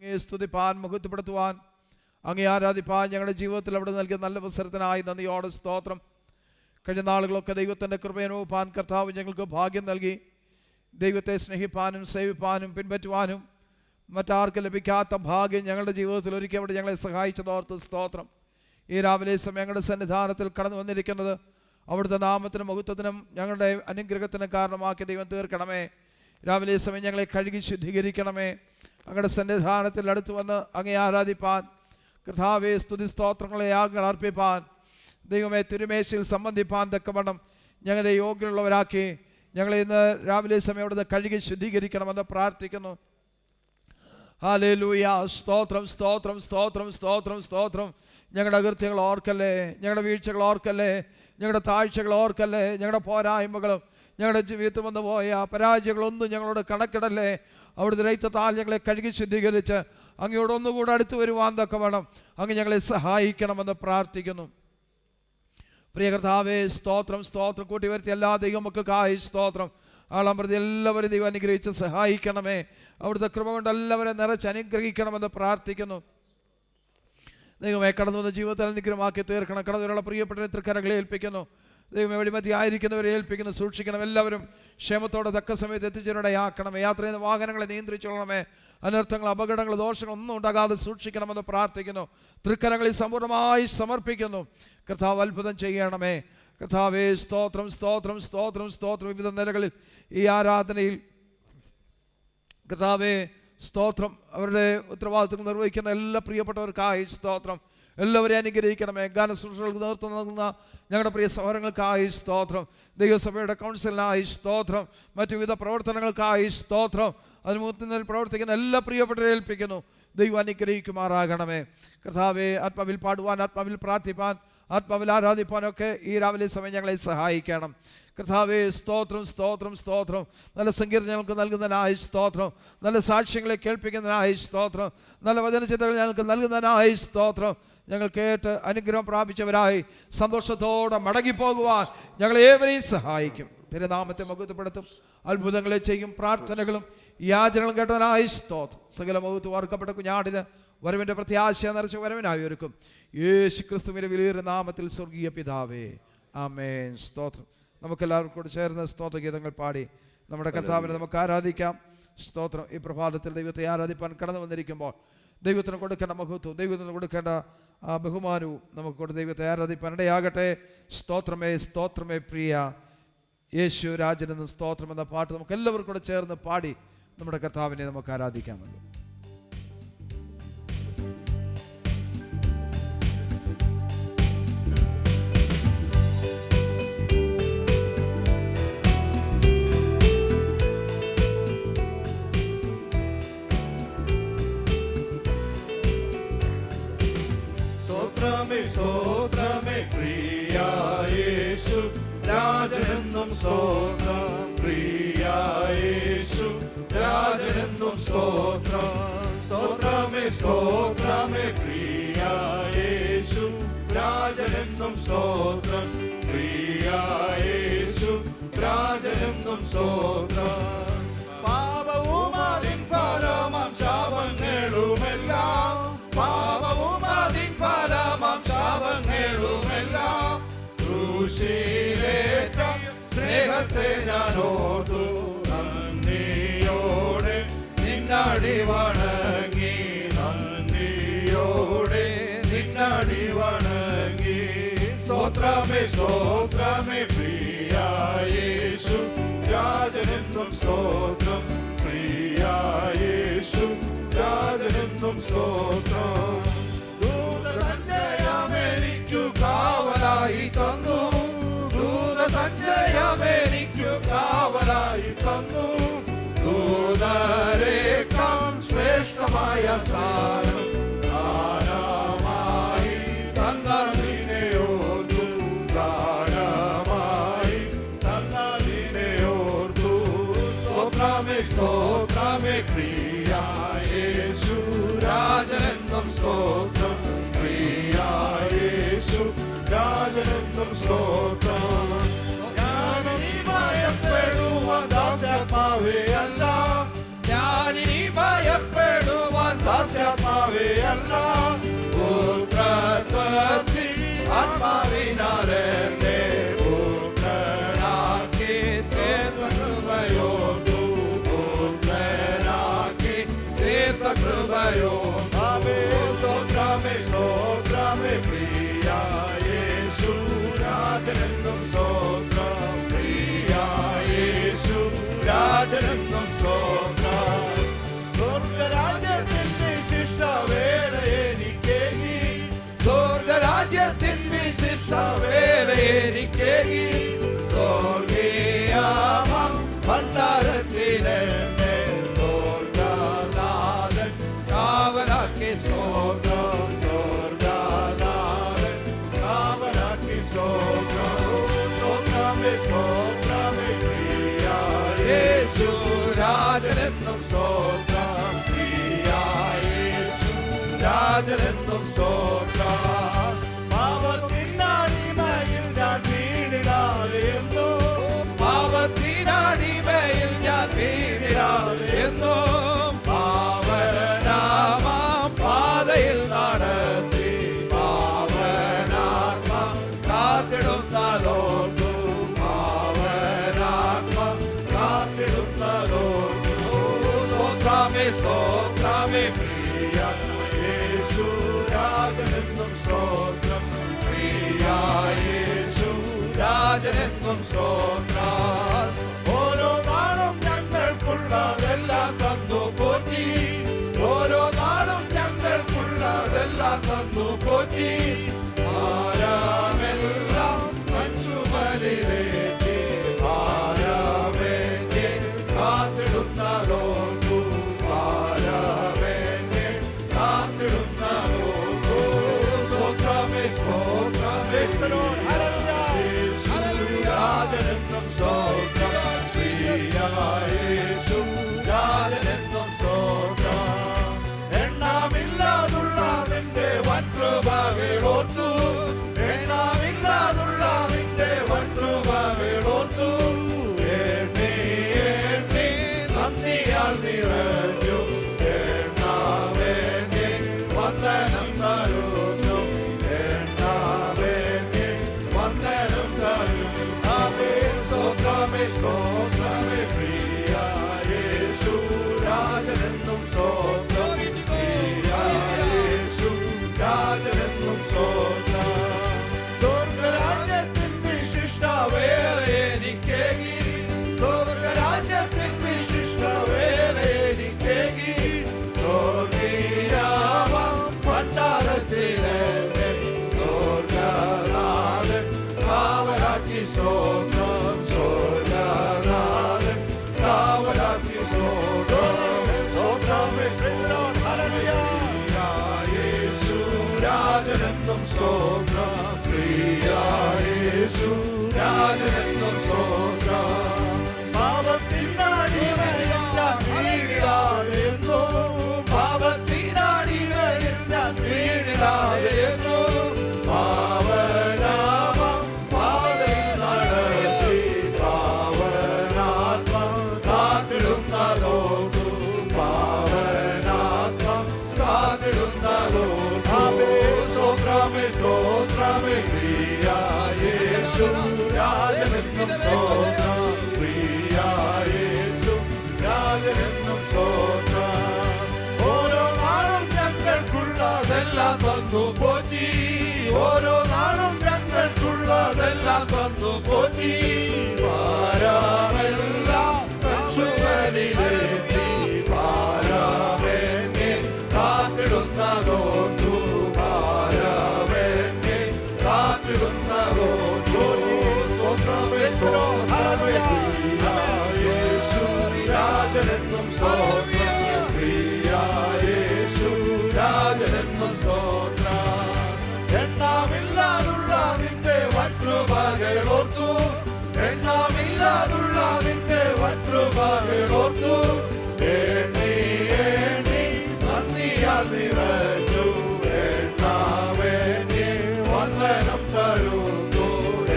അങ്ങയെ സ്തുതിപ്പാൻ, മഹത്വപ്പെടുത്തുവാൻ, അങ്ങയെ ആരാധിപ്പാൻ ഞങ്ങളുടെ ജീവിതത്തിൽ അവിടെ നൽകിയ നല്ല അവസരത്തിനായി നന്ദിയോടെ സ്തോത്രം. കഴിഞ്ഞ നാളുകളൊക്കെ ദൈവത്തിൻ്റെ കൃപയനുഭവിപ്പാൻ കർത്താവ് ഞങ്ങൾക്ക് ഭാഗ്യം നൽകി. ദൈവത്തെ സ്നേഹിപ്പാനും സേവിപ്പാനും പിൻപറ്റുവാനും മറ്റാർക്കും ലഭിക്കാത്ത ഭാഗ്യം ഞങ്ങളുടെ ജീവിതത്തിൽ ഒരുക്കി അവിടെ ഞങ്ങളെ സഹായിച്ചതോർത്ത് സ്തോത്രം. ഈ രാവിലെ സമയം ഞങ്ങളുടെ സന്നിധാനത്തിൽ കടന്നു വന്നിരിക്കുന്നത് അവിടുത്തെ നാമത്തിനും മഹത്വത്തിനും ഞങ്ങളുടെ അനുഗ്രഹത്തിനും കാരണമാക്കി ദൈവം തീർക്കണമേ. രാവിലെ സമയം ഞങ്ങളെ കഴുകി ശുദ്ധീകരിക്കണമേ. അങ്ങയുടെ സന്നിധാനത്തിൽ അടുത്ത് വന്ന് അങ്ങയെ ആരാധിപ്പാൻ, കർത്താവേ സ്തുതി സ്തോത്രങ്ങളെ യാഗങ്ങൾ അർപ്പിപ്പാൻ, ദൈവമേ തിരുമേശയിൽ സംബന്ധിപ്പാൻ തക്കവണ്ണം ഞങ്ങളെ യോഗ്യമുള്ളവരാക്കി ഞങ്ങളെ ഇന്ന് രാവിലെ സമയം അവിടുന്ന് കഴുകി ശുദ്ധീകരിക്കണമെന്ന് പ്രാർത്ഥിക്കുന്നു. ഹല്ലേലൂയ. സ്തോത്രം സ്തോത്രം സ്തോത്രം സ്തോത്രം സ്തോത്രം. ഞങ്ങളുടെ അകൃത്യങ്ങൾ ഓർക്കല്ലേ, ഞങ്ങളുടെ വീഴ്ചകൾ ഓർക്കല്ലേ, ഞങ്ങളുടെ താഴ്ചകൾ ഓർക്കല്ലേ, ഞങ്ങളുടെ പോരായ്മകളും ഞങ്ങളുടെ ജീവിതത്തിൽ വന്നു പോയ പരാജയങ്ങളൊന്നും ഞങ്ങളോട് കണക്കിടല്ലേ. അവിടുത്തെ രക്തത്താൽ ഞങ്ങളെ കഴുകി ശുദ്ധീകരിച്ച് അങ്ങയോട് ഒന്നുകൂടെ അടുത്ത് വരുവാൻ തക്ക വേണം അങ്ങ് ഞങ്ങളെ സഹായിക്കണമെന്ന് പ്രാർത്ഥിക്കുന്നു. പ്രിയ കർത്താവേ സ്തോത്രം സ്തോത്രം. കൂട്ടി വരുത്തിയ എല്ലാ ദൈവമക്കൾക്കായി സ്തോത്രം. ആളാം പ്രതി എല്ലാവരും ദൈവം അനുഗ്രഹിച്ച് സഹായിക്കണമേ. അവിടുത്തെ കൃപ കൊണ്ട് എല്ലാവരും നിറച്ച് അനുഗ്രഹിക്കണമെന്ന് പ്രാർത്ഥിക്കുന്നു. ദൈവമേ കടന്നു വന്ന ജീവിതത്തിൽ അനുഗ്രഹമാക്കി തീർക്കണം. കടന്നുവരുള്ള പ്രിയപ്പെട്ട തൃക്കരങ്ങളെ ഏൽപ്പിക്കുന്നു. ദൈവമേ വെടിമതി ആയിരിക്കുന്നവരെ ഏൽപ്പിക്കുന്നു. സൂക്ഷിക്കണം. എല്ലാവരും ക്ഷേമത്തോടെ തക്ക സമയത്ത് എത്തിച്ചേരുടെയാക്കണമേ. യാത്ര ചെയ്യുന്ന വാഹനങ്ങളെ നിയന്ത്രിച്ചോളണമേ. അനർത്ഥങ്ങൾ, അപകടങ്ങൾ, ദോഷങ്ങൾ ഒന്നും ഉണ്ടാകാതെ സൂക്ഷിക്കണമെന്ന് പ്രാർത്ഥിക്കുന്നു. തൃക്കരങ്ങളിൽ സമ്പൂർണ്ണമായി സമർപ്പിക്കുന്നു. കർത്താവ് അത്ഭുതം ചെയ്യണമേ. കർത്താവേ സ്തോത്രം സ്തോത്രം സ്തോത്രം സ്തോത്രം. വിവിധ നിലകളിൽ ഈ ആരാധനയിൽ കർത്താവേ സ്തോത്രം. അവരുടെ ഉത്തരവാദിത്വങ്ങൾ നിർവഹിക്കുന്ന എല്ലാ പ്രിയപ്പെട്ടവർക്കായി സ്തോത്രം. എല്ലാവരെയും അനുഗ്രഹിക്കണമേ. ഗാനശുശ്രൂഷകൾക്ക് നേതൃത്വം നൽകുന്ന ഞങ്ങളുടെ പ്രിയ സഹോദരങ്ങൾക്കായി സ്തോത്രം. ദൈവസഭയുടെ കൗൺസിലിനായി സ്തോത്രം. മറ്റു വിവിധ പ്രവർത്തനങ്ങൾക്കായി സ്തോത്രം. അതിന് പ്രവർത്തിക്കുന്ന എല്ലാ പ്രിയപ്പെട്ടവരെ ഏൽപ്പിക്കുന്നു. ദൈവം അനുഗ്രഹിക്കുമാറാകണമേ. കർത്താവേ ആത്മാവിൽ പാടുവാൻ, ആത്മാവിൽ പ്രാർത്ഥിപ്പാൻ, ആത്മാവിൽ ആരാധിപ്പാനൊക്കെ ഈ രാവിലെ സമയം ഞങ്ങളെ സഹായിക്കണം. കർത്താവേ സ്തോത്രം സ്തോത്രം സ്തോത്രം. നല്ല സംഗീതം ഞങ്ങൾക്ക് നൽകുന്നതിനായി സ്തോത്രം. നല്ല സാക്ഷ്യങ്ങളെ കേൾപ്പിക്കുന്നതിനായി സ്തോത്രം. നല്ല വചനചിന്തകൾ ഞങ്ങൾക്ക് നൽകുന്നതിനായി സ്തോത്രം. ഞങ്ങൾ കേട്ട് അനുഗ്രഹം പ്രാപിച്ചവരായി സന്തോഷത്തോടെ മടങ്ങിപ്പോകുവാൻ ഞങ്ങളേവരെയും സഹായിക്കും. തിരുനാമത്തെ മഹത്വപ്പെടുത്തും. അത്ഭുതങ്ങളെ ചെയ്യും. പ്രാർത്ഥനകളും യാചനകളും കേട്ടതിനായി സ്തോത്രം. സകല മഹത്വം അർക്കപ്പെട്ട കുഞ്ഞാടിന് വരവിൻ്റെ പ്രത്യാശ നിറച്ച് വരവിനായി ഒരുക്കും. യേശു ക്രിസ്തുവിന്റെ വിലയേറിയ നാമത്തിൽ സ്വർഗീയ പിതാവേ, ആമേൻ. സ്തോത്രം. നമുക്കെല്ലാവർക്കും കൂടി ചേർന്ന് സ്തോത്രഗീതങ്ങൾ പാടി നമ്മുടെ കർത്താവിനെ നമുക്ക് ആരാധിക്കാം. സ്തോത്രം. ഈ പ്രഭാതത്തിൽ ദൈവത്തെ ആരാധിപ്പാൻ കടന്നു വന്നിരിക്കുമ്പോൾ ദൈവത്തിന് കൊടുക്കേണ്ട മഹത്വവും ദൈവത്തിന് കൊടുക്കേണ്ട ബഹുമാനവും നമുക്ക് കൊണ്ട് ദൈവത്തെ ആരാധിപ്പാൻ ഇടയാകട്ടെ. സ്തോത്രമേ സ്തോത്രമേ പ്രിയ യേശു രാജനെന്ന് സ്തോത്രം എന്ന പാട്ട് നമുക്ക് എല്ലാവർക്കും കൂടെ ചേർന്ന് പാടി നമ്മുടെ കർത്താവിനെ നമുക്ക് ആരാധിക്കാമല്ലോ. സ്തോത്രമേ പ്രിയ യേശു രാജനെന്നും സ്തോത്രം. പ്രിയ യേശു രാജനെന്നും സ്തോത്രം. സ്തോത്രമേ സ്തോത്രമേ പ്രിയ യേശു രാജനെന്നും സ്തോത്രം. പ്രിയ യേശു രാജനെന്നും സ്തോത്രം. പാപവും അതിൻ ഫലമാം ശാപങ്ങളുമെല്ലാം, പാപവും അതിൻ ഫലമാം ശാപങ്ങളുമെല്ലാം ക്രൂശിലേറ്റം സ്നേഹത്തെ ഞാൻ ഓർത്തു. നന്ദിയോടെ നിന്നടി വണങ്ങി, നന്ദിയോടെ നിന്നടി വണങ്ങി. സ്തോത്രമേ സ്തോത്രമേ പ്രിയ യേശു രാജനെന്നും സ്തോത്രം. പ്രിയ യേശു രാജനെന്നും സ്തോത്രം. ദൂതസഞ്ചയമെനിക്കു കാവലായി തന്നു, ദൂതസഞ്ചയമെനിക്കു കാവലായി തന്നു. ദൂതരേക്കാൾ ശ്രേഷ്ഠമായ സ്ഥാനം ദാനമായി തന്നതിനെ ഓർത്തു. ദാനമായി തന്നതിനെ ഓർത്തു. സ്തോത്രമേ സ്തോത്രമേ പ്രിയ യേശു രാജനെന്നും സ്തോത്രം. പ്രിയ യേശു രാജനെന്നും സ്തോത്രം. ഞാനിനി ഭയപ്പെടുവാൻ ദാസ്യാത്മാവേ അല്ല, ഞാനിനി ഭയപ്പെടുവാൻ ദാസ്യ രാജനെന്നും സ്തോത്രം. പാപത്തിനടിമയിൽ ഞാൻ വീണിടാതെ എന്നും, പാപത്തിനടിമയിൽ ഞാൻ വീണിടാതെ എന്നും, പാവനാമാം പാതയിൽ നടത്തി പാവനാത്മ കാത്തിടുന്നതോർക്കു, പാവനാത്മ കാത്തിടുന്നതോർക്കു. സ്തോത്രമേ സ്തോത്രമേ പ്രിയ യേശു രാജനെന്നും സ്തോത്രം, പ്രിയ യേശു രാജനെന്നും സ്തോത്രം. ഓരോ നാളും ഞങ്ങൾക്കുള്ളതെല്ലാം തന്നു പോറ്റി, ഓരോ നാളും ഞങ്ങൾക്കുള്ളതെല്ലാം തന്നു പോറ്റി. ഭാരമെല്ലാം മഞ്ചുമലിലേറ്റി ഭാരമേന്തി കാത്തിടുന്നതോർക്കു, ഭാരമേന്തി കാത്തിടുന്നതോർക്കു. സ്തോത്രമേ സ്തോത്രമേ യേശു രാജനെന്നും സ്തോത്രം, പ്രിയ യേശു രാജനെന്നും സ്തോത്രം. എണ്ണമില്ലാതുള്ള നിന്റെ വൻകൃപകളോർത്തു, എണ്ണമില്ലാതുള്ള നിന്റെ വൻകൃപകളോർത്തു. എണ്ണി എണ്ണി നന്ദിയാൽ നിറഞ്ഞു, എണ്ണാവേണ്ടി വന്ദനം തരുന്നു, എണ്ണാവേണ്ടി വന്ദനം തരുന്നു. സ്തോത്രമേ സ്തോത്രമേ പ്രിയ യേശു രാജനെന്നും സ്തോത്രം, പ്രിയ യേശു രാജനെന്നും സ്തോത്രം. സ്വർഗരാജ്യത്തിൻ വിശിഷ്ട വേറെ എനിക്കേകി, സ്വർഗരാജ്യത്തിൻ വിശിഷ്ട വേറെ എനിക്കേകി. സ്വർഗീയാവാം ഭണ്ഡാരത്തിലെ സ്വർഗനാഥൻ കാവലാക്കി സ്തോത്രം, സ്വർഗനാഥൻ കാവലാക്കി സ്തോത്രം. സ്തോത്രമേ യേശു രാജനെന്നും സ്തോത്രം, പ്രിയ യേശു രാജനെന്നും സ്തോത്രം. പാപത്തിനടിമയിൽ ഞാൻ വീണിടാതെ എന്നും, പാപത്തിനടിമയിൽ ഞാൻ വീണിടാതെ എന്നും, പാവനാമം പാതയിൽ നടത്തി പാവനാത്മം കാത്തിടുന്നതോർക്കു, പാവനാത്മം കാത്തിടുന്നതോർക്കു. സ്തോത്രമേ സ്തോത്രമേ പ്രിയ യേശു രാജനെന്നും സ്തോത്രം, പ്രിയ യേശു രാജനെന്നും സ്തോത്രം. ഓരോ നാളും ഞങ്ങൾക്കുള്ളതെല്ലാം തന്നു പോറ്റി, ഓരോ നാളും ഞങ്ങൾക്കുള്ളതെല്ലാം തന്നു പോറ്റി. ഭാരമെല്ലാം ചുമലിലേറ്റി ഭാരമേന്തി കാത്തിടുന്നതോർക്കു, ഭാരമേന്തി കാത്തിടുന്നതോർക്കു. സ്തോത്രമേ സ്തോത്രമേ പ്രിയ യേശു രാജനെന്നും സ്തോത്രം, പ്രിയ യേശു രാജനെന്നും സ്തോത്രം. എണ്ണമില്ലാതുള്ള നിന്റെ വൻകൃപകളോർത്തു, എണ്ണമില്ലാതുള്ള നിന്റെ വൻകൃപകളോർത്തു. എണ്ണി എണ്ണി നന്ദിയാൽ നിറഞ്ഞു, എണ്ണാവേണ്ടി വന്ദനം തരുന്നു,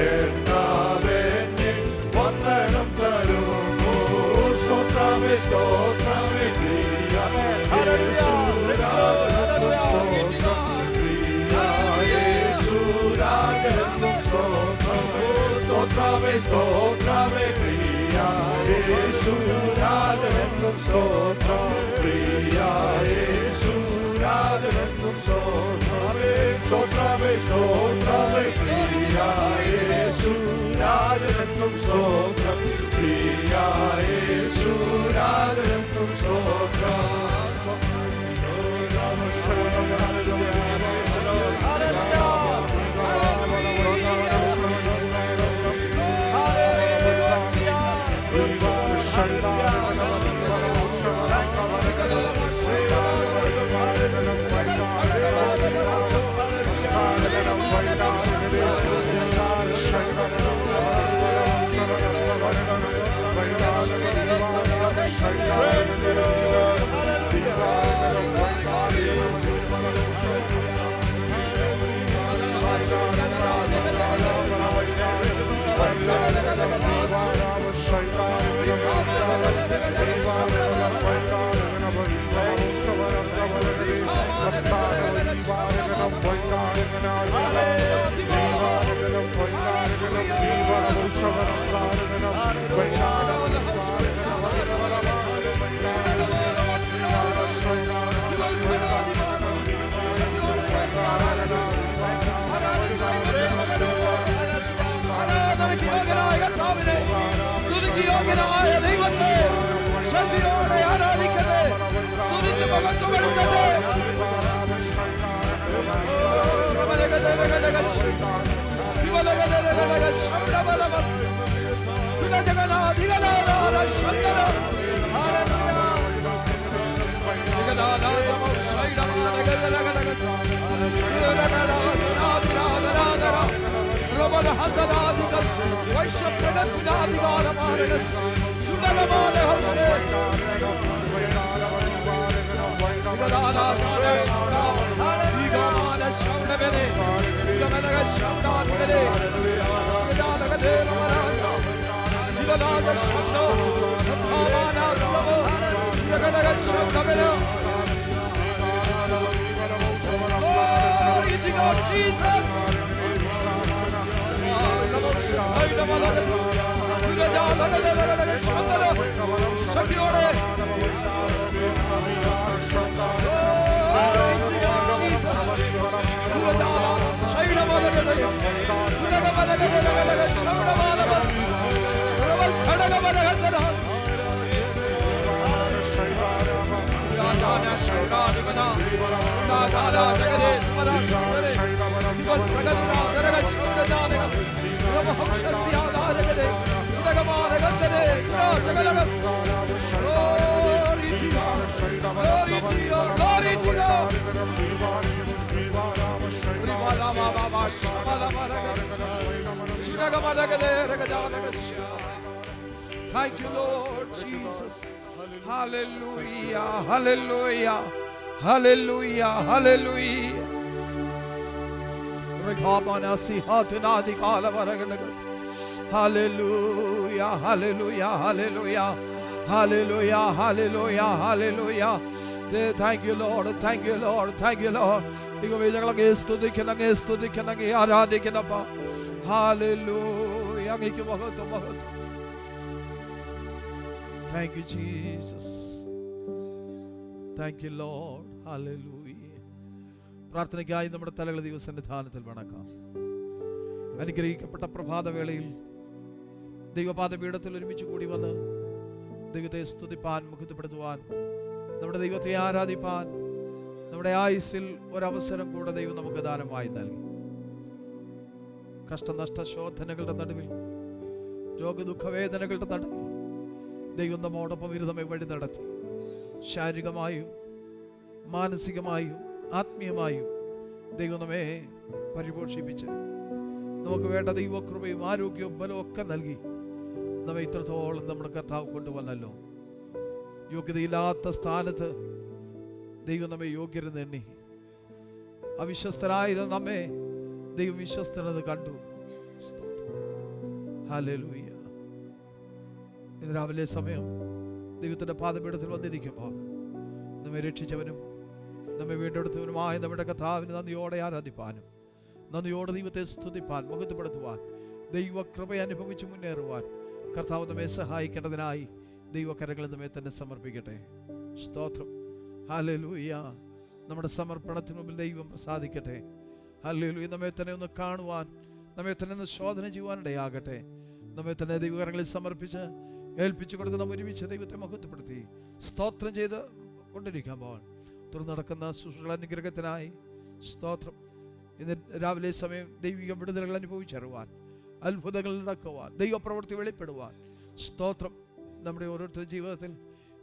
എണ്ണാവേണ്ടി വന്ദനം തരുന്നു. സ്തോത്രമേ സ്തോത്രമേ പ്രിയ യേശു രാജനെന്നും സ്തോത്രം, പ്രിയ യേശു രാജനെന്നും സ്തോത്രം. സ്തോത്രമേ സ്തോത്രമേ പ്രിയ യേശു രാജനെന്നും സ്തോത്രം, പ്രിയ യേശു രാജനെന്നും സ്തോത്രം. സ്തോത്രമേ സ്തോത്രമേ പ്രിയ യേശു രാജനെന്നും സ്തോത്രം, പ്രിയ യേശു രാജനെന്നും സ്തോത്രം. Thank you, Lord Jesus. Hallelujah, hallelujah, hallelujah, hallelujah. Hallelujah, hallelujah, hallelujah, hallelujah, hallelujah, hallelujah. Thank you, Lord, thank you, Lord, thank you, Lord. ഞങ്ങളങ്ങേ സ്തുതിക്കുന്നങ്ങേ ആരാധിക്കുന്നപ്പ. Hallelujah, അങ്ങേക്ക് മഹത്വം, മഹത്വം. Thank you, Jesus. Thank you, Lord. Hallelujah. പ്രാർത്ഥനയ്ക്കായി നമ്മുടെ തലകൾ ദൈവസന്നിധാനത്തിൽ വണക്കാം. അനുഗ്രഹിക്കപ്പെട്ട പ്രഭാതവേളയിൽ ദൈവപാദപീഠത്തിൽ ഒരുമിച്ച് കൂടി വന്ന് ദൈവത്തെ സ്തുതിപ്പാൻ, മുഖത്തുപെടുത്തുവാൻ, നമ്മുടെ ദൈവത്തെ ആരാധിപ്പാൻ നമ്മുടെ ആയുസ്സിൽ ഒരവസരം കൂടെ ദൈവം നമുക്ക് ദാനമായി നൽകി. കഷ്ടനഷ്ട ശോധനകളുടെ നടുവിൽ, രോഗദുഃഖവേദനകളുടെ നടുവിൽ ദൈവം നമ്മോടൊപ്പം വിരുദ്ധമായി വഴി നടത്തി. ശാരീരികമായും മാനസികമായും ആത്മീയമായും ദൈവം നമ്മെ പരിപോഷിപ്പിച്ച് നമുക്ക് വേണ്ട ദൈവകൃപയും ആരോഗ്യവും ബലവും ഒക്കെ നൽകി നമ്മെ ഇത്രത്തോളം നമ്മുടെ കർത്താവ് കൊണ്ടുവന്നല്ലോ. യോഗ്യതയില്ലാത്ത സ്ഥാനത്ത് ദൈവം നമ്മെ യോഗ്യരെന്ന് എണ്ണി. അവിശ്വസ്തരായിരുന്ന നമ്മെ ദൈവം വിശ്വസ്തനെന്ന് കണ്ടു. ഹല്ലേലൂയ. ഇന്ന് രാവിലെ സമയം ദൈവത്തിൻ്റെ പാദപീഠത്തിൽ വന്നിരിക്കുമ്പോൾ നമ്മെ രക്ഷിച്ചവനും നമ്മെ വീണ്ടെടുത്തവനുമായ നമ്മുടെ കർത്താവിന് നന്ദിയോടെ ആരാധിപ്പാനും, നന്ദിയോടെ ദൈവത്തെ സ്തുതിപ്പാൻ, മുഖത്തുപെടുത്തുവാൻ, ദൈവകൃപ അനുഭവിച്ച് മുന്നേറുവാൻ കർത്താവ് നമ്മെ സഹായിക്കേണ്ടതിനായി ദൈവകരങ്ങൾ നമ്മെ തന്നെ സമർപ്പിക്കട്ടെ. സ്തോത്രം. ഹല്ലേലൂയ. നമ്മുടെ സമർപ്പണത്തിന് മുമ്പിൽ ദൈവം പ്രസാദിക്കട്ടെ. ഹല്ലേലൂയ. നമ്മെ തന്നെ ഒന്ന് കാണുവാൻ, നമ്മെ തന്നെ ഒന്ന് ശോധന ചെയ്യുവാനിടയാകട്ടെ. നമ്മെ തന്നെ ദൈവകരങ്ങളിൽ സമർപ്പിച്ച് ഏൽപ്പിച്ചു കൊടുത്ത് നാം ഒരുമിച്ച് ദൈവത്തെ മഹത്വപ്പെടുത്തി സ്തോത്രം ചെയ്ത് കൊണ്ടിരിക്കുമ്പോൾ തുറന്നു നടക്കുന്ന ശുശ്രൂഷ അനുഗ്രഹത്തിനായി സ്തോത്രം. ഇന്ന് രാവിലെ സമയം ദൈവിക വിടുതലുകൾ അനുഭവിച്ചറിവാൻ, അത്ഭുതങ്ങൾ നടക്കുവാൻ, ദൈവപ്രവൃത്തി വെളിപ്പെടുവാൻ സ്തോത്രം. നമ്മുടെ ഓരോരുത്തരുടെ ജീവിതത്തിൽ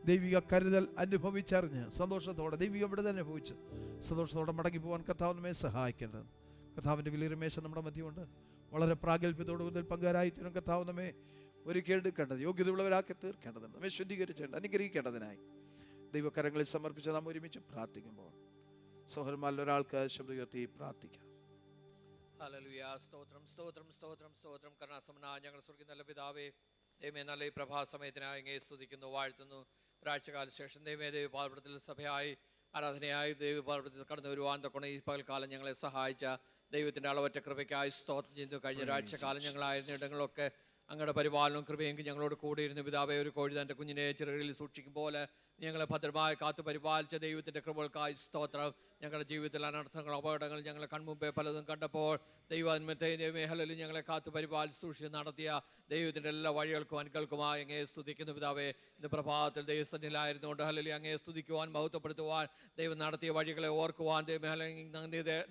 ദൈവിക കരുതൽ അനുഭവിച്ചറിഞ്ഞ് സന്തോഷത്തോടെ ദൈവിക വിടുതൽ അനുഭവിച്ച് സന്തോഷത്തോടെ മടങ്ങി പോകാൻ കർത്താവ് നമ്മെ സഹായിക്കേണ്ടത്. കർത്താവിൻ്റെ വലിയ രമേശൻ നമ്മുടെ മധ്യമുണ്ട്. വളരെ പ്രാഗൽഭ്യത്തോട് കൂടുതൽ പങ്കാരായി തീരും കർത്താവ് നമ്മെ ഒരുക്കിയെടുക്കേണ്ടത്, യോഗ്യതയുള്ളവരാക്കി തീർക്കേണ്ടതുണ്ട്, നമ്മെ ശുദ്ധീകരിച്ചേണ്ടത്, അനുഗ്രഹിക്കേണ്ടതിനായി ദൈവകരങ്ങളിൽ സമർപ്പിച്ച് നാം ഒരുമിച്ച് പ്രാർത്ഥിക്കുമ്പോൾ സഹോദരന്മാരിൽ ഒരാൾക്ക് ശബ്ദം ഉയർത്തി പ്രാർത്ഥിക്കാം. ഹല്ലേലൂയ. സ്തോത്രം, സ്തോത്രം, സ്തോത്രം, സ്തോത്രം. കരുണാസമ്പന്നനായ ഞങ്ങളുടെ സ്വർഗ്ഗീയ നല്ല പിതാവേ, ദൈവമേ നല്ല ഈ പ്രഭാസമയത്തിനായി അങ്ങയെ സ്തുതിക്കുന്നു, വാഴ്ത്തുന്നു. ഒരാഴ്ചക്കാല ശേഷം ദൈവമേ ദൈവപാദപീഠത്തിൽ സഭയായി ആരാധനയായി ദൈവപാദപീഠത്തിൽ കടന്നു വരുവാൻ തൊക്കണം ഈ പകൽക്കാലം ഞങ്ങളെ സഹായിച്ച ദൈവത്തിൻ്റെ അളവറ്റ കൃപയ്ക്കായി സ്തോത്രം ചെയ്യുന്നു. കഴിഞ്ഞ ഒരാഴ്ചക്കാലം ഞങ്ങളായിരുന്ന ഇടങ്ങളൊക്കെ അങ്ങയുടെ പരിപാലനവും കൃപയെങ്കിൽ ഞങ്ങളോട് കൂടിയിരുന്ന പിതാവേ, ഒരു കോഴി തൻ്റെ കുഞ്ഞിനെ ചിറകളിൽ സൂക്ഷിക്കും പോലെ ഞങ്ങളെ ഭദ്രമായി കാത്തു പരിപാലിച്ച ദൈവത്തിൻ്റെ കൃപകൾക്കായി സ്തോത്രം. ഞങ്ങളുടെ ജീവിതത്തിൽ അനർത്ഥങ്ങൾ, അപകടങ്ങൾ ഞങ്ങളെ കൺമുമ്പേ പലതും കണ്ടപ്പോൾ ദൈവമേഖലയിൽ ഞങ്ങളെ കാത്തു പരിപാലിച്ച് സൂക്ഷിച്ച് നടത്തിയ ദൈവത്തിൻ്റെ എല്ലാ വഴികൾക്കും അനുകൾക്കുമായി അങ്ങയെ സ്തുതിക്കുന്നു പിതാവേ. ഇന്ന് പ്രഭാതത്തിൽ ദൈവസന്നിധിയിലായിരുന്നുകൊണ്ട് ഹല്ലേലൂയ അങ്ങയെ സ്തുതിക്കുവാൻ, മഹത്വപ്പെടുത്തുവാൻ, ദൈവം നടത്തിയ വഴികളെ ഓർക്കുവാൻ,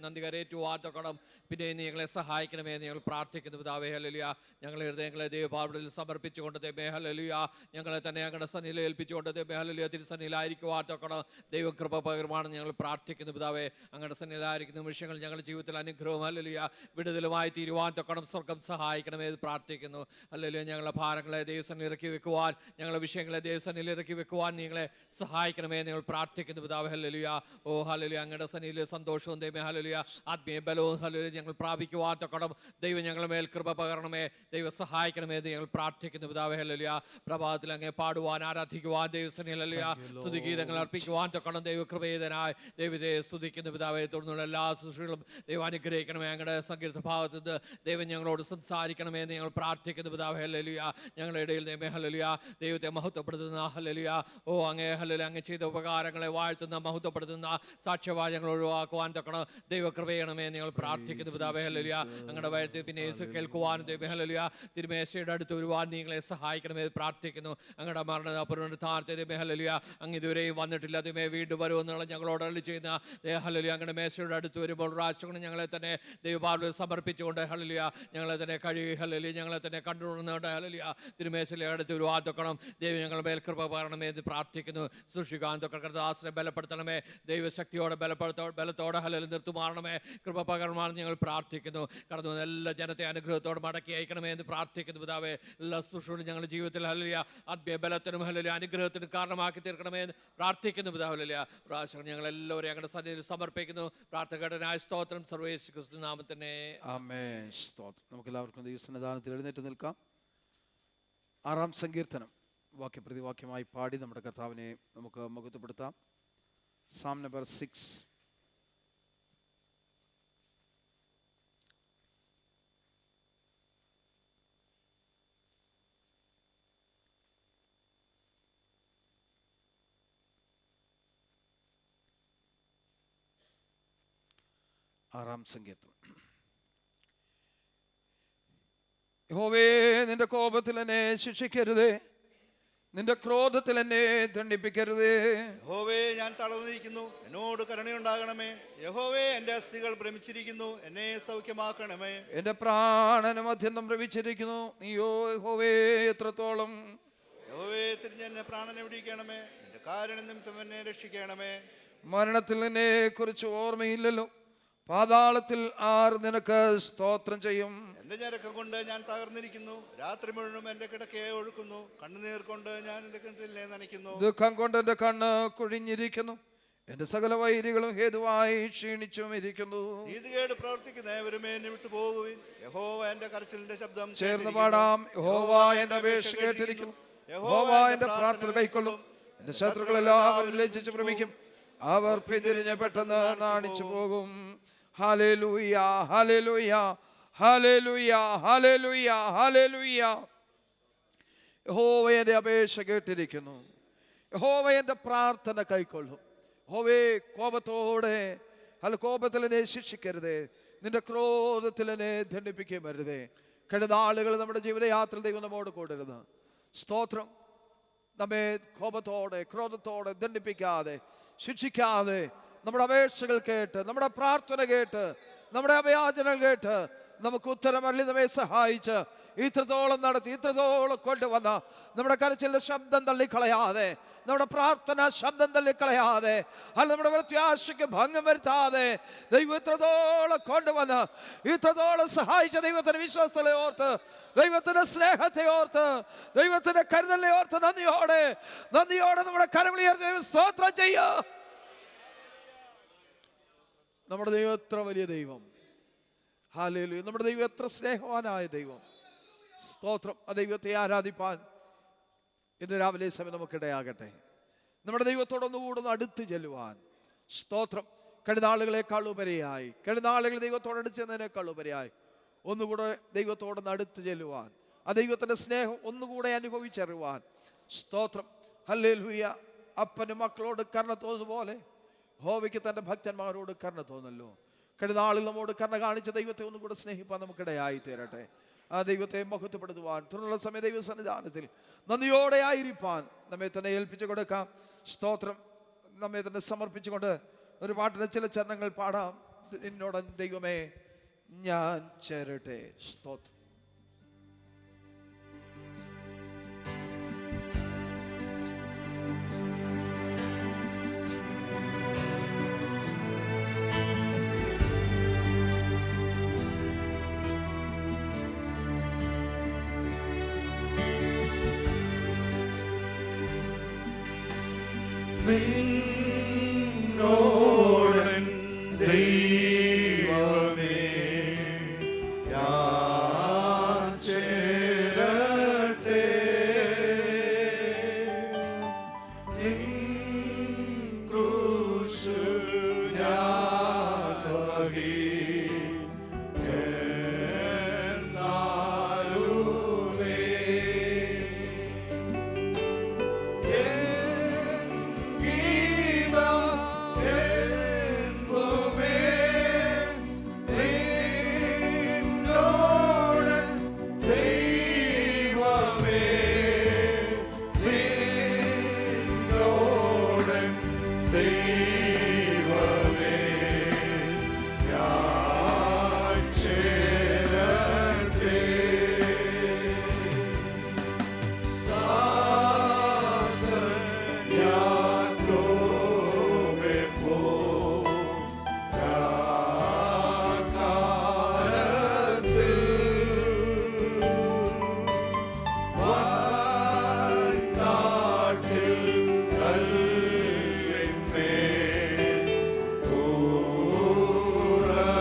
നന്ദി കരേറ്റുവാൻ തൊക്കണം. പിന്നെ ഇന്ന് ഞങ്ങളെ സഹായിക്കണമേ എന്ന് ഞങ്ങൾ പ്രാർത്ഥിക്കുന്നു പിതാവേ. ഹല്ലേലൂയ. ഞങ്ങളെ ഹൃദയങ്ങളെ ദൈവപാദത്തിൽ സമർപ്പിച്ചുകൊണ്ട് ഹല്ലേലൂയ ഞങ്ങളെ തന്നെ ഞങ്ങളുടെ സന്നിധിയിൽ ഏൽപ്പിച്ചുകൊണ്ട് ഹല്ലേലൂയ തിരുസന്നിധിയിലായിരിക്കുവാൻ തൊക്കണം. ദൈവകൃപ പകരുവാണെന്ന് ഞങ്ങൾ പ്രാർത്ഥിക്കുന്നു പിതാവേ. അങ്ങയുടെ സന്നിധിയിലായിരിക്കുന്ന നിമിഷങ്ങൾ ഞങ്ങളുടെ ജീവിതത്തിൽ അനുഗ്രഹവും ഹല്ലേലൂയ വിടുതലുമായി തീരുവാൻ തൊക്കണം സ്വർഗം സഹായിക്കണമേ എന്ന് പ്രാർത്ഥിക്കുന്നു. ഹല്ലേലൂയ ഞങ്ങളുടെ ഭാരങ്ങളെ ദൈവസന്നിധിയിൽ ഇറക്കി വെക്കുവാൻ, ഞങ്ങളുടെ വിഷയങ്ങളെ ദൈവസന്നിധിയിൽ ഇറക്കി വെക്കുവാൻ നിങ്ങളെ സഹായിക്കണമേ നിങ്ങൾ പ്രാർത്ഥിക്കുന്നു പിതാവേ. ഹല്ലേലൂയ. ഓ ഹല്ലേലൂയ അങ്ങയുടെ സന്നിധിയിലെ സന്തോഷവും ദൈവമേ ഹല്ലേലൂയ ആത്മീയ ബലവും ഹല്ലേലൂയ ഞങ്ങൾ പ്രാപിക്കുവാൻ തൊക്കണം ദൈവം ഞങ്ങളുടെ മേൽ കൃപ പകരണമേ, ദൈവം സഹായിക്കണമേ എന്ന് ഞങ്ങൾ പ്രാർത്ഥിക്കുന്നു പിതാവേ. ഹല്ലേലൂയ പ്രഭാതത്തിൽ അങ്ങേ പാടുവാൻ, ആരാധിക്കുവാൻ, ദൈവസന്നിധിയിൽ ഹല്ലേലൂയ സ്തുതിഗീതങ്ങൾ അർപ്പിക്കുവാൻ തൊക്കണം ദൈവകൃപേതനായി ദൈവത്തെ സ്തുതിക്കുന്നു പിതാവേ. തുടർന്നുള്ള എല്ലാ ശുശ്രൂഷകളും ദൈവം അനുഗ്രഹിക്കണമേ. ഞങ്ങളുടെ സങ്കീർത്ത ഭാഗത്ത് നിന്ന് ദൈവം ഞങ്ങളോട് സംസാരിക്കണമേ എന്ന് ഞങ്ങൾ പ്രാർത്ഥിക്കുന്നു പിതാവേ. ഹല്ലേലൂയ ഞങ്ങളുടെ ഇടയിൽ ദൈവമേ ഹല്ലേലൂയ ദൈവത്തെ മഹത്വപ്പെടുത്തുന്ന ഹല്ലേലൂയ ഓ അങ്ങേ ഹല്ലേലൂയ അങ്ങ് ചെയ്ത ഉപകാരങ്ങളെ വാഴ്ത്തുന്ന മഹത്വപ്പെടുത്തുന്ന സാക്ഷ്യവാചകങ്ങൾ ഒഴിവാക്കുവാൻ തൊക്കണം ദൈവകൃപയണമേ എന്ന് ഞങ്ങൾ പ്രാർത്ഥിക്കുന്നു പിതാവേ. ഹല്ലേലൂയ അങ്ങയുടെ വയറ്റ് പിന്നെ കേൾക്കുവാനും ദൈവമേ ഹല്ലേലൂയ തിരുമേശയുടെ അടുത്ത് വരുവാൻ നിങ്ങളെ സഹായിക്കണമേ പ്രാർത്ഥിക്കുന്നു. അങ്ങയുടെ പുനരുത്ഥാനത്തെ ദൈവമേ ഹല്ലേലൂയ അങ്ങ് ഇതുവരെയും വന്നിട്ടില്ല, ദൈവമേ വീണ്ടും വരുമെന്നുള്ള ഞങ്ങളോട് അരുളി ചെയ്യുന്ന ഹല്ലേലൂയ അങ്ങയുടെ മേശയുടെ അടുത്ത് വരുമ്പോൾ പ്രാവശ്യം ഞങ്ങളെ തന്നെ ദൈവപാദത്തിൽ സമർപ്പിച്ചുകൊണ്ട് ഹല്ലേലൂയ ഞങ്ങളെ തന്നെ കഴുകി ഹല്ലേലൂയ ഞങ്ങളെ തന്നെ കണ്ടുകൊണ്ടുകൊണ്ട് ഹല്ലേലൂയ തിരുമേശയിലെ അടുത്ത് വരുവാൻ തൊക്കണം ദൈവം ഞങ്ങളുടെ മേൽ കൃപ പകരണമേ എന്ന് പ്രാർത്ഥിക്കുന്നു. സൃഷ്ടിക്കാൻ തൊക്കെ ദാസനെ ബലപ്പെടുത്തണമേ, ദൈവശക്തിയോടെ ബലത്തോടെ ഹല്ലേലൂയ നിർത്തുമാറണമേ, കൃപ പകർമാണെന്ന് ഞങ്ങൾ പ്രാർത്ഥിക്കുന്നു. കടന്നു വന്ന എല്ലാ ജനത്തെ അനുഗ്രഹത്തോടെ മടക്കി അയക്കണമേ എന്ന് പ്രാർത്ഥിക്കുന്നു പിതാവേ. എല്ലാ ശുശ്രൂഷകളും ഞങ്ങളുടെ ജീവിതത്തിൽ ഹല്ലേലൂയ ആത്മീയ ബലത്തിനും ഹല്ലേലൂയ അനുഗ്രഹത്തിനും കാരണമാക്കി തീർക്കണമേ എന്ന് പ്രാർത്ഥിക്കുന്നു പിതാവേ. ഹല്ലേലൂയ പ്രാവശ്യം ഞങ്ങളെല്ലാവരും ഞങ്ങളുടെ സന്നിധിയിൽ സമർപ്പിക്കുന്നു. പ്രാർത്ഥകടനായ സ്തോത്രം സർവ്വേശു ക്രിസ്തു നാമത്തിനെ ആമേൻ. സ്തോത്രം. നമുക്ക് എല്ലാവർക്കും ദൈവസന്നിധാനത്തിൽ എഴുന്നേറ്റ് നിൽക്കാം. 6-ാം സങ്കീർത്തനം വാക്യപ്രതിവാക്യമായി പാടി നമ്മുടെ കർത്താവിനെ നമുക്ക് മഹത്വപ്പെടുത്താം. Psalm number 6. ആറാം സങ്കീർത്തനം. യഹോവേ നിന്റെ കോപത്തിൽ എന്നെ ശിക്ഷിക്കരുതേ, നിന്റെ ക്രോധത്തിൽ എന്നെ ദണ്ഡിപ്പിക്കരുതേ. യഹോവേ ഞാൻ തളർന്നിരിക്കുന്നു, എന്നോട് കരുണയുണ്ടാകണമേ. യഹോവേ എന്റെ അസ്ഥികൾ ഭ്രമിച്ചിരിക്കുന്നു, എന്നെ സൗഖ്യമാക്കണമേ. എന്റെ പ്രാണനും അത്യന്തം ഭ്രമിച്ചിരിക്കുന്നു, നീയോ യഹോവേ എത്രത്തോളം. യഹോവേ തിരിഞ്ഞ് എന്നെ പ്രാണനെ വിടിക്കണമേ, എന്റെ കാരണം നിമിത്തം എന്നെ രക്ഷിക്കണമേ. മരണത്തിൽ എന്നെ കുറിച്ച് ഓർമ്മയില്ലല്ലോ, പാതാളത്തിൽ ആർ നിനക്ക് സ്തോത്രം ചെയ്യും. എന്റെ ഞരക്കം കൊണ്ട് ഞാൻ തകർന്നിരിക്കുന്നു, രാത്രി മുഴുവനും എന്റെ കിടക്കയെ ഒഴുക്കുന്നു. കണ്ണുനീർ കൊണ്ട് ഞാൻ എന്റെ കിണറ്റിലെ നനയ്ക്കുന്നു. ദുഃഖം കൊണ്ട് എന്റെ കണ്ണ് കുഴിഞ്ഞിരിക്കുന്നു, എന്റെ സകല വൈരികളും ഹേതുവായി ക്ഷീണിച്ചും ഇരിക്കുന്നു. നീതികേട് പ്രവർത്തിക്കുന്ന ഏവരുമേ എന്നെ വിട്ടു പോകുവിൻ. യഹോവ എന്റെ കരച്ചിലിന്റെ ശബ്ദം ചേർന്ന് പാടാം. യഹോവ എന്റെ അപേക്ഷ കേട്ടിരിക്കുന്നു, യഹോവ എന്റെ പ്രാർത്ഥന കൈക്കൊള്ളും. എന്റെ ശത്രുക്കൾ എല്ലാവരും ലജ്ജിച്ച് ഭ്രമിക്കും, അവർ പിന്തിരിഞ്ഞ് പെട്ടെന്ന് നാണിച്ചു പോകും. Hallelujah, hallelujah, hallelujah, hallelujah, hallelujah. യഹോവ എന്റെ അപേക്ഷ കേട്ടിരിക്കുന്നു, യഹോവ എന്റെ പ്രാർത്ഥന കൈക്കൊള്ളും. യഹോവേ കോപത്തോടെ കോപത്തിൽ എന്നെ ശിക്ഷിക്കരുതേ, നിന്റെ ക്രോധത്തിൽ എന്നെ ദണ്ഡിപ്പിക്കുകയും വരുതേ. കഴിഞ്ഞ നാളുകൾ നമ്മുടെ ജീവിതയാത്രയിൽ ദൈവം നമ്മോട് കൂടരുത്. സ്തോത്രം. നമ്മെ കോപത്തോടെ ക്രോധത്തോടെ ദണ്ഡിപ്പിക്കാതെ ശിക്ഷിക്കാതെ നമ്മുടെ അപേക്ഷകൾ കേട്ട്, നമ്മുടെ പ്രാർത്ഥന കേട്ട്, നമ്മുടെ അഭയാചന കേട്ട് നമുക്ക് ഉത്തരമല്ലി നമ്മെ സഹായിച്ച് ഇത്രത്തോളം നടത്തി ഇത്രത്തോളം കൊണ്ടുവന്ന നമ്മുടെ കരച്ചിലിന്റെ ശബ്ദം തള്ളിക്കളയാതെ, നമ്മുടെ പ്രാർത്ഥന ശബ്ദം തള്ളിക്കളയാതെ, അല്ല നമ്മുടെ പ്രത്യാശയ്ക്ക് ഭംഗം വരുത്താതെ ദൈവം ഇത്രത്തോളം കൊണ്ടുവന്ന് ഇത്രത്തോളം സഹായിച്ച ദൈവത്തിന്റെ വിശ്വാസത്തെ ഓർത്ത്, ദൈവത്തിന്റെ സ്നേഹത്തെ ഓർത്ത്, ദൈവത്തിന്റെ കരുതലിനെ ഓർത്ത് നന്ദിയോടെ നമ്മുടെ കരമുയർത്തി ദൈവം സ്തോത്രം ചെയ്യുക. നമ്മുടെ ദൈവം എത്ര വലിയ ദൈവം. ഹല്ലേലൂയ. നമ്മുടെ ദൈവം എത്ര സ്നേഹവാനായ ദൈവം. സ്തോത്രം. ആ ദൈവത്തെ ആരാധിപ്പാൻ ഇന്ന് രാവിലെ സമയം നമുക്കിടയാകട്ടെ. നമ്മുടെ ദൈവത്തോടൊന്നുകൂടെ അടുത്ത് ചെല്ലുവാൻ. സ്തോത്രം. കഴിഞ്ഞ നാളുകളെക്കാൾ ഉപരിയായി, കഴിഞ്ഞ നാളുകൾ ദൈവത്തോടടുത്ത് ഉപരിയായി ഒന്നുകൂടെ ദൈവത്തോടൊന്ന് അടുത്ത് ചെല്ലുവാൻ, ആ ദൈവത്തിന്റെ സ്നേഹം ഒന്നുകൂടെ അനുഭവിച്ചറിയുവാൻ. സ്തോത്രം. ഹല്ലേലൂയ. അപ്പന് മക്കളോട് കരുണ തോന്നുന്ന പോലെ യഹോവയ്ക്ക് തന്റെ ഭക്തന്മാരോട് കരുണ തോന്നല്ലോ. കഴിഞ്ഞ നാളിൽ നമ്മോട് കരുണ കാണിച്ച ദൈവത്തെ ഒന്നുകൂടെ സ്നേഹിപ്പാൻ നമുക്കിടയായി തീരട്ടെ. ആ ദൈവത്തെ മഹത്വപ്പെടുത്തുവാൻ തുടർന്നുള്ള സമയം ദൈവ സന്നിധാനത്തിൽ നന്ദിയോടെ ആയിരിക്കാൻ നമ്മെ തന്നെ ഏൽപ്പിച്ചു കൊടുക്കാം. സ്തോത്രം. നമ്മെ തന്നെ സമർപ്പിച്ചുകൊണ്ട് ഒരു പാട്ടിലെ ചില ചരണങ്ങൾ പാടാം. എന്നോട് ദൈവമേ ഞാൻ ചേരട്ടെ. സ്തോത്രം. നിന്നോടൻ ദൈവമേ ഞാൻ ചേരട്ടെ. നിൻ ക്രൂശ് ഞാൻ വഹിക്കുന്നാലുമേ എൻ ഗീതം എന്നുമേ നിന്നോടൻ ദൈവമേ നിന്നോടൻ ദൈവമേ ഞാൻ ചേരട്ടെ. ദാസൻ യാക്കോബേ കാലത്തിൽ വൻകാട്ടിൽ കല്ലിന്മേൽ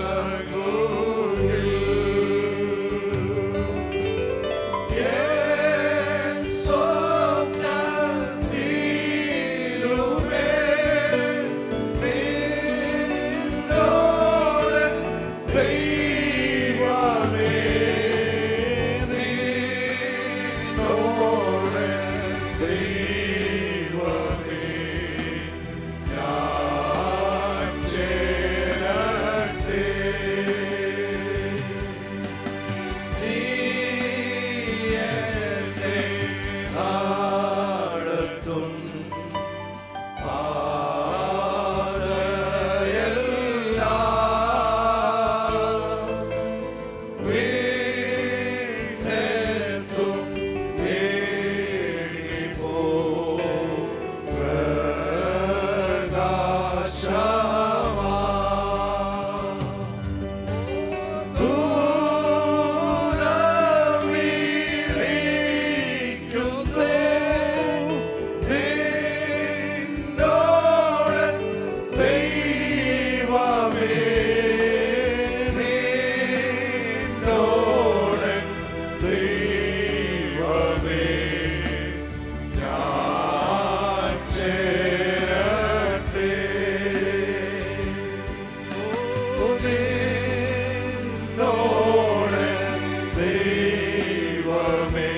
ഉറങ്ങുകിൽ. എൻ സ്വപ്നത്തിലുമേ നിന്നോടൻ ദൈവമേ നിന്നോടൻ ദൈവമേ ഞാൻ ചേരട്ടെ. നീ എന്നെ നടത്തും പാതയെല്ലാം വീണെത്തും ഏഴിപ്പോ പ്രകാശമാ. ദൂരം വിളിക്കുന്നേ നിന്നോടൻ ദൈവമേ നിന്നോടൻ ദൈവമേ ഞാൻ ചേരട്ടെ. നിന്നോടൻ ദൈവമേ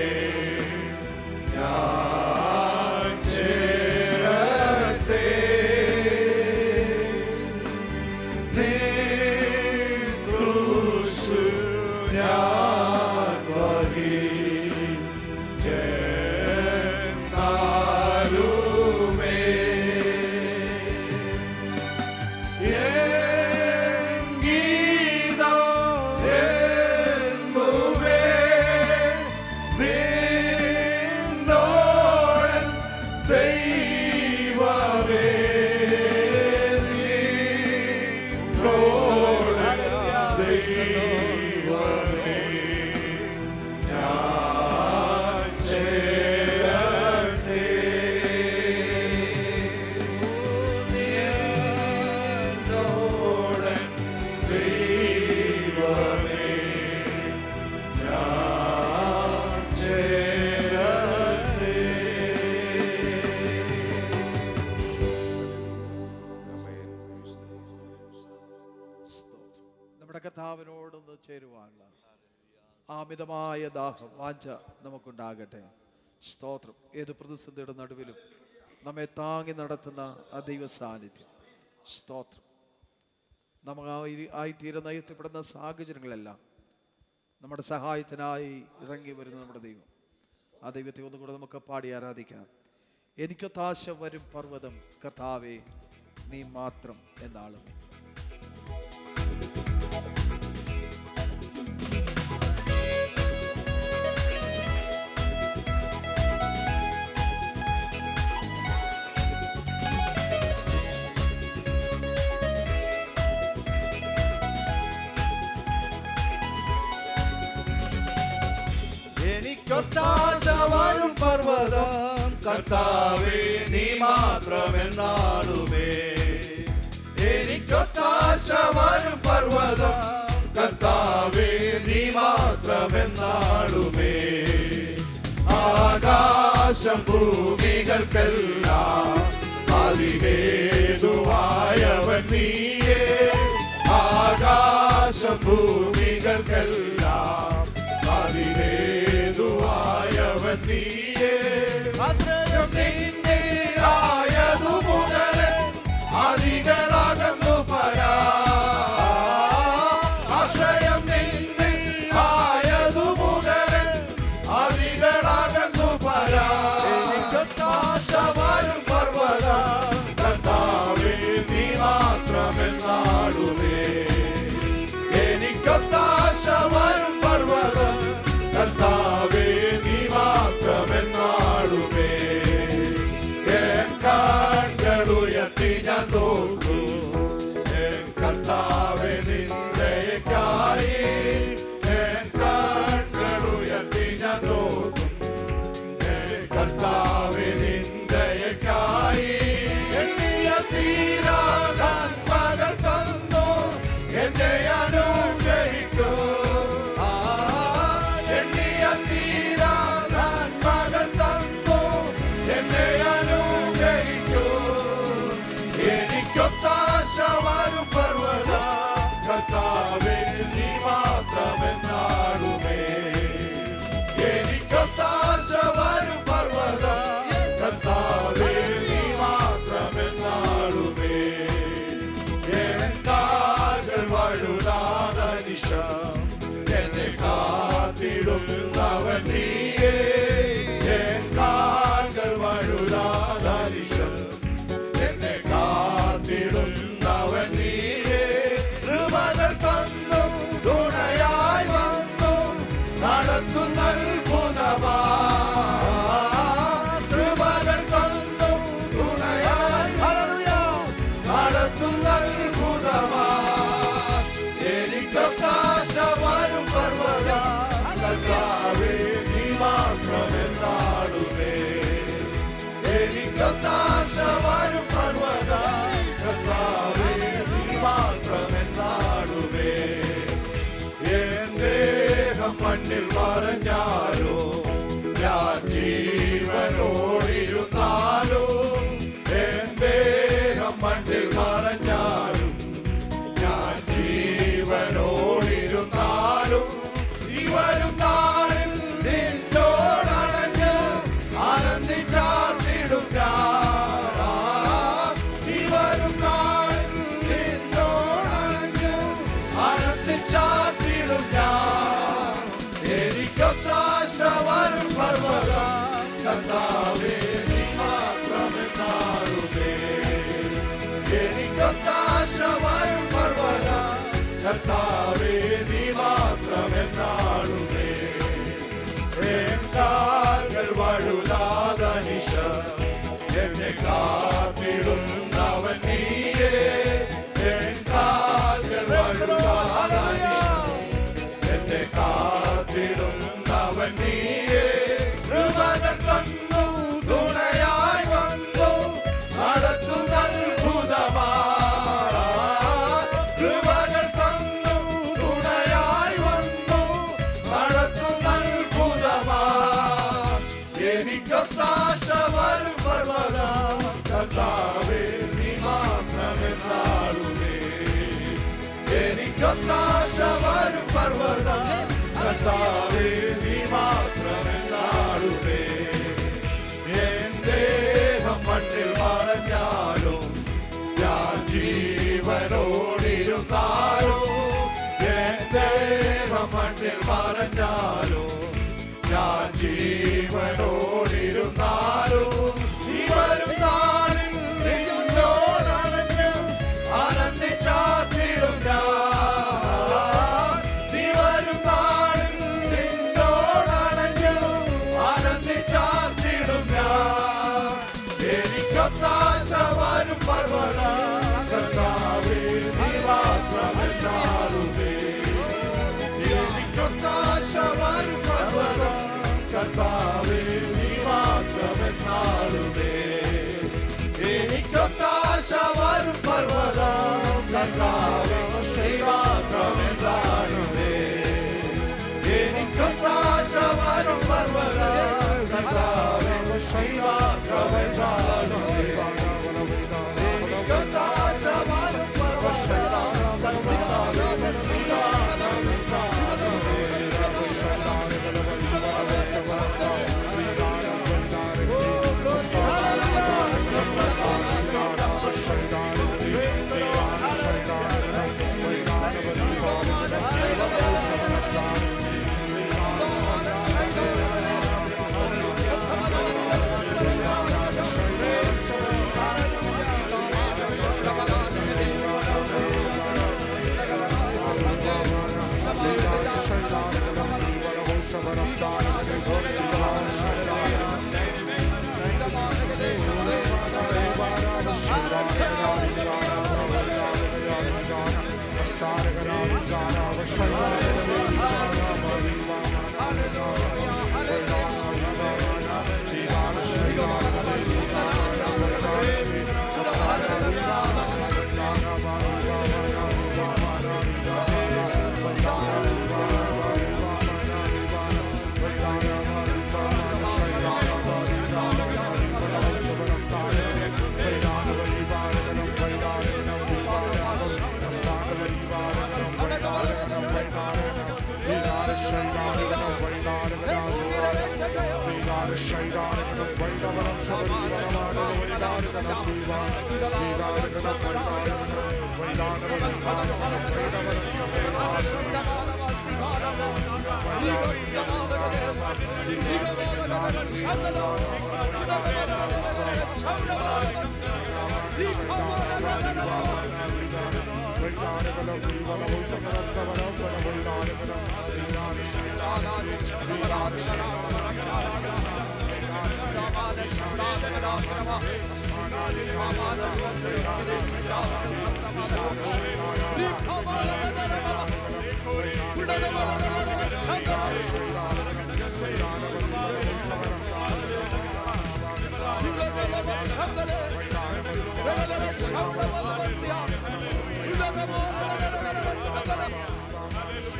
ഞാൻ ചേരട്ടെ. നിൻ ക്രൂശ് ഞാൻ വഹിക്കുന്നാലുമേ എൻ ഗീതം എന്നുമേ നിന്നോടൻ ദൈവമേ നിന്നോടൻ ദൈവമേ ഞാൻ ചേരട്ടെ. നിന്നോടൻ ദൈവമേ ഞാൻ ചേരട്ടെ. നമ്മുടെ കർത്താവിനോടൊന്ന് ചേരുവാനുള്ള ആമിതമായ ദാഹം വാഞ്ച നമുക്കുണ്ടാകട്ടെ. സ്തോത്രം. ഏത് പ്രതിസന്ധിയുടെ നടുവിലും നമ്മെ താങ്ങി നടത്തുന്ന ആ ദൈവ സാന്നിധ്യം. സ്തോത്രം. ആയിത്തീരെ നയിക്കപ്പെടുന്ന സാഹചര്യങ്ങളെല്ലാം നമ്മുടെ സഹായത്തിനായി ഇറങ്ങി വരുന്ന നമ്മുടെ ദൈവം. ആ ദൈവത്തെ ഒന്നുകൂടെ നമുക്ക് പാടി ആരാധിക്കാം. എനിക്കൊത്താശ വരും പർവ്വതം കർത്താവേ നീ മാത്രം എന്നാളും. എനിക്കൊത്താശ വരും പർവ്വതം കർത്താവേ നീ മാത്രമെന്നാളുമേ. എനിക്കൊത്താശ വരും പർവ്വതം കർത്താവേ നീ മാത്രമെന്നാളുമേ. ആകാശം ഭൂമികൾക്കെല്ലാം അതിഹേതുവായവൻ നീയേ. ആകാശം ഭൂമികൾക്കെല്ലാം അതിഹേതുവായവൻ നീയേ. ആയതു മുതലേ അതികളകന്നു പരാ. ആശ്രയം നിന്നിൽ ആയതു മുതലേ അതികളകന്നു പരാ. എനിക്കൊത്താശ വരും പർവ്വതം കർത്താവേ നീ മാത്രമെന്നാളുമേ. എനിക്കൊത്താശ വരും പർവ്വതം കർത്താവേ നീ മാത്രമെന്നാളുമേ. എൻ കണ്ണുയർത്തി ഞാൻ നോക്കും എൻ കർത്താവേ നിന്ദയക്കായി. എൻ കണ്ണുയർത്തി ഞാൻ നോക്കും എൻ കർത്താവേ നിന്ദയക്കായി. എണ്ണിയ തീരാതാൻ മകൾ തന്നു എന്നെ അനുഗ്രഹിക്കൂ. എണ്ണിയ തീരാതാൻ മകൾ തന്നു എന്നെ അനുഗ്രഹിക്കൂ. എനിക്കൊത്താശ വരും പർവ്വതം കർത്താവേ നീ മാത്രമെന്നാളുമേ. എനിക്കൊത്താശ വരും പർവ്വതം കർത്താവേ നീ മാത്രമെന്നാളുമേ. എൻ കാൽകൾ വഴുതാതെ നിശം എന്നെ കാത്തിടുന്നവൻ നീയേ. എൻ കാൽകൾ വഴുതാതെ നിശം എന്നെ കാത്തിടുന്നവൻ നീയേ. കൃപകൾ തന്നു തുണയായി വന്നു നടത്തുന്ന അത്ഭുതമാ. കൃപകൾ തന്നു തുണയായി നടത്തുന്ന അത്ഭുതമാ. എനിക്കൊത്താശ വരും പർവ്വതം കർത്താവേ നീ മാത്രമെന്നാളുമേ. എനിക്കൊത്താശ വരും പർവ്വതം കർത്താവേ നീ മാത്രമെന്നാളുമേ. എൻ ദേഹം മണ്ണിൽ മറഞ്ഞാലോ ഞാൻ ജീവനോടിരുന്നാലോ. എൻ ദേഹം മണ്ണിൽ മറഞ്ഞാലും ഞാൻ ജീവനോടിരുന്നാലും ഇവരും നാളിൽ നിന്നോടണഞ്ഞ് ആനന്ദിച്ചാർത്തിടും ഞാൻ. ഇവരും നാളിൽ നിന്നോടണഞ്ഞ് ആനന്ദിച്ചാർത്തിടും ഞാൻ. എനിക്കൊത്താശ വരും പർവ്വതം കർത്താവേ നീ മാത്രമെന്നാളുമേ. എനിക്കൊത്താശ വരും പർവ്വതം കർത്താവേ നീ മാത്രമെന്നാളുമേ. എൻ കാൽകൾ വഴുതാതെ നിശം എന്നെ കാത്തിടുന്നവൻ നീയേ. എൻ കാൽകൾ വഴുതാതെ നിശം എന്നെ കാത്തിടുന്നവൻ നീയേ. കൃപകൾ തന്നു തുണയായി വന്നു നടത്തുന്ന അത്ഭുതമാ. കൃപകൾ തന്നു തുണയായി വന്നു നടത്തുന്ന അത്ഭുതമാ. എനിക്കൊത്താശ വരും പർവ്വതം കർത്താവേ നീ മാത്രമെന്നാളുമേ. എനിക്കൊത്താശ വരും പർവ്വതം കർത്താവേ നീ മാത്രമെന്നാളുമേ. എൻ ദേഹം മണ്ണിൽ മറഞ്ഞാലും ഞാൻ ജീവനോടിരുന്നാലും. എൻ ദേഹം മണ്ണിൽ മറഞ്ഞാലും ഞാൻ ജീവനോടിരുന്നാലും ഇവരും നാളിൽ നിന്നോടണഞ്ഞ് ആനന്ദിച്ചാർത്തിടും ഞാൻ. ഇവരും നാളിൽ നിന്നോടണഞ്ഞ് ആനന്ദിച്ചാർത്തിടും ഞാൻ. എനിക്കൊത്താശ വരും പർവ്വതം കർത്താവേ നീ മാത്രമെന്നാളുമേ. എനിക്കൊത്താശ വരും പർവ്വതം കർത്താവേ നീ മാത്രമെന്നാളുമേ.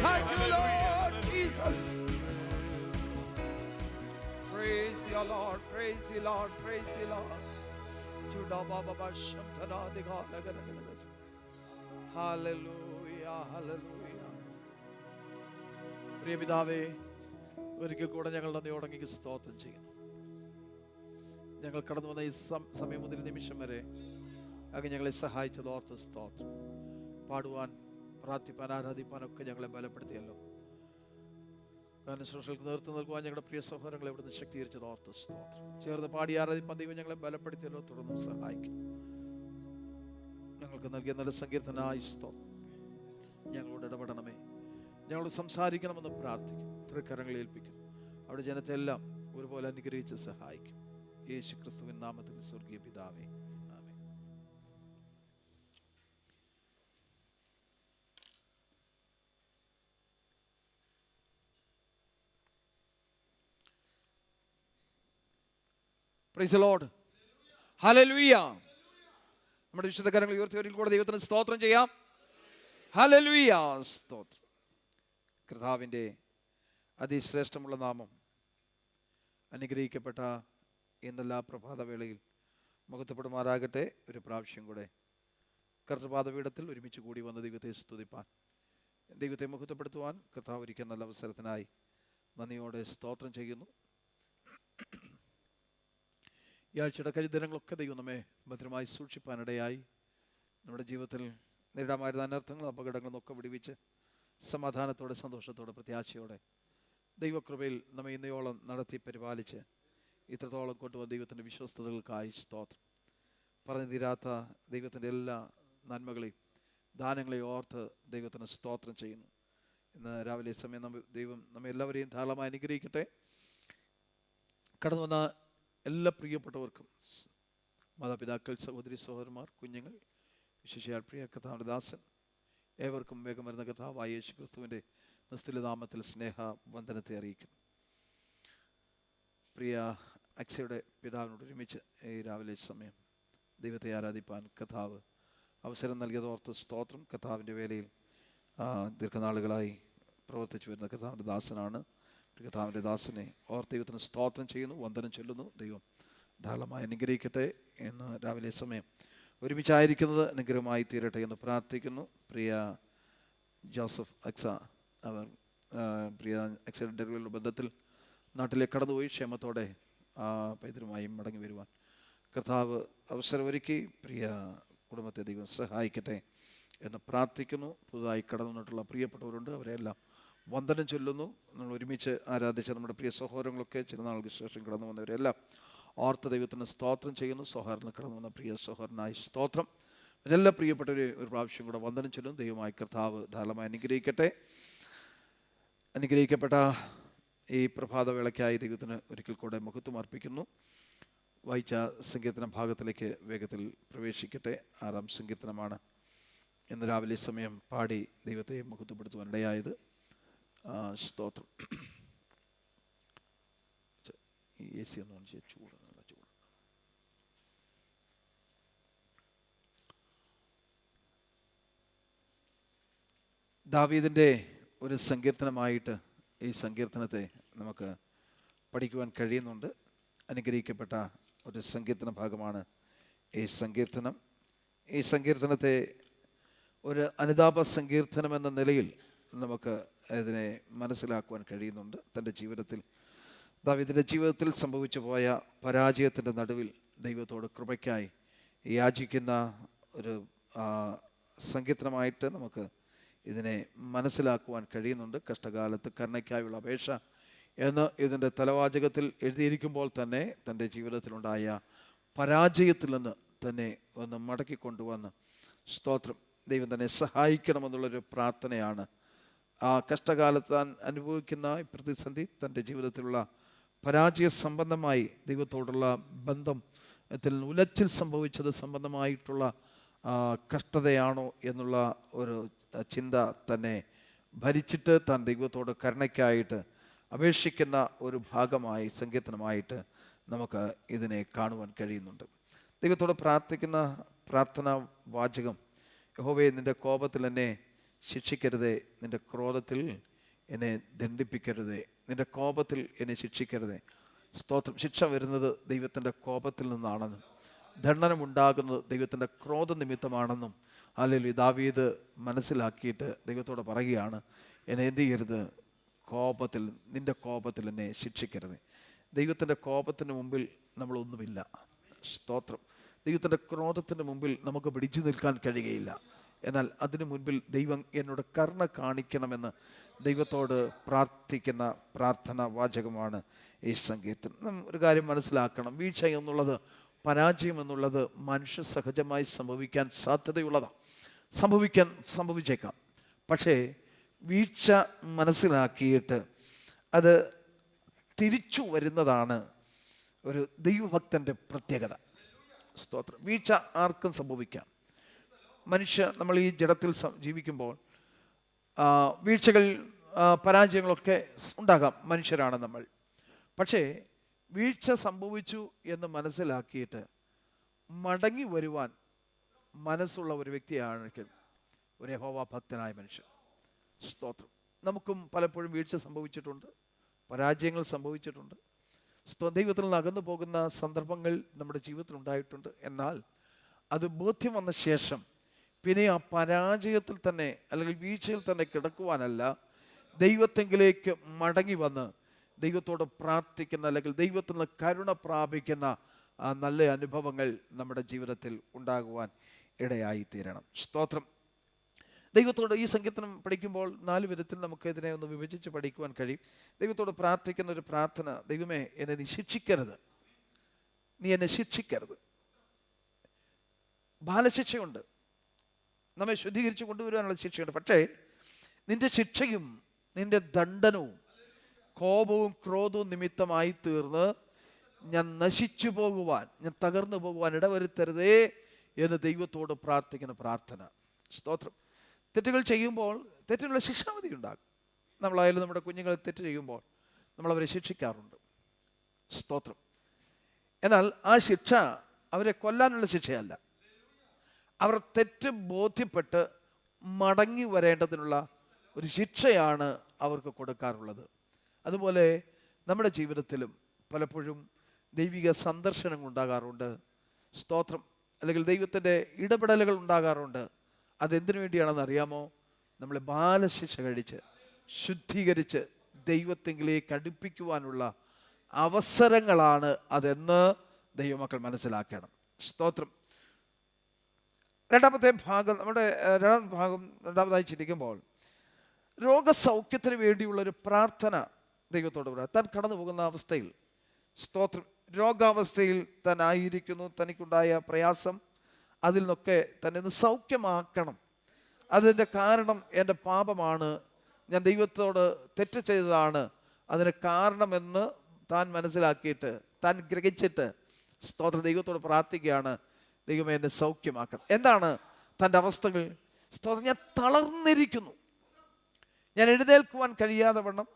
Thank you, Lord Jesus. Praise you, Lord. Praise you, Lord. Praise you, Lord. Hallelujah. Hallelujah. പ്രിയ പിതാവേ, ഒരിക്കൽ കൂടെ ഞങ്ങൾ നന്ദിയോടെ അങ്ങേക്ക് സ്തോത്രം ചെയ്യുന്നു. ഞങ്ങൾ കടന്നു വന്ന ഈ സമയം മുതൽ നിമിഷം വരെ അങ്ങ് ഞങ്ങളെ സഹായിച്ചത് ഓർത്ത് സ്തോത്രം. പാടുവാൻ, പ്രാർത്ഥിപ്പാൻ, ആരാധിപ്പാനൊക്കെ ഞങ്ങളെ ബലപ്പെടുത്തിയല്ലോ. കാരണം ശുശ്രൂഷകൾക്ക് നേതൃത്വം നൽകുവാൻ ഞങ്ങളുടെ പ്രിയ സഹോദരങ്ങളെ ഇവിടുന്ന് ശക്തീകരിച്ചത് ഓർത്ത് സ്തോത്രം. ചേർന്ന് പാടി ആരാധിപ്പാൻ ദൈവം ഞങ്ങളെ ബലപ്പെടുത്തിയല്ലോ. തുടർന്നും സഹായിക്കും. ഞങ്ങൾക്ക് നൽകിയ നല്ല സങ്കീർത്തനായി സ്തോത്രം. ഞങ്ങളോട് ഇടപെടണമേ, ഞങ്ങളോട് സംസാരിക്കണമെന്ന് പ്രാർത്ഥിക്കും. തൃക്കരങ്ങളിൽ ഏൽപ്പിക്കും. അവിടെ ജനത്തെ എല്ലാം ഒരുപോലെ അനുഗ്രഹിച്ച് സഹായിക്കും. യേശു ക്രിസ്തുവിൻ നാമത്തിൽ സ്വർഗീയ പിതാവേ, ആമേൻ. Praise the lord. ഹല്ലേലൂയ. നമ്മുടെ വിശുദ്ധ കരങ്ങൾ ഉയർത്തിയവരിൽ കൂടെ ദൈവത്തിന് സ്തോത്രം ചെയ്യാം. ഹല്ലേലൂയ. സ്തോത്രം. കർത്താവിൻ്റെ അതിശ്രേഷ്ഠമുള്ള നാമം അനുഗ്രഹിക്കപ്പെട്ട എന്നെല്ലാ പ്രഭാതവേളയിൽ മുഖത്തപ്പെടുമാറാകട്ടെ. ഒരു പ്രാവശ്യം കൂടെ കർത്തൃപാദപീഠത്തിൽ ഒരുമിച്ച് കൂടി വന്ന ദൈവത്തെ സ്തുതിപ്പാൻ, ദൈവത്തെ മുഖത്തപ്പെടുത്തുവാൻ കർത്താവ് ഒരുക്കിയ നല്ല അവസരത്തിനായി നന്ദിയോടെ സ്തോത്രം ചെയ്യുന്നു. ഈ ആഴ്ചയുടെ കഴിഞ്ഞ ദൈവം നമ്മെ ഭദ്രമായി സൂക്ഷിപ്പാനിടയായി നമ്മുടെ ജീവിതത്തിൽ നേരിടാമായിരുന്ന അനർത്ഥങ്ങളും അപകടങ്ങളും ഒക്കെ വിടുവിച്ച് സമാധാനത്തോടെ, സന്തോഷത്തോടെ, പ്രത്യാശയോടെ ദൈവകൃപയിൽ നമ്മെ ഇന്നയോളം നടത്തി പരിപാലിച്ച് ഇത്രത്തോളം കൊണ്ടുവന്ന ദൈവത്തിൻ്റെ വിശ്വസ്തതകൾക്കായി സ്തോത്രം. പറഞ്ഞു തീരാത്ത ദൈവത്തിൻ്റെ എല്ലാ നന്മകളെയും ദാനങ്ങളെയും ഓർത്ത് ദൈവത്തിന് സ്തോത്രം ചെയ്യുന്നു. ഇന്ന് രാവിലെ സമയം ദൈവം നമ്മെ എല്ലാവരെയും ധാരാളമായി അനുഗ്രഹിക്കട്ടെ. കടന്നു വന്ന എല്ലാ പ്രിയപ്പെട്ടവർക്കും, മാതാപിതാക്കൾ, സഹോദരി സഹോദരന്മാർ, കുഞ്ഞുങ്ങൾ, വിശേഷയാൽ പ്രിയ കർത്താവിൻ്റെ ദാസൻ, ഏവർക്കും വേഗം വരുന്ന കർത്താവായ യേശു ക്രിസ്തുവിൻ്റെ നിസ്തുല നാമത്തിൽ സ്നേഹ വന്ദനത്തെ അറിയിക്കും. പ്രിയ അക്സയുടെ പിതാവിനോട് ഒരുമിച്ച് ഈ രാവിലെ സമയം ദൈവത്തെ ആരാധിപ്പാൻ കർത്താവ് അവസരം നൽകിയതോർത്ത് സ്തോത്രം. കർത്താവിൻ്റെ വേലയിൽ ദീർഘനാളുകളായി പ്രവർത്തിച്ചു വരുന്ന കർത്താവിൻ്റെ ദാസനാണ്. കർത്താവിൻ്റെ ദാസനെ ഓർത്ത് ദൈവത്തിന് സ്തോത്രം ചെയ്യുന്നു, വന്ദനം ചൊല്ലുന്നു. ദൈവം ധാരാളമായി അനുഗ്രഹിക്കട്ടെ. എന്ന് രാവിലെ സമയം ഒരുമിച്ചായിരിക്കുന്നത് അനുഗ്രഹമായി തീരട്ടെ എന്ന് പ്രാർത്ഥിക്കുന്നു. പ്രിയ ജോസഫ് അക്സ, അവർ പ്രിയ അക്സയുടെ ഡെലിവറിയുടെ ബന്ധത്തിൽ നാട്ടിലേക്ക് കടന്നുപോയി ക്ഷേമത്തോടെ പൈതൃകമായി മടങ്ങി വരുവാൻ കർത്താവ് അവസരമൊരുക്കി. പ്രിയ കുടുംബത്തെ ദൈവം സഹായിക്കട്ടെ എന്ന് പ്രാർത്ഥിക്കുന്നു. പുതുതായി കടന്നു വന്നിട്ടുള്ള പ്രിയപ്പെട്ടവരുണ്ട്, അവരെല്ലാം വന്ദനം ചൊല്ലുന്നു. നമ്മൾ ഒരുമിച്ച് ആരാധിച്ച നമ്മുടെ പ്രിയ സഹോദരങ്ങളൊക്കെ ചില നാളുകൾക്ക് ശേഷം കടന്നു വന്നവരെല്ലാം ഓർത്ത ദൈവത്തിന് സ്തോത്രം ചെയ്യുന്നു. സഹോദരന് കടന്നു വന്ന പ്രിയ സഹോദരനായി സ്തോത്രം. എല്ലാ പ്രിയപ്പെട്ടവരെ ഒരു പ്രാവശ്യം കൂടെ വന്ദനം ചൊല്ലും. ദൈവമായി കർത്താവ് ധാരാളമായി അനുഗ്രഹിക്കട്ടെ. അനുഗ്രഹിക്കപ്പെട്ട ഈ പ്രഭാതവേളയ്ക്കായി ദൈവത്തിന് ഒരിക്കൽ കൂടെ മഹത്വം അർപ്പിക്കുന്നു. വായിച്ച സങ്കീർത്തന ഭാഗത്തിലേക്ക് വേഗത്തിൽ പ്രവേശിക്കട്ടെ. 6-ാം സങ്കീർത്തനമാണ് ഇന്ന് രാവിലെ സമയം പാടി ദൈവത്തെ മഹത്വപ്പെടുത്തുവാനിടയായത്. സ്തോത്രം. ഈ AC ഒന്ന് ചൂട് നല്ല ചൂട്. ദാവീദിൻ്റെ ഒരു സങ്കീർത്തനമായിട്ട് ഈ സങ്കീർത്തനത്തെ നമുക്ക് പഠിക്കുവാൻ കഴിയുന്നുണ്ട്. അനുഗ്രഹിക്കപ്പെട്ട ഒരു സങ്കീർത്തന ഭാഗമാണ് ഈ സങ്കീർത്തനം. ഈ സങ്കീർത്തനത്തെ ഒരു അനുതാപ സങ്കീർത്തനം എന്ന നിലയിൽ നമുക്ക് ഇതിനെ മനസ്സിലാക്കുവാൻ കഴിയുന്നുണ്ട്. തൻ്റെ ജീവിതത്തിൽ, ദാവീദിൻ്റെ ജീവിതത്തിൽ സംഭവിച്ചു പോയ പരാജയത്തിൻ്റെ നടുവിൽ ദൈവത്തോട് കൃപയ്ക്കായി യാചിക്കുന്ന ഒരു സങ്കീർത്തനമായിട്ട് നമുക്ക് ഇതിനെ മനസ്സിലാക്കുവാൻ കഴിയുന്നുണ്ട്. കഷ്ടകാലത്ത് കരുണയ്ക്കായുള്ള അപേക്ഷ എന്ന് ഇതിൻ്റെ തലവാചകത്തിൽ എഴുതിയിരിക്കുമ്പോൾ തന്നെ തൻ്റെ ജീവിതത്തിലുണ്ടായ പരാജയത്തിൽ നിന്ന് തന്നെ ഒന്ന് മടക്കിക്കൊണ്ടുവന്ന് സ്തോത്രം ദൈവം തന്നെ സഹായിക്കണമെന്നുള്ളൊരു പ്രാർത്ഥനയാണ്. ആ കഷ്ടകാലത്ത് താൻ അനുഭവിക്കുന്ന ഈ പ്രതിസന്ധി തൻ്റെ ജീവിതത്തിലുള്ള പരാജയ സംബന്ധമായി ദൈവത്തോടുള്ള ബന്ധത്തിൽ ഉലച്ചിൽ സംഭവിച്ചത് സംബന്ധമായിട്ടുള്ള കഷ്ടതയാണോ എന്നുള്ള ഒരു ചിന്ത തന്നെ ഭരിച്ചിട്ട് താൻ ദൈവത്തോട് കരുണയ്ക്കായിട്ട് അപേക്ഷിക്കുന്ന ഒരു ഭാഗമായി സങ്കീർത്തനമായിട്ട് നമുക്ക് ഇതിനെ കാണുവാൻ കഴിയുന്നുണ്ട്. ദൈവത്തോട് പ്രാർത്ഥിക്കുന്ന പ്രാർത്ഥനാ വാചകം: യഹോവേ, നിൻ്റെ കോപത്തിൽ എന്നെ ശിക്ഷിക്കരുതേ, നിൻ്റെ ക്രോധത്തിൽ എന്നെ ദണ്ഡിപ്പിക്കരുതേ, നിൻ്റെ കോപത്തിൽ എന്നെ ശിക്ഷിക്കരുതേ. സ്തോത്രം. ശിക്ഷ വരുന്നത് ദൈവത്തിൻ്റെ കോപത്തിൽ നിന്നാണെന്നും ദണ്ഡനമുണ്ടാകുന്നത് ദൈവത്തിൻ്റെ ക്രോധ നിമിത്തമാണെന്നും ഹല്ലേലൂയ ദാവീദ് മനസ്സിലാക്കിയിട്ട് ദൈവത്തോട് പറയുകയാണ്, എന്നെ എന്ത് ചെയ്യരുത്, കോപത്തിൽ, നിൻ്റെ കോപത്തിൽ എന്നെ ശിക്ഷിക്കരുത്. ദൈവത്തിൻ്റെ കോപത്തിന് മുമ്പിൽ നമ്മളൊന്നുമില്ല. സ്തോത്രം. ദൈവത്തിൻ്റെ ക്രോധത്തിൻ്റെ മുമ്പിൽ നമുക്ക് പിടിച്ചു നിൽക്കാൻ കഴിയുകയില്ല. എന്നാൽ അതിനു മുൻപിൽ ദൈവം എന്നോട് കരുണ കാണിക്കണമെന്ന് ദൈവത്തോട് പ്രാർത്ഥിക്കുന്ന പ്രാർത്ഥന വാചകമാണ് ഈ സങ്കീർത്തനം. ഒരു കാര്യം മനസ്സിലാക്കണം, വീഴ്ച എന്നുള്ളത്, പരാജയം എന്നുള്ളത് മനുഷ്യ സഹജമായി സംഭവിക്കാൻ സാധ്യതയുള്ളതാണ്. സംഭവിച്ചേക്കാം. പക്ഷേ വീഴ്ച മനസ്സിലാക്കിയിട്ട് അത് തിരിച്ചു വരുന്നതാണ് ഒരു ദൈവഭക്തൻ്റെ പ്രത്യേകത. സ്തോത്രം. വീഴ്ച ആർക്കും സംഭവിക്കാം. നമ്മൾ ഈ ജഡത്തിൽ ജീവിക്കുമ്പോൾ വീഴ്ചകൾ, പരാജയങ്ങളൊക്കെ ഉണ്ടാകാം. മനുഷ്യരാണ് നമ്മൾ. പക്ഷേ വീഴ്ച സംഭവിച്ചു എന്ന് മനസ്സിലാക്കിയിട്ട് മടങ്ങി വരുവാൻ മനസ്സുള്ള ഒരു വ്യക്തിയാണ് ഒരു യഹോവ ഭക്തനായ മനുഷ്യൻ. സ്തോത്രം. നമുക്കും പലപ്പോഴും വീഴ്ച സംഭവിച്ചിട്ടുണ്ട്, പരാജയങ്ങൾ സംഭവിച്ചിട്ടുണ്ട്. ദൈവത്തിൽ നിന്ന് അകന്നു പോകുന്ന സന്ദർഭങ്ങൾ നമ്മുടെ ജീവിതത്തിൽ ഉണ്ടായിട്ടുണ്ട്. എന്നാൽ അത് ബോധ്യം വന്ന ശേഷം പിന്നെ ആ പരാജയത്തിൽ തന്നെ അല്ലെങ്കിൽ വീഴ്ചയിൽ തന്നെ കിടക്കുവാനല്ല, ദൈവത്തെങ്കിലേക്ക് മടങ്ങി വന്ന് ദൈവത്തോട് പ്രാർത്ഥിക്കുന്ന അല്ലെങ്കിൽ ദൈവത്തിൽ നിന്ന് കരുണ പ്രാപിക്കുന്ന നല്ല അനുഭവങ്ങൾ നമ്മുടെ ജീവിതത്തിൽ ഉണ്ടാകുവാൻ ഇടയായി തീരണം. സ്തോത്രം. ദൈവത്തോട് ഈ സങ്കീർത്തനം പഠിക്കുമ്പോൾ 4 വിധത്തിൽ നമുക്ക് ഇതിനെ ഒന്ന് വിഭജിച്ച് പഠിക്കുവാൻ കഴിയും. ദൈവത്തോട് പ്രാർത്ഥിക്കുന്ന ഒരു പ്രാർത്ഥന: ദൈവമേ, എന്നെ നീ ശിക്ഷിക്കരുത്, നീ എന്നെ ശിക്ഷിക്കരുത്. ബാലശിക്ഷയുണ്ട്, നമ്മെ ശുദ്ധീകരിച്ച് കൊണ്ടുവരാനുള്ള ശിക്ഷയുണ്ട്. പക്ഷേ നിന്റെ ശിക്ഷയും നിന്റെ ദണ്ഡനവും കോപവും ക്രോധവും നിമിത്തമായി തീർന്ന് ഞാൻ നശിച്ചു പോകുവാൻ, ഞാൻ തകർന്നു പോകുവാൻ ഇടവരുത്തരുതേ എന്ന് ദൈവത്തോട് പ്രാർത്ഥിക്കുന്ന പ്രാർത്ഥന. സ്തോത്രം. തെറ്റുകൾ ചെയ്യുമ്പോൾ തെറ്റിനുള്ള ശിക്ഷാവിധി ഉണ്ടാകും. നമ്മളായാലും നമ്മുടെ കുഞ്ഞുങ്ങൾ തെറ്റ് ചെയ്യുമ്പോൾ നമ്മളവരെ ശിക്ഷിക്കാറുണ്ട്. സ്തോത്രം. എന്നാൽ ആ ശിക്ഷ അവരെ കൊല്ലാനുള്ള ശിക്ഷയല്ല, അവർ തെറ്റ് ബോധ്യപ്പെട്ട് മടങ്ങി വരേണ്ടതിനുള്ള ഒരു ശിക്ഷയാണ് അവർക്ക് കൊടുക്കാറുള്ളത്. അതുപോലെ നമ്മുടെ ജീവിതത്തിലും പലപ്പോഴും ദൈവിക സന്ദർശനങ്ങൾ ഉണ്ടാകാറുണ്ട്. സ്തോത്രം. അല്ലെങ്കിൽ ദൈവത്തിൻ്റെ ഇടപെടലുകൾ ഉണ്ടാകാറുണ്ട്. അതെന്തിനു വേണ്ടിയാണെന്ന് അറിയാമോ? നമ്മളെ ബാലശിക്ഷ കഴിച്ച് ശുദ്ധീകരിച്ച് ദൈവത്തെങ്കിലേക്ക് അടുപ്പിക്കുവാനുള്ള അവസരങ്ങളാണ് അതെന്ന് ദൈവമക്കൾ മനസ്സിലാക്കണം. സ്തോത്രം. രണ്ടാമത്തെ ഭാഗം, നമ്മുടെ രണ്ടാമതായി ചിന്തിക്കുമ്പോൾ രോഗസൗഖ്യത്തിന് വേണ്ടിയുള്ളൊരു പ്രാർത്ഥന ദൈവത്തോട് പറയാം. താൻ കടന്നു പോകുന്ന അവസ്ഥയിൽ, സ്തോത്രം, രോഗാവസ്ഥയിൽ താൻ ആയിരിക്കുന്നു, തനിക്കുണ്ടായ പ്രയാസം, അതിൽ നിന്നൊക്കെ തന്നെ ഒന്ന് സൗഖ്യമാക്കണം. അതിൻ്റെ കാരണം എൻ്റെ പാപമാണ്, ഞാൻ ദൈവത്തോട് തെറ്റ് ചെയ്തതാണ് അതിന് കാരണമെന്ന് താൻ മനസ്സിലാക്കിയിട്ട്, താൻ ഗ്രഹിച്ചിട്ട് സ്തോത്രം ദൈവത്തോട് പ്രാർത്ഥിക്കുകയാണ്, ദൈവമേ എന്നെ സൗഖ്യമാക്കണം. എന്താണ് തൻ്റെ അവസ്ഥകൾ? സ്തോത്രം, ഞാൻ തളർന്നിരിക്കുന്നു, ഞാൻ എഴുന്നേൽക്കുവാൻ കഴിയാതെ വണ്ണം,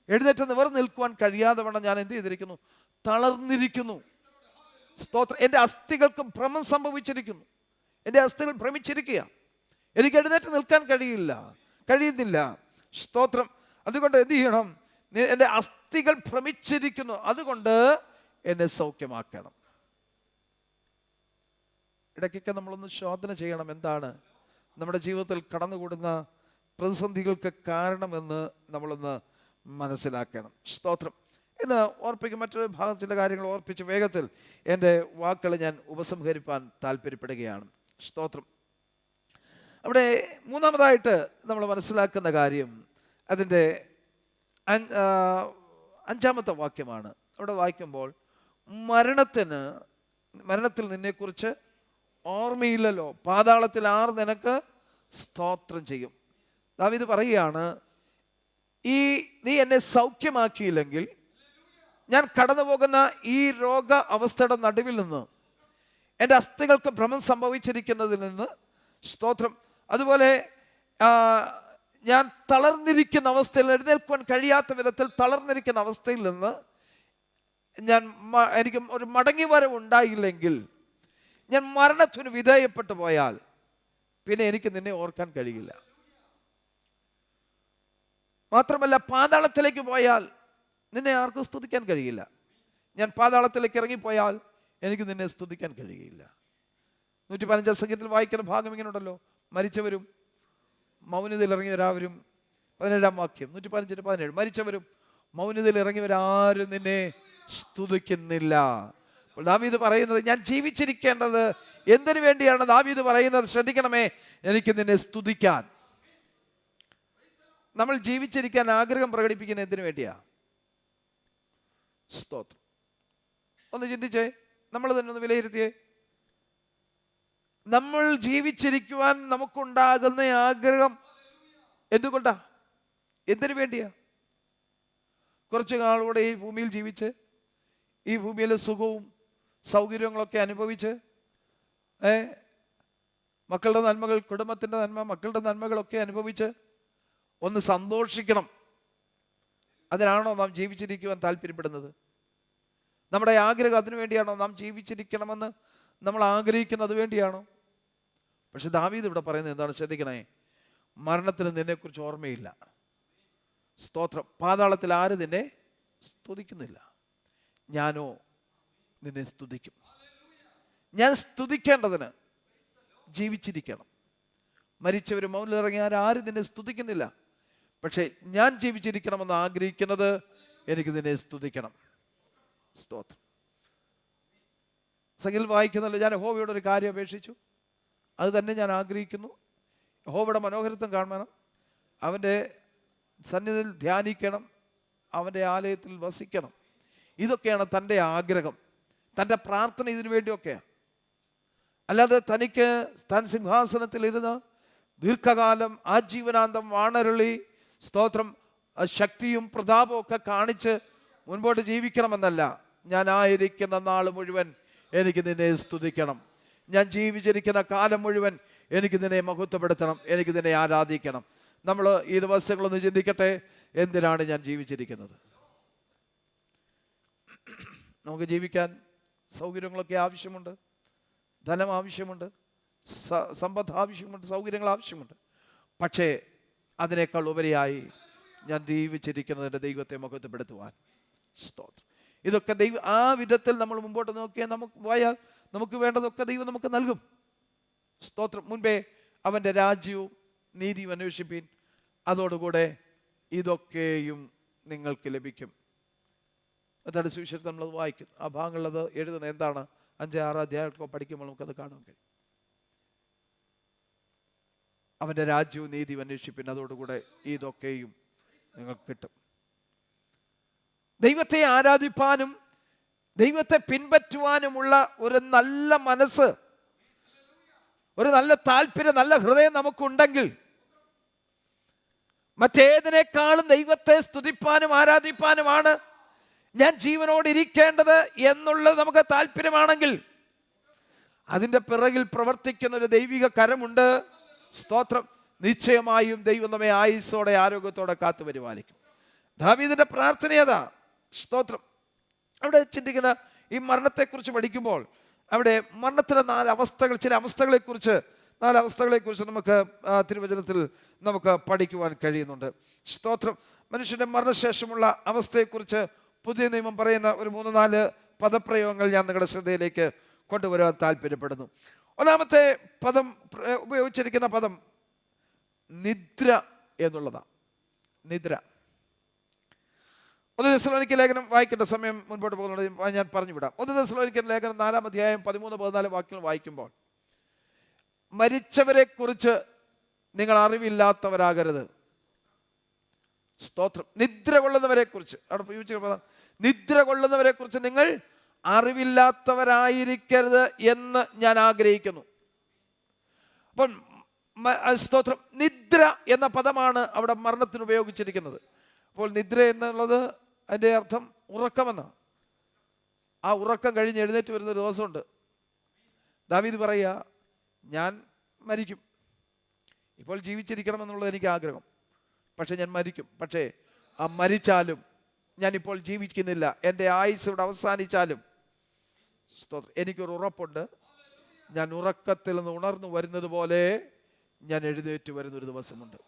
എഴുന്നേറ്റ് നിവർന്ന് നിൽക്കുവാൻ കഴിയാതെ വണ്ണം ഞാൻ എന്ത് ചെയ്തിരിക്കുന്നു? തളർന്നിരിക്കുന്നു. സ്തോത്രം. എൻ്റെ അസ്ഥികൾക്ക് ഭ്രമം സംഭവിച്ചിരിക്കുന്നു, എൻ്റെ അസ്ഥികൾ ഭ്രമിച്ചിരിക്കുക, എനിക്ക് എഴുന്നേറ്റ് നിൽക്കാൻ കഴിയുന്നില്ല. സ്തോത്രം. അതുകൊണ്ട് എന്ത് ചെയ്യണം? എൻ്റെ അസ്ഥികൾ ഭ്രമിച്ചിരിക്കുന്നു, അതുകൊണ്ട് എന്നെ സൗഖ്യമാക്കണം. ഇടയ്ക്കൊക്കെ നമ്മളൊന്ന് ശോധന ചെയ്യണം, എന്താണ് നമ്മുടെ ജീവിതത്തിൽ കടന്നുകൂടുന്ന പ്രതിസന്ധികൾക്ക് കാരണമെന്ന് നമ്മളൊന്ന് മനസ്സിലാക്കണം. സ്തോത്രം. ഇന്ന് ഓർപ്പിക്കും മറ്റൊരു ഭാഗം ചില കാര്യങ്ങൾ ഓർപ്പിച്ച് വേഗത്തിൽ എൻ്റെ വാക്കുകൾ ഞാൻ ഉപസംഹരിപ്പാൻ താല്പര്യപ്പെടുകയാണ്. സ്തോത്രം. അവിടെ മൂന്നാമതായിട്ട് നമ്മൾ മനസ്സിലാക്കുന്ന കാര്യം അതിൻ്റെ 5-ാമത്തെ വാക്യമാണ്. അവിടെ വായിക്കുമ്പോൾ മരണത്തിൽ നിന്നെക്കുറിച്ച് ഓർമ്മയില്ലല്ലോ, പാതാളത്തിൽ ആർ നിനക്ക് സ്തോത്രം ചെയ്യും. ദാവീദ് പറയുകയാണ്, നീ എന്നെ സൗഖ്യമാക്കിയില്ലെങ്കിൽ ഞാൻ കടന്നു പോകുന്ന ഈ രോഗ അവസ്ഥയുടെ നടുവിൽ നിന്ന്, എൻ്റെ അസ്ഥികൾക്ക് ഭ്രമം സംഭവിച്ചിരിക്കുന്നതിൽ നിന്ന്, സ്തോത്രം, അതുപോലെ ഞാൻ തളർന്നിരിക്കുന്ന അവസ്ഥയിൽ, എഴുന്നേൽക്കുവാൻ കഴിയാത്ത വിധത്തിൽ തളർന്നിരിക്കുന്ന അവസ്ഥയിൽ നിന്ന് എനിക്ക് ഒരു മടങ്ങി വരവ് ഉണ്ടായില്ലെങ്കിൽ, ഞാൻ മരണത്തിന് വിധേയപ്പെട്ടു പോയാൽ പിന്നെ എനിക്ക് നിന്നെ ഓർക്കാൻ കഴിയില്ല. മാത്രമല്ല, പാതാളത്തിലേക്ക് പോയാൽ നിന്നെ ആർക്കും സ്തുതിക്കാൻ കഴിയില്ല. ഞാൻ പാതാളത്തിലേക്ക് ഇറങ്ങിപ്പോയാൽ എനിക്ക് നിന്നെ സ്തുതിക്കാൻ കഴിയില്ല. 115 സംഗീതത്തിൽ വായിക്കുന്ന ഭാഗം ഇങ്ങനെ ഉണ്ടല്ലോ, മരിച്ചവരും മൗനതയിൽ ഇറങ്ങിയവരാവരും. 17-ാം വാക്യം 115-17, മരിച്ചവരും മൗനതയിൽ ഇറങ്ങിയവരാരും നിന്നെ സ്തുതിക്കുന്നില്ല. അപ്പോൾ ദാവീദ് പറയുന്നത്, ഞാൻ ജീവിച്ചിരിക്കേണ്ടത് എന്തിനു വേണ്ടിയാണ്? ദാവീദ് പറയുന്നത് ശ്രദ്ധിക്കണമേ, എനിക്ക് നിന്നെ സ്തുതിക്കാൻ. നമ്മൾ ജീവിച്ചിരിക്കാൻ ആഗ്രഹം പ്രകടിപ്പിക്കുന്ന എന്തിനു വേണ്ടിയാ? സ്തോത്രം. ഒന്ന് ചിന്തിച്ചേ, നമ്മൾ തന്നെ ഒന്ന് വിലയിരുത്തിയേ. നമ്മൾ ജീവിച്ചിരിക്കുവാൻ നമുക്കുണ്ടാകുന്ന ആഗ്രഹം എന്തുകൊണ്ടാ? എന്തിനു വേണ്ടിയാ? കുറച്ച് നാളുകൂടെ ഈ ഭൂമിയിൽ ജീവിച്ച്, ഈ ഭൂമിയിലെ സുഖവും സൗകര്യങ്ങളൊക്കെ അനുഭവിച്ച്, മക്കളുടെ നന്മകൾ, കുടുംബത്തിൻ്റെ നന്മ, മക്കളുടെ നന്മകളൊക്കെ അനുഭവിച്ച് ഒന്ന് സന്തോഷിക്കണം. അതിനാണോ നാം ജീവിച്ചിരിക്കുവാൻ താല്പര്യപ്പെടുന്നത്? നമ്മുടെ ആഗ്രഹം അതിനു വേണ്ടിയാണോ? നാം ജീവിച്ചിരിക്കണമെന്ന് നമ്മൾ ആഗ്രഹിക്കുന്നത് വേണ്ടിയാണോ? പക്ഷെ ദാവീദ് ഇവിടെ പറയുന്നത് എന്താണ്? ശ്രദ്ധിക്കണേ, മരണത്തിന് നിന്നെക്കുറിച്ച് ഓർമ്മയില്ല. സ്തോത്രം. പാതാളത്തിൽ ആര് നിന്നെ സ്തുതിക്കുന്നില്ല, ഞാനോ നിന്നെ സ്തുതിക്കും. ഞാൻ സ്തുതിക്കേണ്ടതിന് ജീവിച്ചിരിക്കണം. മരിച്ചവരും മൗനിലിറങ്ങിയാൽ ആരും നിന്നെ സ്തുതിക്കുന്നില്ല. പക്ഷെ ഞാൻ ജീവിച്ചിരിക്കണമെന്ന് ആഗ്രഹിക്കുന്നത് എനിക്ക് നിന്നെ സ്തുതിക്കണം. സ്തോത്രം. സംഗീതത്തിൽ വായിക്കുന്നല്ലോ, ഞാൻ യഹോവയോട് ഒരു കാര്യം അപേക്ഷിച്ചു, അത് തന്നെ ഞാൻ ആഗ്രഹിക്കുന്നു. യഹോവയുടെ മനോഹരത്വം കാണണം, അവൻ്റെ സന്നിധിയിൽ ധ്യാനിക്കണം, അവൻ്റെ ആലയത്തിൽ വസിക്കണം. ഇതൊക്കെയാണ് തൻ്റെ ആഗ്രഹം, തൻ്റെ പ്രാർത്ഥന ഇതിനു വേണ്ടിയൊക്കെയാണ്. അല്ലാതെ തനിക്ക് താൻ സിംഹാസനത്തിലിരുന്ന് ദീർഘകാലം ആജീവനാന്തം വാണരുളി, സ്തോത്രം, ശക്തിയും പ്രതാപവും ഒക്കെ കാണിച്ച് മുൻപോട്ട് ജീവിക്കണമെന്നല്ല. ഞാൻ ആയിരിക്കുന്ന നാൾ മുഴുവൻ എനിക്ക് നിന്നെ സ്തുതിക്കണം. ഞാൻ ജീവിച്ചിരിക്കുന്ന കാലം മുഴുവൻ എനിക്ക് നിന്നെ മഹത്വപ്പെടുത്തണം, എനിക്ക് നിന്നെ ആരാധിക്കണം. നമ്മൾ ഈ ദിവസങ്ങളൊന്ന് ചിന്തിക്കട്ടെ, എന്തിനാണ് ഞാൻ ജീവിച്ചിരിക്കുന്നത്? നമുക്ക് ജീവിക്കാൻ സൗകര്യങ്ങളൊക്കെ ആവശ്യമുണ്ട്, ധനം ആവശ്യമുണ്ട്, സമ്പത്ത് ആവശ്യമുണ്ട്, സൗകര്യങ്ങൾ ആവശ്യമുണ്ട്. പക്ഷേ അതിനേക്കാൾ ഉപരിയായി ഞാൻ ജീവിച്ചിരിക്കുന്നതിൻ്റെ ദൈവത്തെ മഹത്വപ്പെടുത്തുവാൻ. സ്തോത്രം. ഇതൊക്കെ ആ വിധത്തിൽ നമ്മൾ മുമ്പോട്ട് നോക്കിയാൽ നമുക്ക് പോയാൽ നമുക്ക് വേണ്ടതൊക്കെ ദൈവം നമുക്ക് നൽകും. സ്തോത്രം. മുൻപേ അവൻ്റെ രാജ്യവും നീതിയും അന്വേഷിപ്പീൻ, അതോടുകൂടെ ഇതൊക്കെയും നിങ്ങൾക്ക് ലഭിക്കും. അതാണ് സുവിശേഷത്തിൽ നമ്മളത് വായിക്കും. ആ ഭാഗങ്ങളിലത് എഴുതുന്നത് എന്താണ്? 5-6 അധ്യായങ്ങളൊക്കെ പഠിക്കുമ്പോൾ നമുക്കത് കാണാൻ കഴിയും. അവൻ്റെ രാജ്യവും നീതിയും അന്വേഷിപ്പിൻ, അതോടുകൂടെ ഇതൊക്കെയും നിങ്ങൾക്ക് കിട്ടും. ദൈവത്തെ ആരാധിപ്പാനും ദൈവത്തെ പിൻപറ്റുവാനുമുള്ള ഒരു നല്ല മനസ്സ്, ഒരു നല്ല താല്പര്യം, നല്ല ഹൃദയം നമുക്കുണ്ടെങ്കിൽ മറ്റേതിനേക്കാളും ദൈവത്തെ സ്തുതിപ്പാനും ആരാധിപ്പാനുമാണ് ഞാൻ ജീവനോട് ഇരിക്കേണ്ടത് എന്നുള്ളത് നമുക്ക് താല്പര്യമാണെങ്കിൽ അതിൻ്റെ പിറകിൽ പ്രവർത്തിക്കുന്ന ഒരു ദൈവിക കരമുണ്ട്. സ്തോത്രം. നിശ്ചയമായും ദൈവം നമ്മെ ആയുസ്സോടെ ആരോഗ്യത്തോടെ കാത്തു പരിപാലിക്കും. ദാവീദിന്റെ പ്രാർത്ഥനയതാ. സ്തോത്രം. അവിടെ ചിന്തിക്കുന്ന ഈ മരണത്തെക്കുറിച്ച് പഠിക്കുമ്പോൾ അവിടെ മരണത്തിലെ 4 അവസ്ഥകൾ, ചില അവസ്ഥകളെക്കുറിച്ച് 4 അവസ്ഥകളെക്കുറിച്ച് നമുക്ക് തിരുവചനത്തിൽ നമുക്ക് പഠിക്കുവാൻ കഴിയുന്നുണ്ട്. സ്തോത്രം. മനുഷ്യന്റെ മരണശേഷമുള്ള അവസ്ഥയെക്കുറിച്ച് പുതിയ നിയമം പറയുന്ന ഒരു 3-4 പദപ്രയോഗങ്ങൾ ഞാൻ നിങ്ങളുടെ ശ്രദ്ധയിലേക്ക് കൊണ്ടുവരാൻ താല്പര്യപ്പെടുന്നു. ഒന്നാമത്തെ പദം ഉപയോഗിച്ചിരിക്കുന്ന പദം നിദ്ര എന്നുള്ളതാണ്. നിദ്ര. 1 തെസ്സലോനിക്ക ലേഖനം വായിക്കേണ്ട സമയം മുൻപോട്ട് പോകുന്നത് ഞാൻ പറഞ്ഞു വിടാം. 1 തെസ്സലോനിക്ക ലേഖനം 4-ാം അധ്യായം 13-14 വാക്യങ്ങൾ വായിക്കുമ്പോൾ, മരിച്ചവരെ കുറിച്ച് നിങ്ങൾ അറിവില്ലാത്തവരാകരുത്. സ്തോത്രം. നിദ്ര കൊള്ളുന്നവരെ കുറിച്ച് അവിടെ ഉപയോഗിച്ച നിദ്ര കൊള്ളുന്നവരെ കുറിച്ച് നിങ്ങൾ അറിവില്ലാത്തവരായിരിക്കരുത് എന്ന് ഞാൻ ആഗ്രഹിക്കുന്നു. അപ്പം സ്തോത്രം, നിദ്ര എന്ന പദമാണ് അവിടെ മരണത്തിന് ഉപയോഗിച്ചിരിക്കുന്നത്. അപ്പോൾ നിദ്ര എന്നുള്ളത് അതിൻ്റെ അർത്ഥം ഉറക്കമെന്നാണ്. ആ ഉറക്കം കഴിഞ്ഞ് എഴുന്നേറ്റ് വരുന്നൊരു ദിവസമുണ്ട്. ദാവീദ് പറയുക, ഞാൻ മരിക്കും, ഇപ്പോൾ ജീവിച്ചിരിക്കണമെന്നുള്ളത് എനിക്ക് ആഗ്രഹം, പക്ഷെ ഞാൻ മരിക്കും. പക്ഷേ ആ മരിച്ചാലും ഞാനിപ്പോൾ ജീവിക്കുന്നില്ല, എൻ്റെ ആയുസ് ഇവിടെ അവസാനിച്ചാലും സ്തോത്രം, എനിക്കൊരു ഉറപ്പുണ്ട്, ഞാൻ ഉറക്കത്തിൽ നിന്ന് ഉണർന്നു വരുന്നത് പോലെ ഞാൻ എഴുന്നേറ്റ് വരുന്നൊരു ദിവസമുണ്ട്.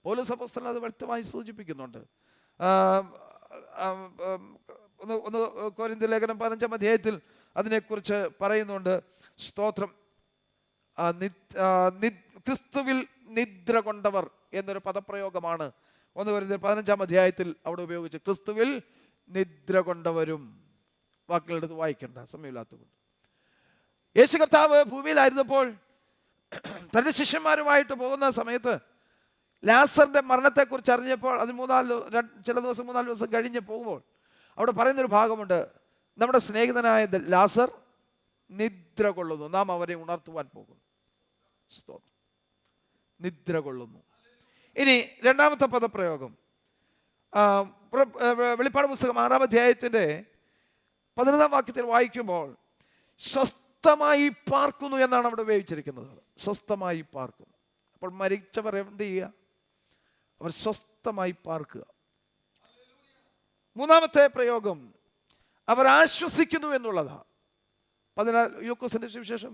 പൗലോസ് അപ്പോസ്തലൻ അത് വ്യക്തമായി സൂചിപ്പിക്കുന്നുണ്ട്. ഒന്ന് കൊരിന്ത്യർ ലേഖനം 15-ാം അധ്യായത്തിൽ അതിനെക്കുറിച്ച് പറയുന്നുണ്ട്. സ്തോത്രം. ക്രിസ്തുവിൽ നിദ്ര കൊണ്ടവർ എന്നൊരു പദപ്രയോഗമാണ് 1 കൊരിന്ത്യർ 15-ാം അധ്യായത്തിൽ അവിടെ ഉപയോഗിച്ച്. ക്രിസ്തുവിൽ നിദ്ര കൊണ്ടവരും. വാക്കുകളെടുത്ത് വായിക്കേണ്ട സമയമില്ലാത്തതുകൊണ്ട്. യേശു കർത്താവ് ഭൂമിയിലായിരുന്നപ്പോൾ തൻ്റെ ശിഷ്യന്മാരുമായിട്ട് പോകുന്ന സമയത്ത് ലാസറിന്റെ മരണത്തെക്കുറിച്ച് അറിഞ്ഞപ്പോൾ, അത് ചില ദിവസം 3-4 ദിവസം കഴിഞ്ഞ് പോകുമ്പോൾ അവിടെ പറയുന്നൊരു ഭാഗമുണ്ട്, നമ്മുടെ സ്നേഹിതനായ ലാസർ നിദ്ര കൊള്ളുന്നു, നാം അവരെ ഉണർത്തുവാൻ പോകുന്നു. നിദ്ര കൊള്ളുന്നു. ഇനി രണ്ടാമത്തെ പദപ്രയോഗം വെളിപ്പാട് പുസ്തകം 6-ാം അധ്യായത്തിൻ്റെ 11-ാം വാക്യത്തിൽ വായിക്കുമ്പോൾ, സ്വസ്ഥമായി പാർക്കുന്നു എന്നാണ് അവിടെ ഉപയോഗിച്ചിരിക്കുന്നത്. സ്വസ്ഥമായി പാർക്കുന്നു. അപ്പോൾ മരിച്ചവർ എന്ത് ചെയ്യുക? അവർ സ്വസ്ഥമായി പാർക്കുക. മൂന്നാമത്തെ പ്രയോഗം അവർ ആശ്വസിക്കുന്നു എന്നുള്ളതാണ്. യൂക്കോസിന്റെ സുവിശേഷം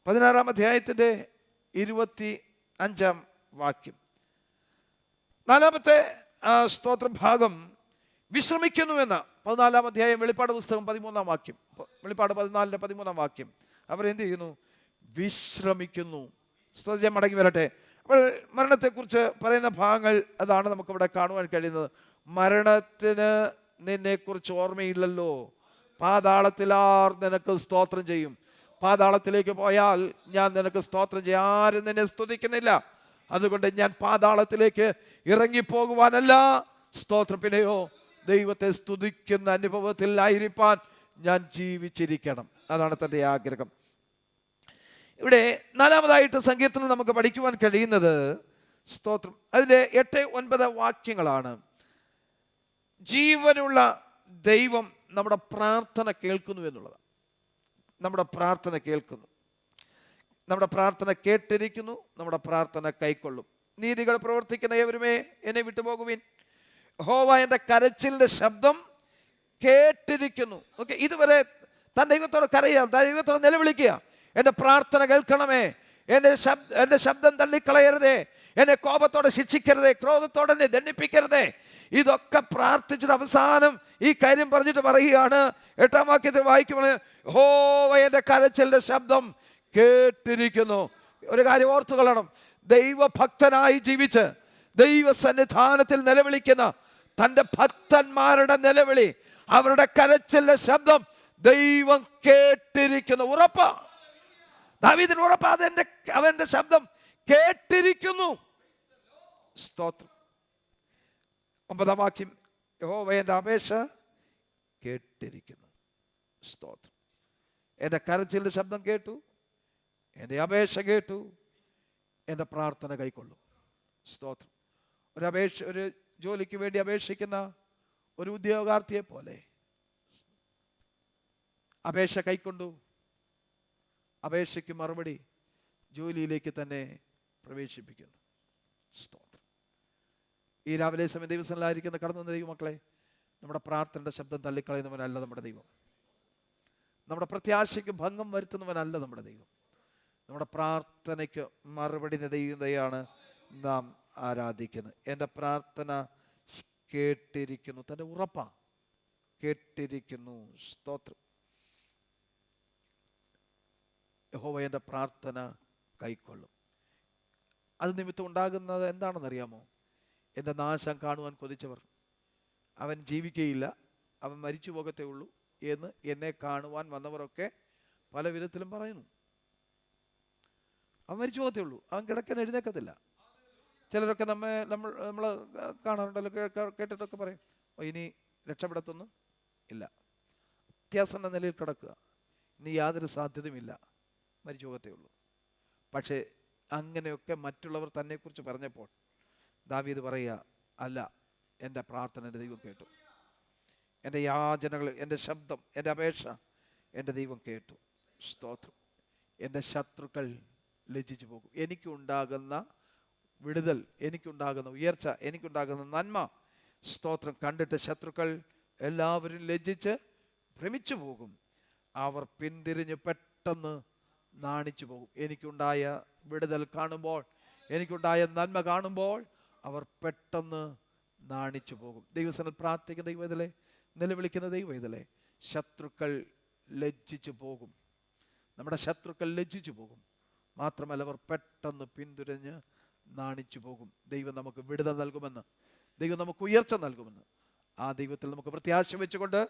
16-ാം അധ്യായത്തിൻ്റെ 25-ാം വാക്യം. നാലാമത്തെ സ്തോത്ര ഭാഗം വിശ്രമിക്കുന്നു എന്ന 14-ാം അധ്യായം വെളിപ്പാട് പുസ്തകം 13-ാം വാക്യം. വെളിപ്പാട് 14-ന്റെ 13-ാം വാക്യം. അവരെന്ത് ചെയ്യുന്നു? വിശ്രമിക്കുന്നു. സ്തോത്രം. മടങ്ങി വരട്ടെ. അപ്പോൾ മരണത്തെക്കുറിച്ച് പറയുന്ന ഭാഗങ്ങൾ അതാണ് നമുക്കിവിടെ കാണുവാൻ കഴിയുന്നത്. മരണത്തിന് നിന്നെക്കുറിച്ച് ഓർമ്മയില്ലല്ലോ, പാതാളത്തിലാർ നിനക്ക് സ്തോത്രം ചെയ്യും. പാതാളത്തിലേക്ക് പോയാൽ ഞാൻ നിനക്ക് സ്തോത്രം ചെയ്യും, ആരും നിന്നെ സ്തുതിക്കുന്നില്ല. അതുകൊണ്ട് ഞാൻ പാതാളത്തിലേക്ക് ഇറങ്ങിപ്പോകുവാനല്ല സ്തോത്രം, പിന്നെയോ ദൈവത്തെ സ്തുതിക്കുന്ന അനുഭവത്തിൽ ആയിരിക്കാൻ ഞാൻ ജീവിച്ചിരിക്കണം. അതാണ് തൻ്റെ ആഗ്രഹം. ഇവിടെ നാലാമതായിട്ട് സങ്കീർത്തനം നമുക്ക് പഠിക്കുവാൻ കഴിയുന്നത് സ്തോത്രം, അതിൻ്റെ 8-9 വാക്യങ്ങളാണ്. ജീവനുള്ള ദൈവം നമ്മുടെ പ്രാർത്ഥന കേൾക്കുന്നു എന്നുള്ളത്. നമ്മുടെ പ്രാർത്ഥന കേൾക്കുന്നു, നമ്മുടെ പ്രാർത്ഥന കേട്ടിരിക്കുന്നു, നമ്മുടെ പ്രാർത്ഥന കൈക്കൊള്ളും. നീതികൾ പ്രവർത്തിക്കുന്ന ഏവരുമേ എന്നെ വിട്ടുപോകുവിൻ, യഹോവ എൻ്റെ കരച്ചിലിൻ്റെ ശബ്ദം കേട്ടിരിക്കുന്നു. ഓക്കെ, ഇതുവരെ താൻ ദൈവത്തോട് കരയുക, ദൈവത്തോട് നിലവിളിക്കുക, എൻ്റെ പ്രാർത്ഥന കേൾക്കണമേ, എൻ്റെ ശബ്ദം തള്ളിക്കളയരുതേ, എന്നെ കോപത്തോടെ ശിക്ഷിക്കരുതേ, ക്രോധത്തോടെ എന്നെ ദണ്ഡിപ്പിക്കരുതേ. ഇതൊക്കെ പ്രാർത്ഥിച്ചിട്ട് അവസാനം ഈ കാര്യം പറഞ്ഞിട്ട് പറയുകയാണ്. 8-ാം വാക്യത്തിൽ വായിക്കുമ്പോൾ, യഹോവ എൻ്റെ കരച്ചിലിൻ്റെ ശബ്ദം കേട്ടിരിക്കുന്നു. ഒരു കാര്യം ഓർത്തു കൊള്ളണം, ദൈവഭക്തനായി ജീവിച്ച് ദൈവസന്നിധാനത്തിൽ നിലവിളിക്കുന്ന തൻ്റെ ഭക്തന്മാരുടെ നിലവിളി, അവരുടെ കരച്ചിലിന്റെ ശബ്ദം ദൈവം കേട്ടിരിക്കുന്നു. ഉറപ്പാ, ദാവീദിന് ഉറപ്പാ, അവന്റെ ശബ്ദം കേട്ടിരിക്കുന്നു. സ്തോത്രം. 9-ാം വാക്യം, യഹോവ എൻ്റെ അപേക്ഷ കേട്ടിരിക്കുന്നു. സ്തോത്രം. എൻ്റെ കരച്ചിലിന്റെ ശബ്ദം കേട്ടു, എൻ്റെ അപേക്ഷ കേട്ടു, എൻ്റെ പ്രാർത്ഥന കൈക്കൊള്ളും. സ്തോത്രം. ഒരു ജോലിക്ക് വേണ്ടി അപേക്ഷിക്കുന്ന ഒരു ഉദ്യോഗാർത്ഥിയെ പോലെ അപേക്ഷ കൈക്കൊണ്ടു, അപേക്ഷയ്ക്ക് മറുപടി ജോലിയിലേക്ക് തന്നെ പ്രവേശിപ്പിക്കുന്നു. സ്തോത്രം. ഈ രാവിലെ സമയം ദൈവസന്നിധിയിലായിരിക്കുന്ന കടന്നു വന്ന ദൈവമക്കളെ, നമ്മുടെ പ്രാർത്ഥനയുടെ ശബ്ദം തള്ളിക്കളയുന്നവനല്ല നമ്മുടെ ദൈവം. നമ്മുടെ പ്രത്യാശയ്ക്ക് ഭംഗം വരുത്തുന്നവനല്ല നമ്മുടെ ദൈവം. നമ്മുടെ പ്രാർത്ഥനയ്ക്ക് മറുപടി ദൈവതയാണ് നാം ആരാധിക്കുന്നത്. എൻ്റെ പ്രാർത്ഥന കേട്ടിരിക്കുന്നു. തൻ്റെ ഉറപ്പാ, കേട്ടിരിക്കുന്നു. സ്തോത്രം. യഹോവ എൻ്റെ പ്രാർത്ഥന കൈക്കൊള്ളും. അത് നിമിത്തം ഉണ്ടാകുന്നത് എന്താണെന്നറിയാമോ? എൻ്റെ നാശം കാണുവാൻ കൊതിച്ചവർ അവൻ ജീവിക്കുകയില്ല, അവൻ മരിച്ചു പോകത്തേ ഉള്ളൂ എന്ന് എന്നെ കാണുവാൻ വന്നവരൊക്കെ പല വിധത്തിലും പറയുന്നു. അവൻ മരിച്ചു പോകത്തേ ഉള്ളൂ, അവൻ കിടക്കാൻ എഴുന്നേക്കത്തില്ല. ചിലരൊക്കെ നമ്മൾ കാണാറുണ്ടല്ലോ, കേട്ടിട്ടൊക്കെ പറയും, ഇനി രക്ഷപ്പെടത്തൊന്നും ഇല്ല, അത്യാസന്ന നിലയിൽ കിടക്കുക, ഇനി യാതൊരു സാധ്യതയുമില്ല, മരിച്ചു പോകത്തേ ഉള്ളൂ. പക്ഷേ അങ്ങനെയൊക്കെ മറ്റുള്ളവർ തന്നെക്കുറിച്ച് പറഞ്ഞപ്പോൾ ദാവീദ് പറയുക, അല്ല, എൻ്റെ പ്രാർത്ഥന എൻ്റെ ദൈവം കേട്ടു, എൻ്റെ യാചനകൾ, എൻ്റെ ശബ്ദം, എൻ്റെ അപേക്ഷ എൻ്റെ ദൈവം കേട്ടു. സ്തോത്രം. എൻ്റെ ശത്രുക്കൾ ലജ്ജിച്ചു പോകും. എനിക്കുണ്ടാകുന്ന വിടുതൽ, എനിക്കുണ്ടാകുന്ന ഉയർച്ച, എനിക്കുണ്ടാകുന്ന നന്മ, സ്തോത്രം കണ്ടിട്ട് ശത്രുക്കൾ എല്ലാവരും ലജ്ജിച്ച് ഭ്രമിച്ചു പോകും. അവർ പിന്തിരിഞ്ഞ് പെട്ടെന്ന് നാണിച്ചു പോകും. എനിക്കുണ്ടായ വിടുതൽ കാണുമ്പോൾ, എനിക്കുണ്ടായ നന്മ കാണുമ്പോൾ അവർ പെട്ടെന്ന് നാണിച്ചു പോകും. ദൈവസനത്തിൽ പ്രാർത്ഥിക്കുന്ന ദൈവത്തിലെ, നിലവിളിക്കുന്ന ദൈവത്തിലെ, ശത്രുക്കൾ ലജ്ജിച്ചു പോകും. നമ്മുടെ ശത്രുക്കൾ ലജ്ജിച്ചു പോകും. മാത്രമല്ല അവർ പെട്ടെന്ന് പിന്തുടഞ്ഞ് നാണിച്ചു പോകും. ദൈവം നമുക്ക് വിടുതൽ നൽകുമെന്ന്, ദൈവം നമുക്ക് ഉയർച്ച നൽകുമെന്ന് ആ ദൈവത്തിൽ നമുക്ക് പ്രത്യാശ വെച്ചുകൊണ്ട്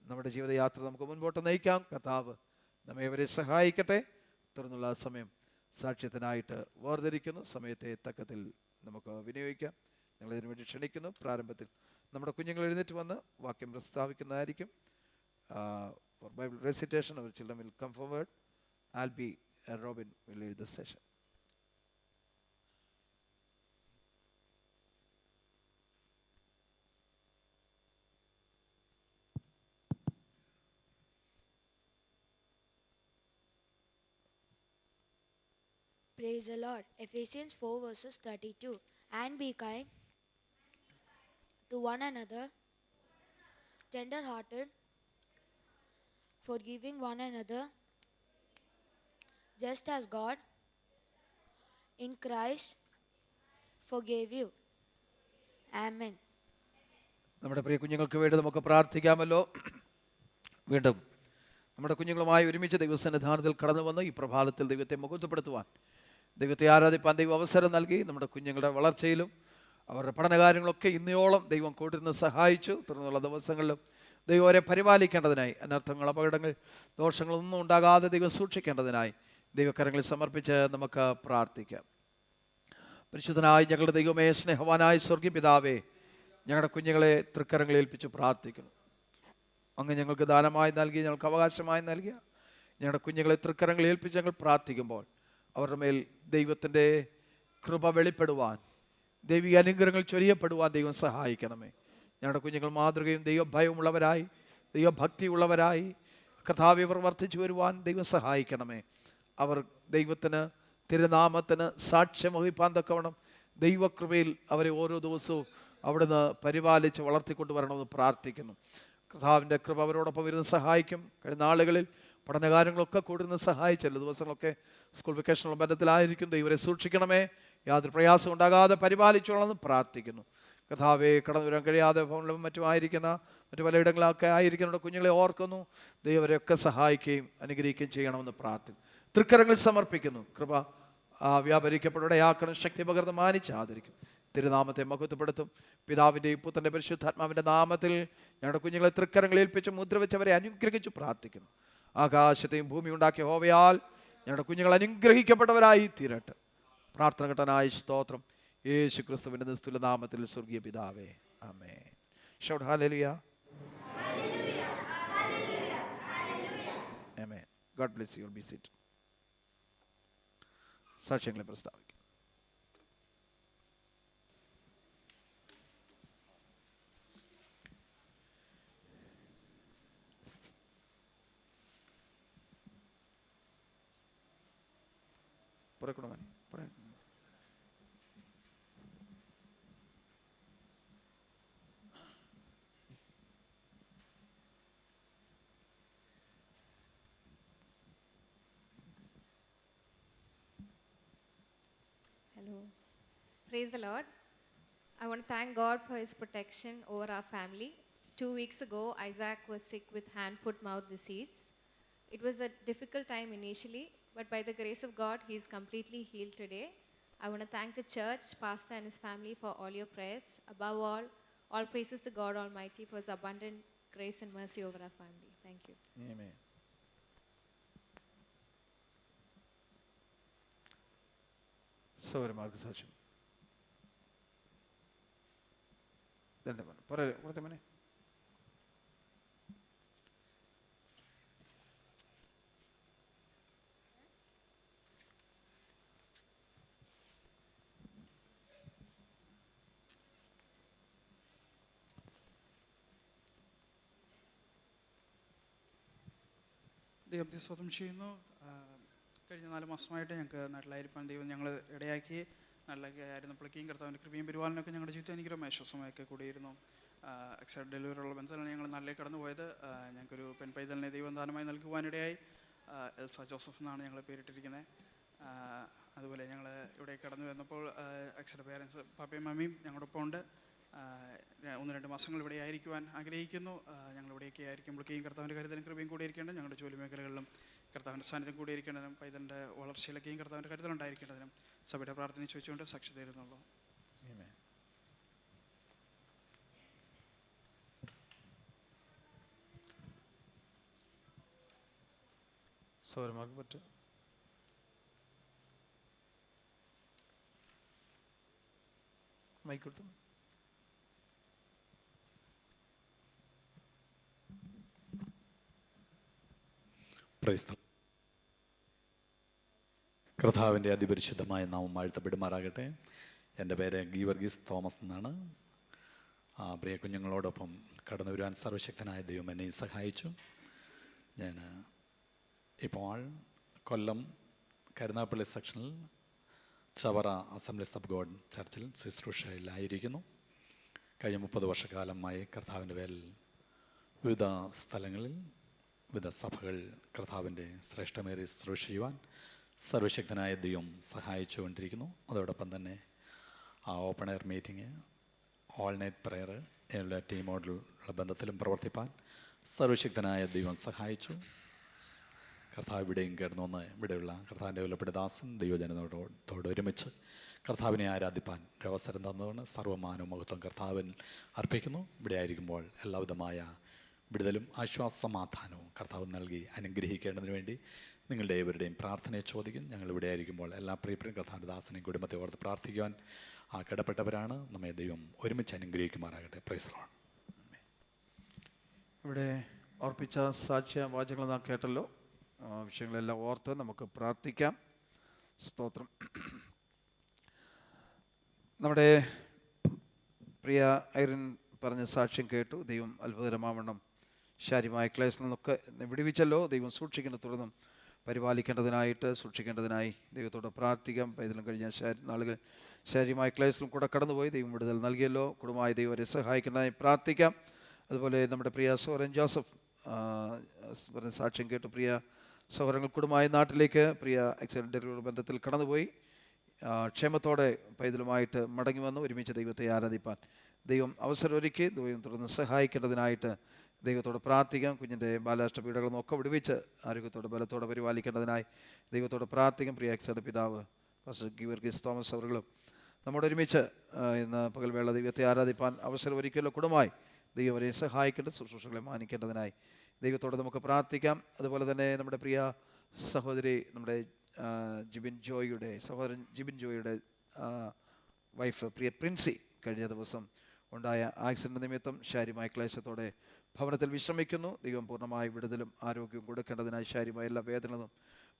നമ്മുടെ ജീവിതയാത്ര നമുക്ക് മുൻപോട്ട് നയിക്കാം. കർത്താവ് നമ്മെ അവരെ സഹായിക്കട്ടെ. തുടർന്നുള്ള സമയം സാക്ഷ്യത്തിനായിട്ട് വേർതിരിക്കുന്നു. സമയത്തെ തക്കത്തിൽ നമുക്ക് വിനിയോഗിക്കാം. ഞങ്ങളിതിനു വേണ്ടി ക്ഷണിക്കുന്നു. പ്രാരംഭത്തിൽ നമ്മുടെ കുഞ്ഞുങ്ങൾ എഴുന്നേറ്റ് വന്ന് വാക്യം പ്രസ്താവിക്കുന്നതായിരിക്കും. For Bible recitation, our children will come forward. Albie and Robin will lead the session. Praise the Lord. Ephesians 4 verses 32. And be kind to one another, tender-hearted, forgiving one another, just as God in Christ forgave you. Amen. നമ്മുടെ പ്രിയ കുഞ്ഞുങ്ങൾക്ക് വേണ്ടി നമുക്ക് പ്രാർത്ഥിക്കാമല്ലോ. വീണ്ടും നമ്മുടെ കുഞ്ഞുങ്ങളുമായി ഒരുമിച്ച് ദൈവസന്നിധാനത്തിൽ കടന്നു വന്ന് ഈ പ്രഭാതത്തിൽ ദൈവത്തെ മഹത്വപ്പെടുത്തുവാൻ, ദൈവത്തെ ആരാധിപ്പാൻ ദൈവം അവസരം നൽകി. നമ്മുടെ കുഞ്ഞുങ്ങളുടെ വളർച്ചയിലും അവരുടെ പഠനകാര്യങ്ങളൊക്കെ ഇന്നയോളം ദൈവം കൂട്ടിരുന്ന് സഹായിച്ചു. തുടർന്നുള്ള ദിവസങ്ങളിലും ദൈവം അവരെ പരിപാലിക്കേണ്ടതിനായി, അനർത്ഥങ്ങൾ, അപകടങ്ങൾ, ദോഷങ്ങളൊന്നും ഉണ്ടാകാതെ ദൈവം സൂക്ഷിക്കേണ്ടതിനായി ദൈവകരങ്ങളിൽ സമർപ്പിച്ച് നമുക്ക് പ്രാർത്ഥിക്കാം. പരിശുദ്ധനായ ഞങ്ങളുടെ ദൈവമേ, സ്നേഹവാനായ സ്വർഗീയ പിതാവേ, ഞങ്ങളുടെ കുഞ്ഞുങ്ങളെ തൃക്കരങ്ങളിൽ ഏൽപ്പിച്ച് പ്രാർത്ഥിക്കുന്നു. അങ്ങ് ഞങ്ങൾക്ക് ദാനമായി നൽകി, ഞങ്ങൾക്ക് അവകാശമായി നൽകിയ ഞങ്ങളുടെ കുഞ്ഞുങ്ങളെ തൃക്കരങ്ങളിൽ ഏൽപ്പിച്ച് ഞങ്ങൾ പ്രാർത്ഥിക്കുമ്പോൾ അവരുടെ മേൽ ദൈവത്തിൻ്റെ കൃപ വെളിപ്പെടുവാൻ, ദൈവിക അനുഗ്രഹങ്ങൾ ചൊരിയപ്പെടുവാൻ ദൈവം സഹായിക്കണമേ. ഞങ്ങളുടെ കുഞ്ഞുങ്ങൾ മാതൃകയും ദൈവഭയമുള്ളവരായി, ദൈവഭക്തിയുള്ളവരായി കർത്താവേ ഇവർ വർദ്ധിച്ചു വരുവാൻ ദൈവം സഹായിക്കണമേ. അവർ ദൈവത്തിന്, തിരുനാമത്തിന് സാക്ഷ്യം വഹിപ്പാൻ തക്കവണ്ണം ദൈവകൃപയിൽ അവരെ ഓരോ ദിവസവും അവിടുന്ന് പരിപാലിച്ച് വളർത്തിക്കൊണ്ടുവരണമെന്ന് പ്രാർത്ഥിക്കുന്നു. കർത്താവിൻ്റെ കൃപ അവരോടൊപ്പം ഇരുന്ന് സഹായിക്കും. കഴിഞ്ഞ നാളുകളിൽ പഠനകാര്യങ്ങളൊക്കെ കൂടിരുന്ന് സഹായിച്ചല്ലോ. ദിവസങ്ങളൊക്കെ സ്കൂൾ വെക്കേഷനുള്ള ബന്ധത്തിലായിരിക്കും. ദൈവരെ സൂക്ഷിക്കണമേ, യാതൊരു പ്രയാസം ഉണ്ടാകാതെ പരിപാലിച്ചോളാമെന്ന് പ്രാർത്ഥിക്കുന്നു. കർത്താവെ, കടന്നു വരാൻ കഴിയാതെ ഫോണിലും മറ്റുമായിരിക്കുന്ന, മറ്റു പലയിടങ്ങളിലൊക്കെ ആയിരിക്കുന്ന കുഞ്ഞുങ്ങളെ ഓർക്കുന്നു. ദൈവരെയൊക്കെ സഹായിക്കുകയും അനുഗ്രഹിക്കുകയും ചെയ്യണമെന്ന് പ്രാർത്ഥിക്കുന്നു. തൃക്കരങ്ങളിൽ സമർപ്പിക്കുന്നു. കൃപ വ്യാപരിക്കപ്പെടയാക്കണം, ശക്തി പകർന്ന് മാനിച്ച് ആദരിക്കും. തിരുനാമത്തെ മഹത്വപ്പെടുത്തും. പിതാവിൻ്റെയും പുത്രൻ്റെ പരിശുദ്ധാത്മാവിൻ്റെ നാമത്തിൽ ഞങ്ങളുടെ കുഞ്ഞുങ്ങളെ തൃക്കരങ്ങളിൽ ഏൽപ്പിച്ച് മുദ്ര വെച്ചവരെ അനുഗ്രഹിച്ചു പ്രാർത്ഥിക്കുന്നു. ആകാശത്തെയും ഭൂമി ഉണ്ടാക്കിയ യഹോവയാൽ ഞങ്ങളുടെ കുഞ്ഞുങ്ങൾ അനുഗ്രഹിക്കപ്പെട്ടവരായി തീരട്ടെ. പ്രാർത്ഥന കേട്ടനായ സ്തോത്രം. യേശു ക്രിസ്തുവിൻ്റെ നിസ്തുല നാമത്തിൽ സ്വർഗീയ പിതാവേ, ആമേൻ. ഷൗട്ട് ഹല്ലേലൂയ. ആമേൻ. God bless you. Be seated. സാക്ഷ്യങ്ങളെ പ്രസ്താവിക്കും. Hello. Praise the Lord. I want to thank God for His protection over our family. 2 weeks ago, Isaac was sick with hand, foot, mouth disease. It was a difficult time initially, but by the grace of God, he is completely healed today. I want to thank the church, pastor and his family for all your prayers. Above All praises to God Almighty for His abundant grace and mercy over our family. Thank you. ആമേൻ. സൗരമാർക്ക് സാക്ഷ്യം. പുറത്തെ മനെ ദൈവത്തെ സ്തോത്രം ചെയ്യുന്നു. കഴിഞ്ഞ 4 മാസമായിട്ട് ഞങ്ങൾക്ക് നാട്ടിലായിരിക്കാൻ ദൈവം ഞങ്ങൾ ഇടയാക്കി. നാട്ടിലൊക്കെ ആയിരുന്നപ്പോഴേക്കും കർത്താവിൻ്റെ കൃപയും പെരുവാളിനൊക്കെ ഞങ്ങളുടെ ജീവിതം അനുഗ്രഹം ആശ്വാസമായൊക്കെ കൂടിയിരുന്നു. എക്സൈഡ് ഡെലിവറിയുള്ള ബന്ധത്തിലാണ് ഞങ്ങൾ നാട്ടിലേക്ക് കടന്നു പോയത്. ഞങ്ങൾക്കൊരു പെൺ പൈതലിനെ ദൈവം ദാനമായി നൽകുവാനിടയായി. എൽസ ജോസഫ് എന്നാണ് ഞങ്ങൾ പേരിട്ടിരിക്കുന്നത്. അതുപോലെ ഞങ്ങൾ ഇവിടെ കടന്നു വന്നപ്പോൾ എക്സൈഡ് പേരൻസ് പാപ്പയും മമ്മിയും ഞങ്ങളോടൊപ്പം ഉണ്ട്. 1-2 മാസങ്ങൾ ഇവിടെ ആയിരിക്കുവാൻ ആഗ്രഹിക്കുന്നു. ഞങ്ങൾ ഇവിടെയൊക്കെ ആയിരിക്കുമ്പോഴേക്കും കർത്താവിൻ്റെ കരുതലും കൃപയും കൂടിയിരിക്കേണ്ടത്, ഞങ്ങളുടെ ജോലി മേഖലകളിലും കർത്താവിൻ്റെ സാന്നിധ്യം കൂടിയിരിക്കേണ്ടതിനും പൈതലിൻ്റെ വളർച്ചയിലൊക്കെയും കർത്താവിൻ്റെ കരുതലുണ്ടായിരിക്കേണ്ടതിനും സഭയുടെ പ്രാർത്ഥന ചോദിച്ചുകൊണ്ട് സാക്ഷി തരുന്നുള്ളൂ. സൗരമാർക്ക് പറ്റും. മൈക്ക് കൊടുത്തു. കർത്താവിൻ്റെ അതിപരിശുദ്ധമായ നാമം വാഴ്ത്തപ്പെടുമാറാകട്ടെ. എൻ്റെ പേര് ഗീവർഗീസ് തോമസ് എന്നാണ്. പ്രിയ കുഞ്ഞുങ്ങളോടൊപ്പം കടന്നു വരുവാൻ സർവശക്തനായ ദൈവം എന്നെ സഹായിച്ചു. ഞാൻ ഇപ്പോൾ കൊല്ലം കരുനാഗപ്പള്ളി സെക്ഷനിൽ ചവറ അസംബ്ലീസ് ഓഫ് ഗോഡ് ചർച്ചിൽ ശുശ്രൂഷയിലായിരിക്കുന്നു. കഴിഞ്ഞ 30 വർഷക്കാലമായി കർത്താവിൻ്റെ പേരിൽ വിവിധ സ്ഥലങ്ങളിൽ വിവിധ സഭകൾ കർത്താവിൻ്റെ ശ്രേഷ്ഠമേറിയ ശുശ്രൂഷ ചെയ്യുവാൻ സർവശക്തനായ ദൈവം സഹായിച്ചുകൊണ്ടിരിക്കുന്നു. അതോടൊപ്പം തന്നെ open air meeting, all night prayer എല്ലാ ടീമോടുള്ള ബന്ധത്തിലും പ്രവർത്തിപ്പാൻ സർവശക്തനായ ദൈവം സഹായിച്ചു. കർത്താവ് ഇവിടെയും കിടന്നുവന്ന് ഇവിടെയുള്ള കർത്താവിൻ്റെ വിലപ്പെട്ട ദാസൻ ദൈവജനത്തോട് ഒരുമിച്ച് കർത്താവിനെ ആരാധിപ്പാൻ ഒരു അവസരം തന്നതുകൊണ്ട് സർവ്വമാനവും മഹത്വം കർത്താവിൽ അർപ്പിക്കുന്നു. ഇവിടെ ആയിരിക്കുമ്പോൾ എല്ലാവിധമായ വിടുതലും ആശ്വാസസമാധാനവും കർത്താവ് നൽകി അനുഗ്രഹിക്കേണ്ടതിന് വേണ്ടി നിങ്ങളുടെ ഏവരുടെയും പ്രാർത്ഥനയെ ചോദിക്കും. ഞങ്ങൾ ഇവിടെ ആയിരിക്കുമ്പോൾ എല്ലാ പ്രിയപ്പെട്ട കർത്താവിൻ്റെ ദാസനെയും കുടുംബത്തെ ഓർത്ത് പ്രാർത്ഥിക്കുവാൻ കടപ്പെട്ടവരാണ്. നമ്മെ ദൈവം ഒരുമിച്ച് അനുഗ്രഹിക്കുമാറാകട്ടെ. Price the Lord. ഇവിടെ ഓർപ്പിച്ച സാക്ഷ്യ വാചകങ്ങൾ നാം കേട്ടല്ലോ. വിഷയങ്ങളെല്ലാം ഓർത്ത് നമുക്ക് പ്രാർത്ഥിക്കാം. സ്തോത്രം. നമ്മുടെ പ്രിയ ഐറിൻ പറഞ്ഞ സാക്ഷ്യം കേട്ടു. ദൈവം അത്ഭുതകരമാവണ്ണം ശാരീരമായ ക്ലേശത്തിൽ നിന്നൊക്കെ വിടുവിച്ചല്ലോ. ദൈവം സൂക്ഷിക്കേണ്ട തുടർന്നും പരിപാലിക്കേണ്ടതിനായിട്ട് സൂക്ഷിക്കേണ്ടതിനായി ദൈവത്തോട് പ്രാർത്ഥിക്കാം. ഇതിലും കഴിഞ്ഞ നാളുകൾ ശാരീരമായ ക്ലേശത്തിലും കൂടെ കടന്നുപോയി ദൈവം വിടുതൽ നൽകിയല്ലോ. കുടുംബമായ ദൈവം അവരെ സഹായിക്കേണ്ടതായി പ്രാർത്ഥിക്കാം. അതുപോലെ നമ്മുടെ പ്രിയ സഹോദരൻ ജോസഫ് പറഞ്ഞ സാക്ഷ്യം കേട്ടു. പ്രിയ സഹോദരങ്ങൾ കുടുംബമായ നാട്ടിലേക്ക് പ്രിയ എക്സിഡൻ്റ് ബന്ധത്തിൽ കടന്നുപോയി ക്ഷേമത്തോടെ പൈതലുമായിട്ട് മടങ്ങി വന്നു ഒരുമിച്ച് ദൈവത്തെ ആരാധിപ്പാൻ ദൈവം അവസരമൊരുക്കി ദൈവം തുടർന്ന് സഹായിക്കേണ്ടതിനായിട്ട് ദൈവത്തോട് പ്രാർത്ഥിക്കാം. കുഞ്ഞിൻ്റെ ബാലാഷ്ട പീഡകളൊന്നും ഒക്കെ വിടുവിച്ച് ആരോഗ്യത്തോടെ ബലത്തോടെ പരിപാലിക്കേണ്ടതിനായി ദൈവത്തോട് പ്രാർത്ഥിക്കും. പ്രിയ എക്സിഡൻ്റ് പിതാവ് പാസ്റ്റർ ഗീവർഗീസ് തോമസ് അവர்களுം നമ്മുടെ ഒരുമിച്ച് ഇന്ന് പകൽവേള ദൈവത്തെ ആരാധിപ്പാൻ അവസരമൊരുക്കിയല്ലോ. കുടുംബമായി ദൈവം അവരെ സഹായിക്കേണ്ടത് ശുശ്രൂഷകളെ മാനിക്കേണ്ടതിനായി ദൈവത്തോട് നമുക്ക് പ്രാർത്ഥിക്കാം. അതുപോലെ തന്നെ നമ്മുടെ പ്രിയ സഹോദരി നമ്മുടെ സഹോദരൻ ജിബിൻ ജോയിയുടെ വൈഫ് പ്രിയ പ്രിൻസി കഴിഞ്ഞ ദിവസം ഉണ്ടായ ആക്സിഡൻ്റ് നിമിത്തം ശാരീരമായ ക്ലേശത്തോടെ ഭവനത്തിൽ വിശ്രമിക്കുന്നു. ദൈവം പൂർണ്ണമായ വിടുതലും ആരോഗ്യവും കൊടുക്കേണ്ടതിനായി ശാരീരമായ എല്ലാ വേദനകളും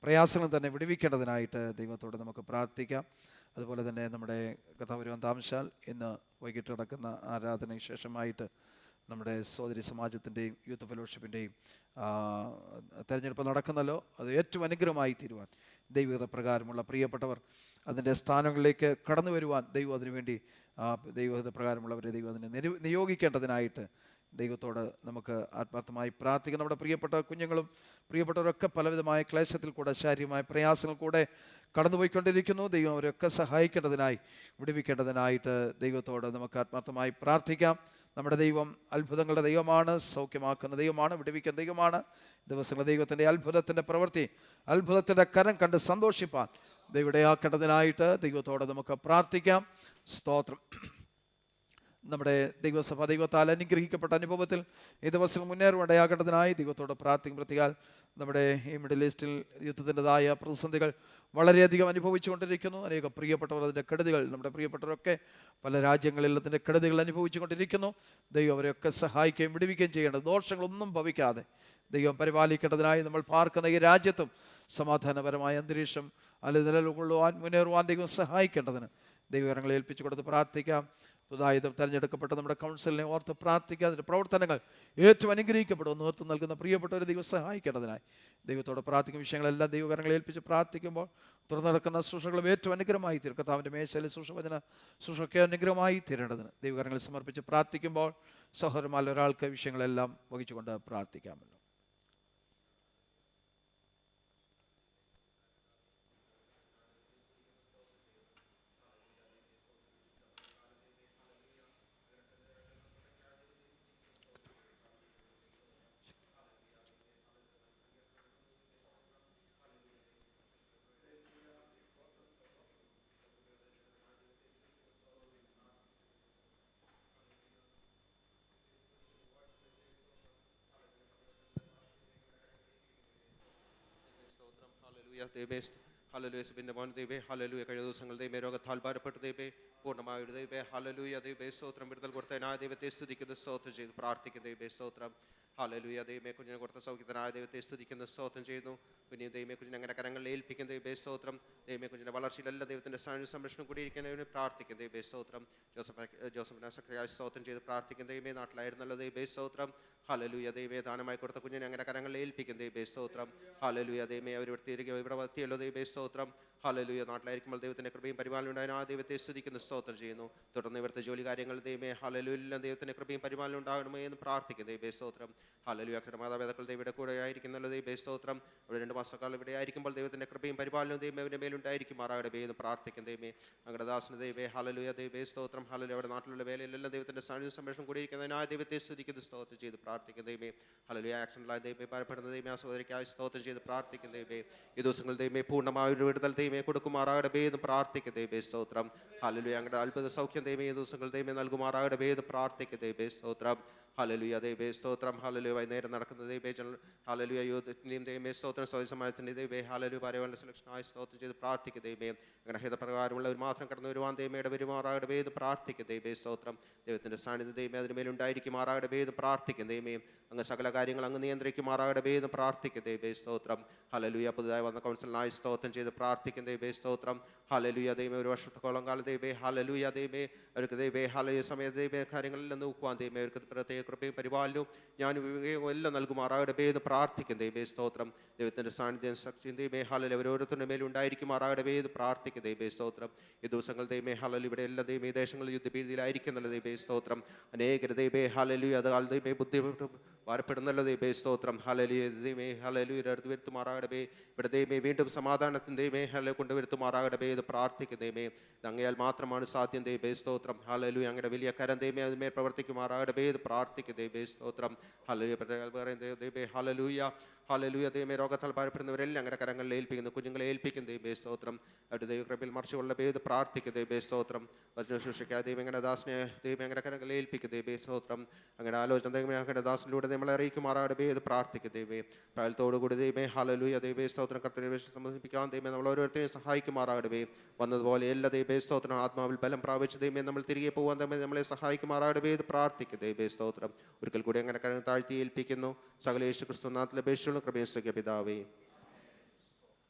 പ്രയാസങ്ങളും തന്നെ വിടുവിക്കേണ്ടതിനായിട്ട് ദൈവത്തോട് നമുക്ക് പ്രാർത്ഥിക്കാം. അതുപോലെ തന്നെ നമ്മുടെ കർത്താവ് വരുവാൻ താമസിച്ചാൽ ഇന്ന് വൈകിട്ട് നടക്കുന്ന ആരാധനയ്ക്ക് ശേഷമായിട്ട് നമ്മുടെ സഹോദരി സമാജത്തിൻ്റെയും യൂത്ത് ഫെലോഷിപ്പിൻ്റെയും തെരഞ്ഞെടുപ്പ് നടക്കുന്നല്ലോ. അത് ഏറ്റവും അനുഗ്രഹമായി തീരുവാൻ ദൈവഗത പ്രകാരമുള്ള പ്രിയപ്പെട്ടവർ അതിൻ്റെ സ്ഥാനങ്ങളിലേക്ക് കടന്നു വരുവാൻ ദൈവം അതിനുവേണ്ടി ദൈവഗത പ്രകാരമുള്ളവരെ ദൈവം അതിനെ നിയോഗിക്കേണ്ടതിനായിട്ട് ദൈവത്തോട് നമുക്ക് ആത്മാർത്ഥമായി പ്രാർത്ഥിക്കാം. നമ്മുടെ പ്രിയപ്പെട്ട കുഞ്ഞുങ്ങളും പ്രിയപ്പെട്ടവരൊക്കെ പലവിധമായ ക്ലേശത്തിൽ കൂടെ ശാരീരികമായ പ്രയാസങ്ങൾ കൂടെ കടന്നുപോയിക്കൊണ്ടിരിക്കുന്നു. ദൈവം അവരൊക്കെ സഹായിക്കേണ്ടതിനായി വിടുവിക്കേണ്ടതിനായിട്ട് ദൈവത്തോട് നമുക്ക് ആത്മാർത്ഥമായി പ്രാർത്ഥിക്കാം. നമ്മുടെ ദൈവം അത്ഭുതങ്ങളുടെ ദൈവമാണ്, സൗഖ്യമാക്കുന്ന ദൈവമാണ്, വിടുവിക്കുന്ന ദൈവമാണ്. ദിവസങ്ങളെ ദൈവത്തിൻ്റെ അത്ഭുതത്തിൻ്റെ പ്രവൃത്തി, അത്ഭുതത്തിൻ്റെ കരം കണ്ട് സന്തോഷിപ്പാൻ ദൈവം ഇടയാക്കേണ്ടതിനായിട്ട് ദൈവത്തോട് നമുക്ക് പ്രാർത്ഥിക്കാം. സ്തോത്രം. നമ്മുടെ ദൈവസഭ ദൈവത്താൽ അനുഗ്രഹിക്കപ്പെട്ട അനുഭവത്തിൽ ഈ ദിവസം മുന്നേറുവാനിടയാകേണ്ടതിനായി ദൈവത്തോട് പ്രാർത്ഥിക്കും. പ്രത്യേകാൽ നമ്മുടെ ഈ മിഡിൽ ഈസ്റ്റിൽ യുദ്ധത്തിൻ്റെതായ പ്രതിസന്ധികൾ വളരെയധികം അനുഭവിച്ചുകൊണ്ടിരിക്കുന്നു. അനേക പ്രിയപ്പെട്ടവർ അതിൻ്റെ കെടുതികൾ, നമ്മുടെ പ്രിയപ്പെട്ടവരൊക്കെ പല രാജ്യങ്ങളിൽ അതിൻ്റെ കെടുതികൾ അനുഭവിച്ചു കൊണ്ടിരിക്കുന്നു. ദൈവം അവരെയൊക്കെ സഹായിക്കുകയും വിടുവിക്കുകയും ചെയ്യേണ്ടത്, ദോഷങ്ങളൊന്നും ഭവിക്കാതെ ദൈവം പരിപാലിക്കേണ്ടതിനായി നമ്മൾ പാർക്കുന്ന ഈ രാജ്യത്തും സമാധാനപരമായ അന്തരീക്ഷം അല്ലെങ്കിൽ നിലകൊള്ളുവാൻ മുന്നേറുവാൻ ദൈവം സഹായിക്കേണ്ടതിന് ദൈവകരങ്ങളെ ഏൽപ്പിച്ചു കൊടുത്ത് പ്രാർത്ഥിക്കാം. പുതുതായി തിരഞ്ഞെടുക്കപ്പെട്ട നമ്മുടെ കൗൺസിലിനെ ഓർത്ത് പ്രാർത്ഥിക്കുക. അതിൻ്റെ പ്രവർത്തനങ്ങൾ ഏറ്റവും അനുഗ്രഹിക്കപ്പെടും. നേതൃത്വം നൽകുന്ന പ്രിയപ്പെട്ടവരെ ദൈവം സഹായിക്കേണ്ടതിനായി ദൈവത്തോട് പ്രാർത്ഥിക്കുന്ന വിഷയങ്ങളെല്ലാം ദൈവകരങ്ങളെ ഏൽപ്പിച്ച് പ്രാർത്ഥിക്കുമ്പോൾ തുറന്നു നടക്കുന്ന ശുശ്രൂഷകളും ഏറ്റവും അനുഗ്രഹമായി തീരും. കർത്താവിൻ്റെ മേശയിലെ ശുശ്രൂഷവചന ശുശ്രൂഷയൊക്കെ അനുഗ്രഹമായി തീരേണ്ടതിന് ദൈവകരങ്ങളിൽ സമർപ്പിച്ച് പ്രാർത്ഥിക്കുമ്പോൾ സഹോദരന്മാരിൽ ഒരാൾക്ക് വിഷയങ്ങളെല്ലാം വഹിച്ചുകൊണ്ട് പ്രാർത്ഥിക്കാമല്ലോ. ഹല്ലേലൂയ മോൻ ദൈവേ, ഹല്ലേലൂയ. കഴിഞ്ഞ ദിവസങ്ങൾ ദൈവമേ രോഗത്താൽ ഭാരപ്പെട്ട ദൈവേ പൂർണ്ണമായ ദൈവേ, ഹല്ലേലൂയ ദൈവേ സ്തോത്രം. വിടുതൽ കൊടുത്തതിനായ ദൈവത്തെ സ്തുതിക്കുന്ന സ്തോത്രം ചെയ്ത് പ്രാർത്ഥിക്കുന്ന ദൈവേ സ്തോത്രം. ഹല്ലേലൂയ ദൈവമേ കുഞ്ഞിനെ കൊടുത്ത സൗഖ്യത്തിനായ ദൈവത്തെ സ്തുതിക്കുന്ന സ്തോത്രം ചെയ്യുന്നു. പിന്നെ ദൈവമേ കുഞ്ഞിനെ അങ്ങനെ കരങ്ങളിൽ ഏൽപ്പിക്കുന്ന ദൈവേ സ്തോത്രം. ദൈവമേ കുഞ്ഞിൻ്റെ വളർച്ചയിലെല്ലാം ദൈവത്തിൻ്റെ സംരക്ഷണം കൂടിയിരിക്കുന്നതിന് പ്രാർത്ഥിക്കുന്ന ദൈവേ സ്തോത്രം. ജോസഫിനെ സക്രിയായ സ്തോത്രം ചെയ്ത് പ്രാർത്ഥിക്കുന്ന ദൈവമേ നാട്ടിലായിരുന്നല്ലോ ദൈവേ സ്തോത്രം. ഹല്ലേലൂയ ദൈവമേ ദാനമായി കൊടുത്ത കുഞ്ഞിനെ അങ്ങനെ കരങ്ങളിൽ ഏൽപ്പിക്കുന്ന ദൈവേ സ്തോത്രം. ഹല്ലേലൂയ ദൈവമേ അവർ ഇവിടെ എത്തിയല്ലോ ദൈവേ സ്തോത്രം. ഹല്ലേലൂയ നാട്ടിലായിരിക്കുമ്പോൾ ദൈവത്തിൻ്റെ കൃപയും പരിപാലനം ഉണ്ടായിരുന്നു. ആ ദൈവത്തെ സ്തുതിക്കുന്ന സ്തോത്രം ചെയ്യുന്നു. തുടർന്ന് ഇവിടുത്തെ ജോലി കാര്യങ്ങൾ ദൈവമേ ഹല്ലേലൂയ ദൈവത്തിൻ്റെ കൃപയും പരിപാലനം ഉണ്ടാകണമേ എന്ന് പ്രാർത്ഥിക്കുന്നു ദൈവേ സ്തോത്രം. ഹല്ലേലൂയ അക്ഷരമാതാപിതാക്കൾ ദൈവയുടെ കൂടെ ആയിരിക്കുന്നല്ലോ ദൈവേ സ്തോത്രം. ഇവിടെ 2 മാസക്കാലം ഇവിടെ ആയിരിക്കുമ്പോൾ ദൈവത്തിൻ്റെ കൃപയും പരിപാലനവും ദൈവമേ അവരുടെ മേലുണ്ടായിരിക്കുമാറാകട്ടെ എന്ന് പ്രാർത്ഥിക്കും ദൈവമേ. ഞങ്ങളുടെ ദാസന് ദൈവേ ഹല്ലേലൂയ ദൈവേ സ്തോത്രം. ഹല്ലേലൂയ അവിടെ നാട്ടിലുള്ള വേലയിലെല്ലാം ദൈവത്തിൻ്റെ സംരക്ഷണം കൂടിയിരിക്കുന്നതിനായ ദൈവത്തെ സ്തുതിക്കുന്ന സ്തോത്രം ചെയ്ത് പ്രാർത്ഥിക്കും ദൈവമേ. ഹല്ലേലൂയ ആക്സിഡന്റിലായ ദൈവമേ ഭയപ്പെടുന്ന ദൈവമേ ആ സഹോദരിക്കായി സ്തോത്രം ചെയ്ത് പ്രാർത്ഥിക്കും ദൈവമേ. ഈ ദിവസങ്ങൾ ദൈവമേ പൂർണ്ണമായ ഒരു വിടുതൽ ദൈവമേ കൊടുക്കുമാറാകട്ടെ എന്ന് പ്രാർത്ഥിക്കും ദൈവമേ സ്തോത്രം. ഹല്ലേലൂയ ഞങ്ങളുടെ അത്ഭുത സൗഖ്യം ദൈവമേ ഈ ദിവസങ്ങൾ ദൈവമേ നൽകുമാറാകട്ടെ എന്ന് പ്രാർത്ഥിക്കും ദൈവമേ സ്തോത്രം. ഹല്ലേലൂയ ദൈവമേ സ്തോത്രം. ഹല്ലേലൂയ വൈകുന്നേരം നടക്കുന്ന ദൈവമേ ഹല്ലേലൂയ യൂത്തിൻ്റെയും ദൈവമേ സ്തോത്രം സമാജത്തിൻ്റെ ദൈവമേ ഹല്ലേലൂയ ഭാര്യകളുടെ സെലക്ഷനായി സ്തോത്രം ചെയ്ത് പ്രാർത്ഥിക്കും ദൈവമേ. ഞങ്ങളുടെ ഹിതപ്രകാരമുള്ളവർ മാത്രം കടന്നു വരുവാൻ ദൈവമയുടെ വരുമാറാകട്ടെ എന്ന് പ്രാർത്ഥിക്കും ദൈവമേ സ്തോത്രം. ദൈവത്തിൻ്റെ സാന്നിധ്യം ദൈവമേ അതിനുമേലുണ്ടായിരിക്കുമാറാകട്ടെ എന്ന് പ്രാർത്ഥിക്കും ദൈവമേ. അങ്ങ് സകല കാര്യങ്ങൾ അങ്ങ് നിയന്ത്രിക്കുമാറാകട്ടെ എന്ന് പ്രാർത്ഥിക്കും ദൈവമേ സ്തോത്രം. ഹല്ലേലൂയ പുതുതായി വന്ന കൗൺസിലിനായി സ്തോത്രം ചെയ്ത് പ്രാർത്ഥിക്കും ദൈവമേ സ്തോത്രം. ഹല്ലേലൂയ ദൈവമേ ഒരു വർഷത്തോളം കാലം ദൈവമേ ഹല്ലേലൂയ ദൈവമേ അവർക്ക് ദൈവമേ ഹല്ലേലൂയ സമയത്ത് ദൈവമേ കാര്യങ്ങളെല്ലാം നോക്കുവാൻ ദൈവമേ അവർക്ക് പ്രത്യേക കൃപയും പരിപാലനവും ഞാൻ വിവേകവും എല്ലാം നൽകുമാറാകട്ടെ എന്ന് പ്രാർത്ഥിക്കും ദൈവമേ സ്തോത്രം. ദൈവത്തിൻ്റെ സാന്നിധ്യം ശക്തിയും ദൈവമേ ഹല്ലേലൂയ ഓരോരുത്തരുടെ മേലും ഉണ്ടായിരിക്കുമാറാകട്ടെ എന്ന് പ്രാർത്ഥിക്കും ദൈവമേ സ്തോത്രം. ഈ ദിവസങ്ങൾ ദൈവമേ ഹല്ലേലൂയ ഇവിടെ എല്ലാ ദൈവമേ ദേശങ്ങളിൽ യുദ്ധഭീതിയിലായിരിക്കുന്നല്ലോ ദൈവമേ സ്തോത്രം. അനേകർ ദൈവമേ ഹല്ലേലൂയ അത് ദൈവമേ ബുദ്ധിമുട്ട് ഭാരപ്പെടുന്നല്ലോ ദൈവമേ സ്തോത്രം. ഹല്ലേലൂയ ദൈവമേ ഹല്ലേലൂയ അടുത്ത് വരുത്തുമാറാകട്ടെ. ഇവിടെ ദൈവമേ വീണ്ടും സമാധാനത്തിന് ദൈവമേ ഹല്ലേലൂയ കൊണ്ടുവരുത്തുമാറാകട്ടെ എന്ന് പ്രാർത്ഥിക്കും ദൈവമേ. അങ്ങയാൽ മാത്രമാണ് സാധ്യം ദൈവമേ സ്തോത്രം. ഹല്ലേലൂയ അങ്ങയുടെ വലിയ കരം ദൈവമേ അതിന്മേൽ പ്രവർത്തിക്കുമാറാകട്ടെ എന്ന് പ്രാർത്ഥിക്കും ദൈവമേ സ്തോത്രം. ഹല്ലേലൂയ പറയുന്നത് ദൈവമേ ഹല്ലേലൂയ ഹല്ലേലൂയ ദൈവമേ രോഗത്താൽ ഭാരപ്പെടുന്നവരെല്ലാം അങ്ങനെ കരങ്ങളിൽ ഏൽപ്പിക്കുന്നു, കുഞ്ഞുങ്ങളെ ഏൽപ്പിക്കും ദൈവമേ സ്തോത്രം. അവരുടെ ദൈവകൃപയിൽ മറിച്ചുകൊള്ള പേര് പ്രാർത്ഥിക്കും ദൈവമേ സ്തോത്രം. വചന ശുശ്രൂഷയ്ക്കായ ദൈവം അങ്ങനെ ദാസനെ ദൈവം അങ്ങനെ കരങ്ങളിൽ ഏൽപ്പിക്കും ദൈവമേ സ്തോത്രം. അങ്ങനെ ആലോചന ദൈവമേ അങ്ങനെ ദാസനിലൂടെ നമ്മളെ അറിയിക്കുമാറാകട്ടെ എന്ന് പ്രാർത്ഥിക്കും ദൈവമേ. പ്രായത്തോടുകൂടി ദൈവമേ ഹല്ലേലൂയ ദൈവമേ സ്തോത്രം കർത്തനെ സമർപ്പിക്കാൻ ദൈവമേ നമ്മൾ ഓരോരുത്തരെയും സഹായിക്കുമാറാകട്ടെ. വന്നതുപോലെ എല്ലാ ദൈവമേ സ്തോത്രം ആത്മാവിൽ ബലം പ്രാപിച്ച് ദൈവമേ നമ്മൾ തിരികെ പോകാൻ ദൈവമേ നമ്മളെ സഹായിക്കുമാറാകട്ടെ എന്ന് പ്രാർത്ഥിക്കും ദൈവമേ സ്തോത്രം. ഒരിക്കൽ കൂടി അങ്ങനെ കരം താഴ്ത്തി ഏൽപ്പിക്കുന്നു. സകല യേശു ക്രിസ്തു നാമത്തിൽ അപേക്ഷിച്ചുള്ള കൃപയും പിതാവേ.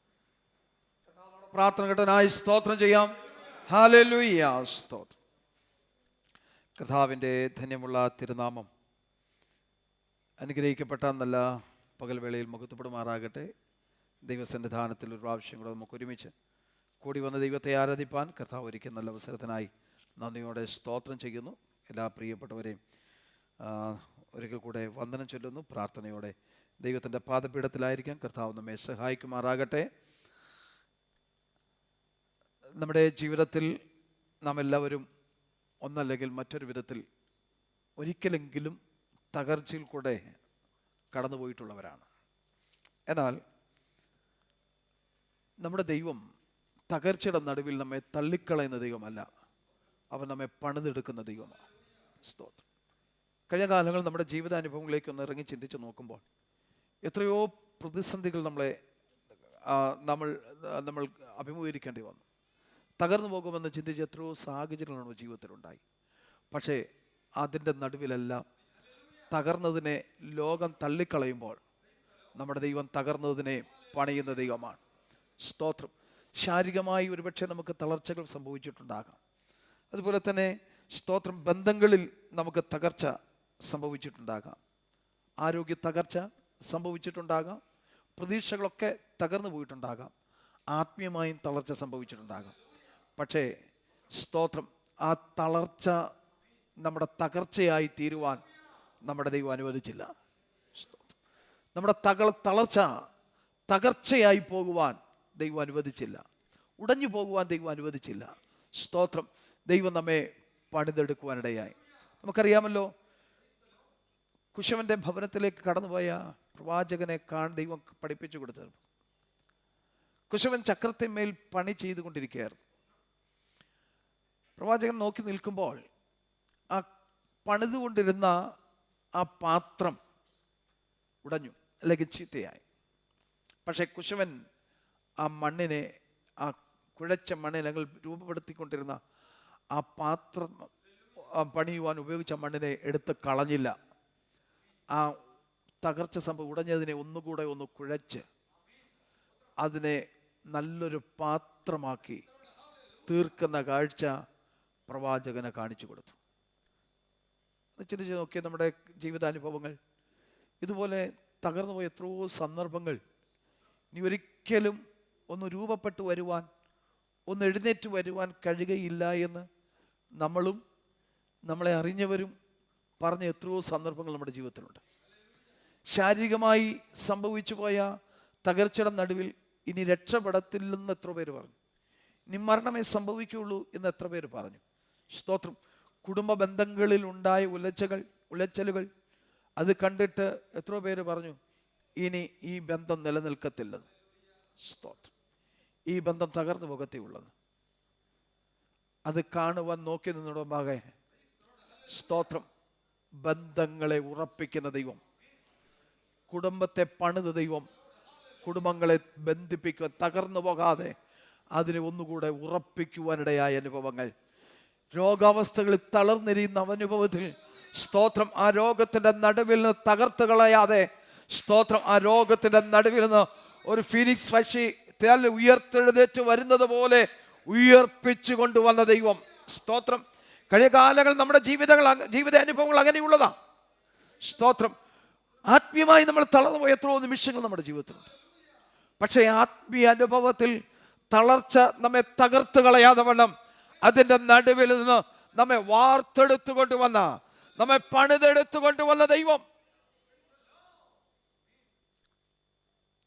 പ്രാർത്ഥന കേട്ടനായി സ്തോത്രം ചെയ്യാം. ഹല്ലേലൂയ സ്തോത്രം. കർത്താവിൻ്റെ ധന്യമുള്ള തിരുനാമം അനുഗ്രഹിക്കപ്പെട്ട നല്ല പകൽവേളയിൽ മഹത്വപ്പെടുമാറാകട്ടെ. ദൈവസന്നിധാനത്തിൽ ഒരു പ്രാവശ്യം കൂടെ നമുക്ക് ഒരുമിച്ച് കൂടി വന്ന ദൈവത്തെ ആരാധിപ്പാൻ കർത്താവ് ഒരുക്കിയ നല്ല അവസരത്തിനായി നന്ദിയോടെ സ്തോത്രം ചെയ്യുന്നു. എല്ലാ പ്രിയപ്പെട്ടവരെയും ഒരിക്കൽ കൂടെ വന്ദനം ചൊല്ലുന്നു. പ്രാർത്ഥനയോടെ ദൈവത്തിൻ്റെ പാദപീഠത്തിലായിരിക്കാം. കർത്താവ് നമ്മെ സഹായിക്കുമാറാകട്ടെ. നമ്മുടെ ജീവിതത്തിൽ നാം എല്ലാവരും ഒന്നല്ലെങ്കിൽ മറ്റൊരു വിധത്തിൽ ഒരിക്കലെങ്കിലും തകർച്ചയിൽ കൂടെ കടന്നുപോയിട്ടുള്ളവരാണ്. എന്നാൽ നമ്മുടെ ദൈവം തകർച്ചയുടെ നടുവിൽ നമ്മെ തള്ളിക്കളയുന്ന ദൈവമല്ല, അവൻ നമ്മെ പണിതെടുക്കുന്ന ദൈവമാണ്. സ്തോത്രം. കഴിഞ്ഞ കാലങ്ങൾ നമ്മുടെ ജീവിതാനുഭവങ്ങളിലേക്ക് ഒന്ന് ഇറങ്ങി ചിന്തിച്ച് നോക്കുമ്പോൾ എത്രയോ പ്രതിസന്ധികൾ നമ്മൾ അഭിമുഖീകരിക്കേണ്ടി വന്നു. തകർന്നു പോകുമെന്ന് ചിന്തിച്ച് എത്രയോ സാഹചര്യങ്ങൾ നമ്മുടെ ജീവിതത്തിലുണ്ടായി. പക്ഷേ അതിൻ്റെ നടുവിലെല്ലാം തകർന്നതിനെ ലോകം തള്ളിക്കളയുമ്പോൾ നമ്മുടെ ദൈവം തകർന്നതിനെ പണിയുന്ന ദൈവമാണ്. സ്തോത്രം. ശാരീരികമായി ഒരുപക്ഷെ നമുക്ക് തളർച്ചകൾ സംഭവിച്ചിട്ടുണ്ടാകാം. അതുപോലെ തന്നെ സ്തോത്രം, ബന്ധങ്ങളിൽ നമുക്ക് തകർച്ച സംഭവിച്ചിട്ടുണ്ടാകാം, ആരോഗ്യ തകർച്ച സംഭവിച്ചിട്ടുണ്ടാകാം, പ്രതീക്ഷകളൊക്കെ തകർന്നു പോയിട്ടുണ്ടാകാം, ആത്മീയമായും തളർച്ച സംഭവിച്ചിട്ടുണ്ടാകാം. പക്ഷേ സ്തോത്രം, ആ തളർച്ച നമ്മുടെ തകർച്ചയായി തീരുവാൻ നമ്മുടെ ദൈവം അനുവദിച്ചില്ല. നമ്മുടെ തളർച്ച തകർച്ചയായി പോകുവാൻ ദൈവം അനുവദിച്ചില്ല, ഉടഞ്ഞു പോകുവാൻ ദൈവം അനുവദിച്ചില്ല. സ്തോത്രം. ദൈവം നമ്മെ പണിതെടുക്കുവാനിടയായി. നമുക്കറിയാമല്ലോ, കുശവന്റെ ഭവനത്തിലേക്ക് കടന്നുപോയ പ്രവാചകനെ ദൈവം പഠിപ്പിച്ചു കൊടുത്തത്. കുശവൻ ചക്രത്തിന്മേൽ പണി ചെയ്തുകൊണ്ടിരിക്കുകയായിരുന്നു. പ്രവാചകൻ നോക്കി നിൽക്കുമ്പോൾ ആ പണിതുകൊണ്ടിരുന്ന ആ പാത്രം ഉടഞ്ഞു, അല്ലെങ്കിൽ ചീത്തയായി. പക്ഷെ കുശവൻ ആ മണ്ണിനെ, ആ കുഴച്ച മണ്ണിനെ അല്ലെങ്കിൽ രൂപപ്പെടുത്തിക്കൊണ്ടിരുന്ന ആ പാത്രം പണിയുവാൻ ഉപയോഗിച്ച മണ്ണിനെ എടുത്ത് കളഞ്ഞില്ല. ആ തകർച്ച സംഭവം ഉടഞ്ഞതിനെ ഒന്നുകൂടെ ഒന്ന് കുഴച്ച് അതിനെ നല്ലൊരു പാത്രമാക്കി തീർക്കുന്ന കാഴ്ച പ്രവാചകനെ കാണിച്ചു കൊടുത്തു. ചിന്തിച്ച് നോക്കിയ നമ്മുടെ ജീവിതാനുഭവങ്ങൾ, ഇതുപോലെ തകർന്നു പോയ എത്രയോ സന്ദർഭങ്ങൾ ഇനി ഒരിക്കലും ഒന്ന് രൂപപ്പെട്ടു വരുവാൻ, ഒന്ന് എഴുന്നേറ്റ് വരുവാൻ കഴിയുകയില്ല എന്ന് നമ്മളും നമ്മളെ അറിഞ്ഞവരും പറഞ്ഞ എത്രയോ സന്ദർഭങ്ങൾ നമ്മുടെ ജീവിതത്തിലുണ്ട്. ശാരീരികമായി സംഭവിച്ചു പോയ തകർച്ചയുടെ നടുവിൽ ഇനി രക്ഷപ്പെടത്തില്ലെന്ന് എത്ര പേര് പറഞ്ഞു, ഇനി മരണമേ സംഭവിക്കുകയുള്ളൂ എന്ന് എത്ര പേര് പറഞ്ഞു. സ്തോത്രം. കുടുംബ ബന്ധങ്ങളിൽ ഉണ്ടായ ഉലച്ചലുകൾ അത് കണ്ടിട്ട് എത്രയോ പേര് പറഞ്ഞു ഇനി ഈ ബന്ധം നിലനിൽക്കത്തില്ലെന്ന്. സ്തോത്രം. ഈ ബന്ധം തകർന്നു പോകത്തേ ഉള്ളത്. അത് കാണുവാൻ നോക്കി നിന്നിടുമ്പാകെ സ്തോത്രം, ബന്ധങ്ങളെ ഉറപ്പിക്കുന്ന ദൈവം, കുടുംബത്തെ പണിത ദൈവം, കുടുംബങ്ങളെ ബന്ധിപ്പിക്കുവാൻ, തകർന്നു പോകാതെ അതിനെ ഒന്നുകൂടെ ഉറപ്പിക്കുവാനിടയായ അനുഭവങ്ങൾ, രോഗാവസ്ഥകളിൽ തളർന്നിരിക്കുന്ന അനുഭവത്തിൽ സ്തോത്രം, ആ രോഗത്തിന്റെ നടുവിൽ നിന്ന് തകർത്ത് കളയാതെ സ്തോത്രം, ആ രോഗത്തിന്റെ നടുവിൽ നിന്ന് ഒരു ഫീനിക്സ് പക്ഷി ഉയർത്തെഴുന്നേറ്റ് വരുന്നത് പോലെ ഉയർപ്പിച്ചു കൊണ്ടുവന്ന ദൈവം. സ്തോത്രം. കഴിഞ്ഞ കാലങ്ങൾ നമ്മുടെ ജീവിത അനുഭവങ്ങൾ അങ്ങനെയുള്ളതാണ്. സ്തോത്രം. ആത്മീയമായി നമ്മൾ തളർന്നുപോയ എത്രയോ നിമിഷങ്ങൾ നമ്മുടെ ജീവിതത്തിലുണ്ട്. പക്ഷേ ആത്മീയ അനുഭവത്തിൽ തളർച്ച നമ്മെ തകർത്ത് കളയാതെ വണ്ണം അതിൻ്റെ നടുവിൽ നിന്ന് നമ്മെ വാർത്തെടുത്തു കൊണ്ടുവന്ന, നമ്മെ പണിതെടുത്തു കൊണ്ടുവന്ന ദൈവം.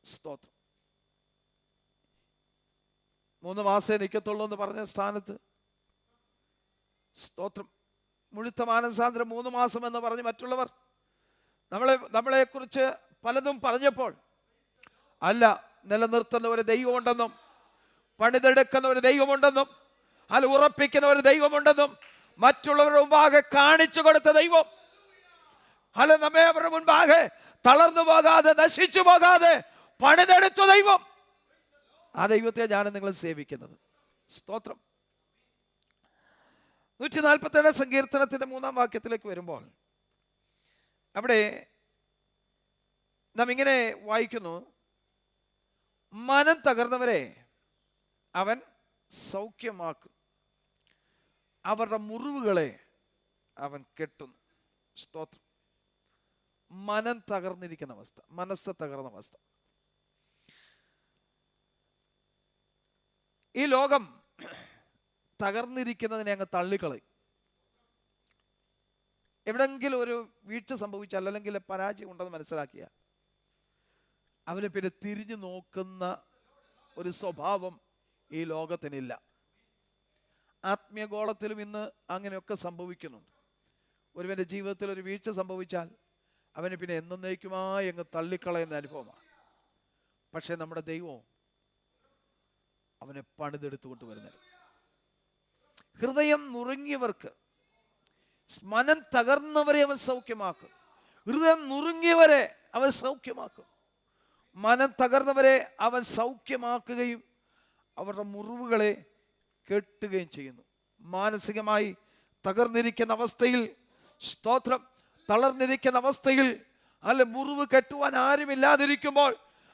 സ്തോത്രം. 3 മാസേ നിൽക്കത്തുള്ളൂ എന്ന് പറഞ്ഞ സ്ഥാനത്ത് സ്തോത്രം, മുഴുത്ത മാനസാന്തരം 3 മാസം എന്ന് പറഞ്ഞ് മറ്റുള്ളവർ നമ്മളെ കുറിച്ച് പലതും പറഞ്ഞപ്പോൾ, അല്ല, നിലനിർത്തുന്ന ഒരു ദൈവമുണ്ടെന്നും പണിതെടുക്കുന്ന ഒരു ദൈവമുണ്ടെന്നും അല്ല ഉറപ്പിക്കുന്ന ഒരു ദൈവമുണ്ടെന്നും മറ്റുള്ളവരുടെ മുമ്പാകെ കാണിച്ചു കൊടുത്ത ദൈവം, അല്ല നമ്മെ അവരുടെ മുൻപാകെ തളർന്നു പോകാതെ നശിച്ചു പോകാതെ പണിതെടുത്ത ദൈവം. ആ ദൈവത്തെ ഞാൻ നിങ്ങൾ സേവിക്കുന്നത്. സ്തോത്രം. 147 സങ്കീർത്തനത്തിന്റെ 3-ാം വാക്യത്തിലേക്ക് വരുമ്പോൾ അവിടെ നാം ഇങ്ങനെ വായിക്കുന്നു, മനം തകർന്നവരെ അവൻ സൗഖ്യമാക്കും, അവരുടെ മുറിവുകളെ അവൻ കെട്ടുന്നു. സ്തോത്രം. മനം തകർന്നിരിക്കുന്ന അവസ്ഥ, മനസ്സ് തകർന്ന അവസ്ഥ. ഈ ലോകം തകർന്നിരിക്കുന്നതിനെ അങ്ങ് തള്ളിക്കളയും. എവിടെങ്കിലും ഒരു വീഴ്ച സംഭവിച്ചാൽ അല്ലെങ്കിൽ പരാജയം ഉണ്ടെന്ന് മനസ്സിലാക്കിയാൽ അവനെ പിന്നെ തിരിഞ്ഞു നോക്കുന്ന ഒരു സ്വഭാവം ഈ ലോകത്തിനില്ല. ആത്മീയ ഗോളത്തിലും ഇന്ന് അങ്ങനെയൊക്കെ സംഭവിക്കുന്നുണ്ട്. ഒരുവൻ്റെ ജീവിതത്തിൽ ഒരു വീഴ്ച സംഭവിച്ചാൽ അവന് പിന്നെ എന്നേക്കുമായി അങ്ങ് തള്ളിക്കളയുന്ന അനുഭവമാണ്. പക്ഷേ നമ്മുടെ ദൈവം അവനെ പണിതെടുത്തുകൊണ്ട് വരുന്നത്. ഹൃദയം നുറുങ്ങിയവർക്ക് മനം തകർന്നവരെ അവൻ സൗഖ്യമാക്കും. ഹൃദയം നുറുങ്ങിയവരെ അവൻ സൗഖ്യമാക്കും. മനം തകർന്നവരെ അവൻ സൗഖ്യമാക്കുകയും അവരുടെ മുറിവുകളെ കെട്ടുകയും ചെയ്യുന്നു. മാനസികമായി തകർന്നിരിക്കുന്ന അവസ്ഥയിൽ, സ്തോത്രം, തളർന്നിരിക്കുന്ന അവസ്ഥയിൽ, അല്ലെ മുറിവ് കെട്ടുവാൻ ആരുമില്ലാതിരിക്കുമ്പോൾ,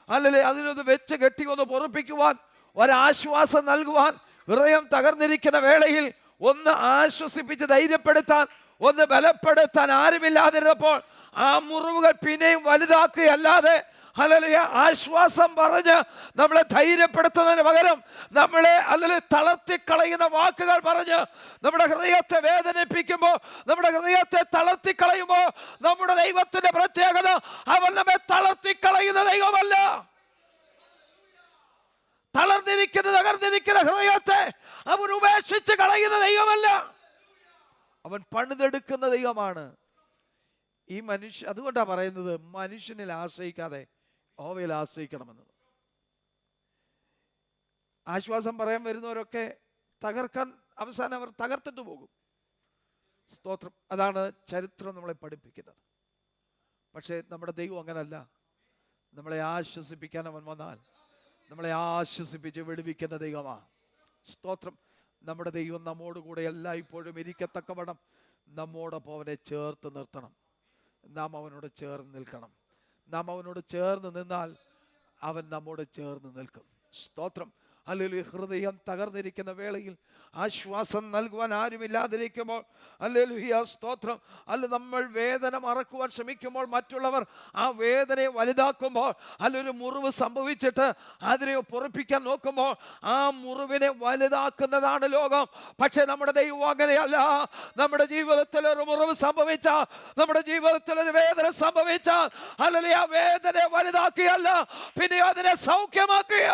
അല്ലെ അതിനൊന്ന് വെച്ച് കെട്ടി ഒന്ന് പൊറപ്പിക്കുവാൻ, ഒരാശ്വാസം നൽകുവാൻ, ഹൃദയം തകർന്നിരിക്കുന്ന വേളയിൽ ഒന്ന് ആശ്വസിപ്പിച്ച് ധൈര്യപ്പെടുത്താൻ, ഒന്ന് ബലപ്പെടുത്താൻ ആരുമില്ലാതിരുന്നപ്പോൾ ആ മുറിവുകൾ പിന്നെയും വലുതാക്കുകയല്ലാതെ, ഹല്ലേലൂയ, ആശ്വാസം പറഞ്ഞ് നമ്മളെ ധൈര്യപ്പെടുത്തുന്നതിന് പകരം നമ്മളെ തളർത്തിക്കളയുന്ന വാക്കുകൾ പറഞ്ഞ് നമ്മുടെ ഹൃദയത്തെ വേദനിപ്പിക്കുമ്പോൾ, നമ്മുടെ ഹൃദയത്തെ തളർത്തിക്കളയുമ്പോൾ, നമ്മുടെ ദൈവത്തിന്റെ പ്രത്യേകത അവൻ നമ്മെ തളർത്തിക്കളയുന്ന ദൈവമല്ല. തകർന്നിരിക്കുന്ന ഹൃദയത്തെ അവൻ ഉപേക്ഷിച്ച് കളയുന്ന ദൈവമല്ല. അവൻ പണിതെടുക്കുന്ന ദൈവമാണ്. ഈ മനുഷ്യ അതുകൊണ്ടാണ് പറയുന്നത് മനുഷ്യനിൽ ആശ്രയിക്കാതെ യഹോവയിൽ ആശ്രയിക്കണമെന്നത്. ആശ്വാസം പറയാൻ വരുന്നവരൊക്കെ തകർക്കാൻ അവസാനം അവർ തകർത്തിട്ട് പോകും. സ്തോത്രം. അതാണ് ചരിത്രം നമ്മളെ പഠിപ്പിക്കുന്നത്. പക്ഷേ നമ്മുടെ ദൈവം അങ്ങനല്ല. നമ്മളെ ആശ്വസിപ്പിക്കാൻ അവൻ വന്നാൽ നമ്മളെ ആശ്വസിപ്പിച്ച് വിടുവിക്കുന്ന ദൈവമാണ്. സ്തോത്രം. നമ്മുടെ ദൈവം നമ്മോട് കൂടെ എല്ലായ്പ്പോഴും ഇരിക്കത്തക്കവണ്ണം നമ്മോടൊപ്പം അവനെ ചേർത്ത് നിർത്തണം. നാം അവനോട് ചേർന്ന് നിൽക്കണം. നാം അവനോട് ചേർന്ന് നിന്നാൽ അവൻ നമ്മോട് ചേർന്ന് നിൽക്കും. സ്തോത്രം. ഹല്ലേലൂയ. ഹൃദയം തകർന്നിരിക്കുന്ന വേളയിൽ ആശ്വാസം നൽകുവാൻ ആരുമില്ലാതിരിക്കുമ്പോൾ, ഹല്ലേലൂയ, സ്തോത്രം, നമ്മൾ വേദന മറക്കുവാൻ ശ്രമിക്കുമ്പോൾ, മറ്റുള്ളവർ ആ വേദനയെ വലുതാക്കുമ്പോൾ, ഒരു മുറിവ് സംഭവിച്ചിട്ട് അതിനെ പൊറപ്പിക്കാൻ നോക്കുമ്പോൾ ആ മുറിവിനെ വലുതാക്കുന്നതാണ് ലോകം. പക്ഷെ നമ്മുടെ ദൈവം അങ്ങനെയല്ല. നമ്മുടെ ജീവിതത്തിൽ ഒരു മുറിവ് സംഭവിച്ചാൽ, നമ്മുടെ ജീവിതത്തിൽ ഒരു വേദന സംഭവിച്ചാൽ, ഹല്ലേലൂയ, ആ വേദനയെ വലുതാക്കുകയല്ല, പിന്നെ അതിനെ സൗഖ്യമാക്കുക.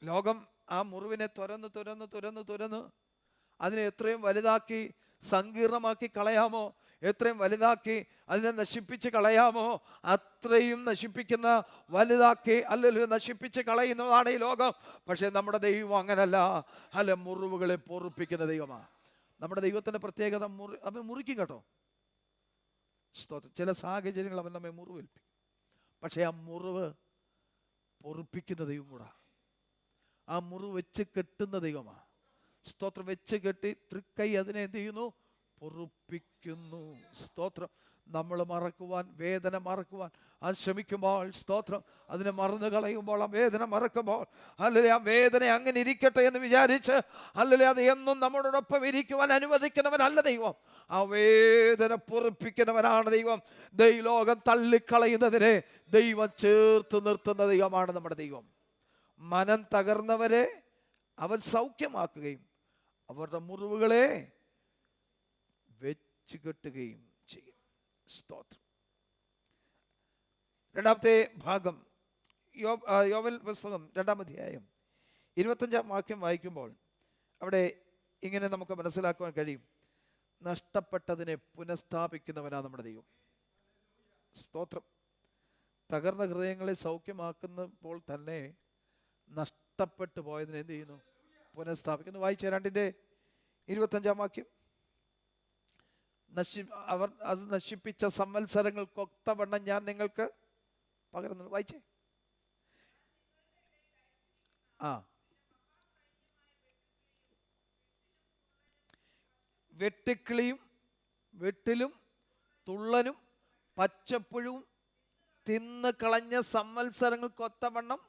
ലോകം ആ മുറിവിനെ തുരന്ന് അതിനെ എത്രയും വലുതാക്കി സങ്കീർണമാക്കി കളയാമോ, എത്രയും വലുതാക്കി അതിനെ നശിപ്പിച്ച് കളയാമോ അത്രയും നശിപ്പിക്കുന്ന, വലുതാക്കി അല്ലെങ്കിൽ നശിപ്പിച്ച് കളയുന്നതാണ് ഈ ലോകം. പക്ഷേ നമ്മുടെ ദൈവം അങ്ങനല്ല. മുറിവുകളെ പൊറുപ്പിക്കുന്ന ദൈവമാണ്. നമ്മുടെ ദൈവത്തിൻ്റെ പ്രത്യേകത അവൻ മുറിക്കും കേട്ടോ. ചില സാഹചര്യങ്ങൾ അവൻ നമ്മെ മുറിവേൽപ്പിക്കും. പക്ഷേ ആ മുറിവ് പൊറുപ്പിക്കുന്ന ദൈവം കൂടാ. ആ മുറിവ് വെച്ച് കെട്ടുന്ന ദൈവമാണ്. സ്തോത്രം. വെച്ച് കെട്ടി തൃക്കൈ അതിനെ എന്ത് ചെയ്യുന്നു? പൊറുപ്പിക്കുന്നു. സ്തോത്രം. നമ്മൾ മറക്കുവാൻ, വേദന മറക്കുവാൻ അത് ശ്രമിക്കുമ്പോൾ, സ്തോത്രം, അതിനെ മറന്നു കളയുമ്പോൾ, ആ വേദന മറക്കുമ്പോൾ, അല്ലെങ്കിൽ ആ വേദന അങ്ങനെ ഇരിക്കട്ടെ എന്ന് വിചാരിച്ച്, അല്ലെങ്കിൽ അത് എന്നും നമ്മളോടൊപ്പം ഇരിക്കുവാൻ അനുവദിക്കുന്നവനല്ല ദൈവം. ആ വേദന പൊറുപ്പിക്കുന്നവനാണ് ദൈവം. ലോകം തള്ളിക്കളയുന്നതിനെ ദൈവം ചേർത്ത് നിർത്തുന്ന ദൈവമാണ് നമ്മുടെ ദൈവം. മനം തകർന്നവരെ അവൻ സൗഖ്യമാക്കുകയും അവരുടെ മുറിവുകളെ വെച്ച് കെട്ടുകയും ചെയ്യും. സ്തോത്രം. രണ്ടാമത്തെ ഭാഗം യോവേൽ പുസ്തകം 2-ാം അധ്യായം 25-ാം വാക്യം വായിക്കുമ്പോൾ അവിടെ ഇങ്ങനെ നമുക്ക് മനസ്സിലാക്കുവാൻ കഴിയും. നഷ്ടപ്പെട്ടതിനെ പുനഃസ്ഥാപിക്കുന്നവനാണ് നമ്മുടെ ദൈവം. സ്തോത്രം. തകർന്ന ഹൃദയങ്ങളെ സൗഖ്യമാക്കുന്നപ്പോൾ തന്നെ നഷ്ടപ്പെട്ടു പോയതിനെ എന്ത് ചെയ്യുന്നു? പുനഃസ്ഥാപിക്കുന്നു. വായിച്ച 2-ന്റെ-25-ാം വാക്യം. അവർ അത് നശിപ്പിച്ച സംവത്സരങ്ങൾക്കൊത്തവണ്ണം ഞാൻ നിങ്ങൾക്ക് പകരുന്നു. വായിച്ചേ. വെട്ടുക്കിളിയും വെട്ടിലും തുള്ളനും പച്ചപ്പുഴുവും തിന്ന് കളഞ്ഞ സംവത്സരങ്ങൾക്കൊത്തവണ്ണം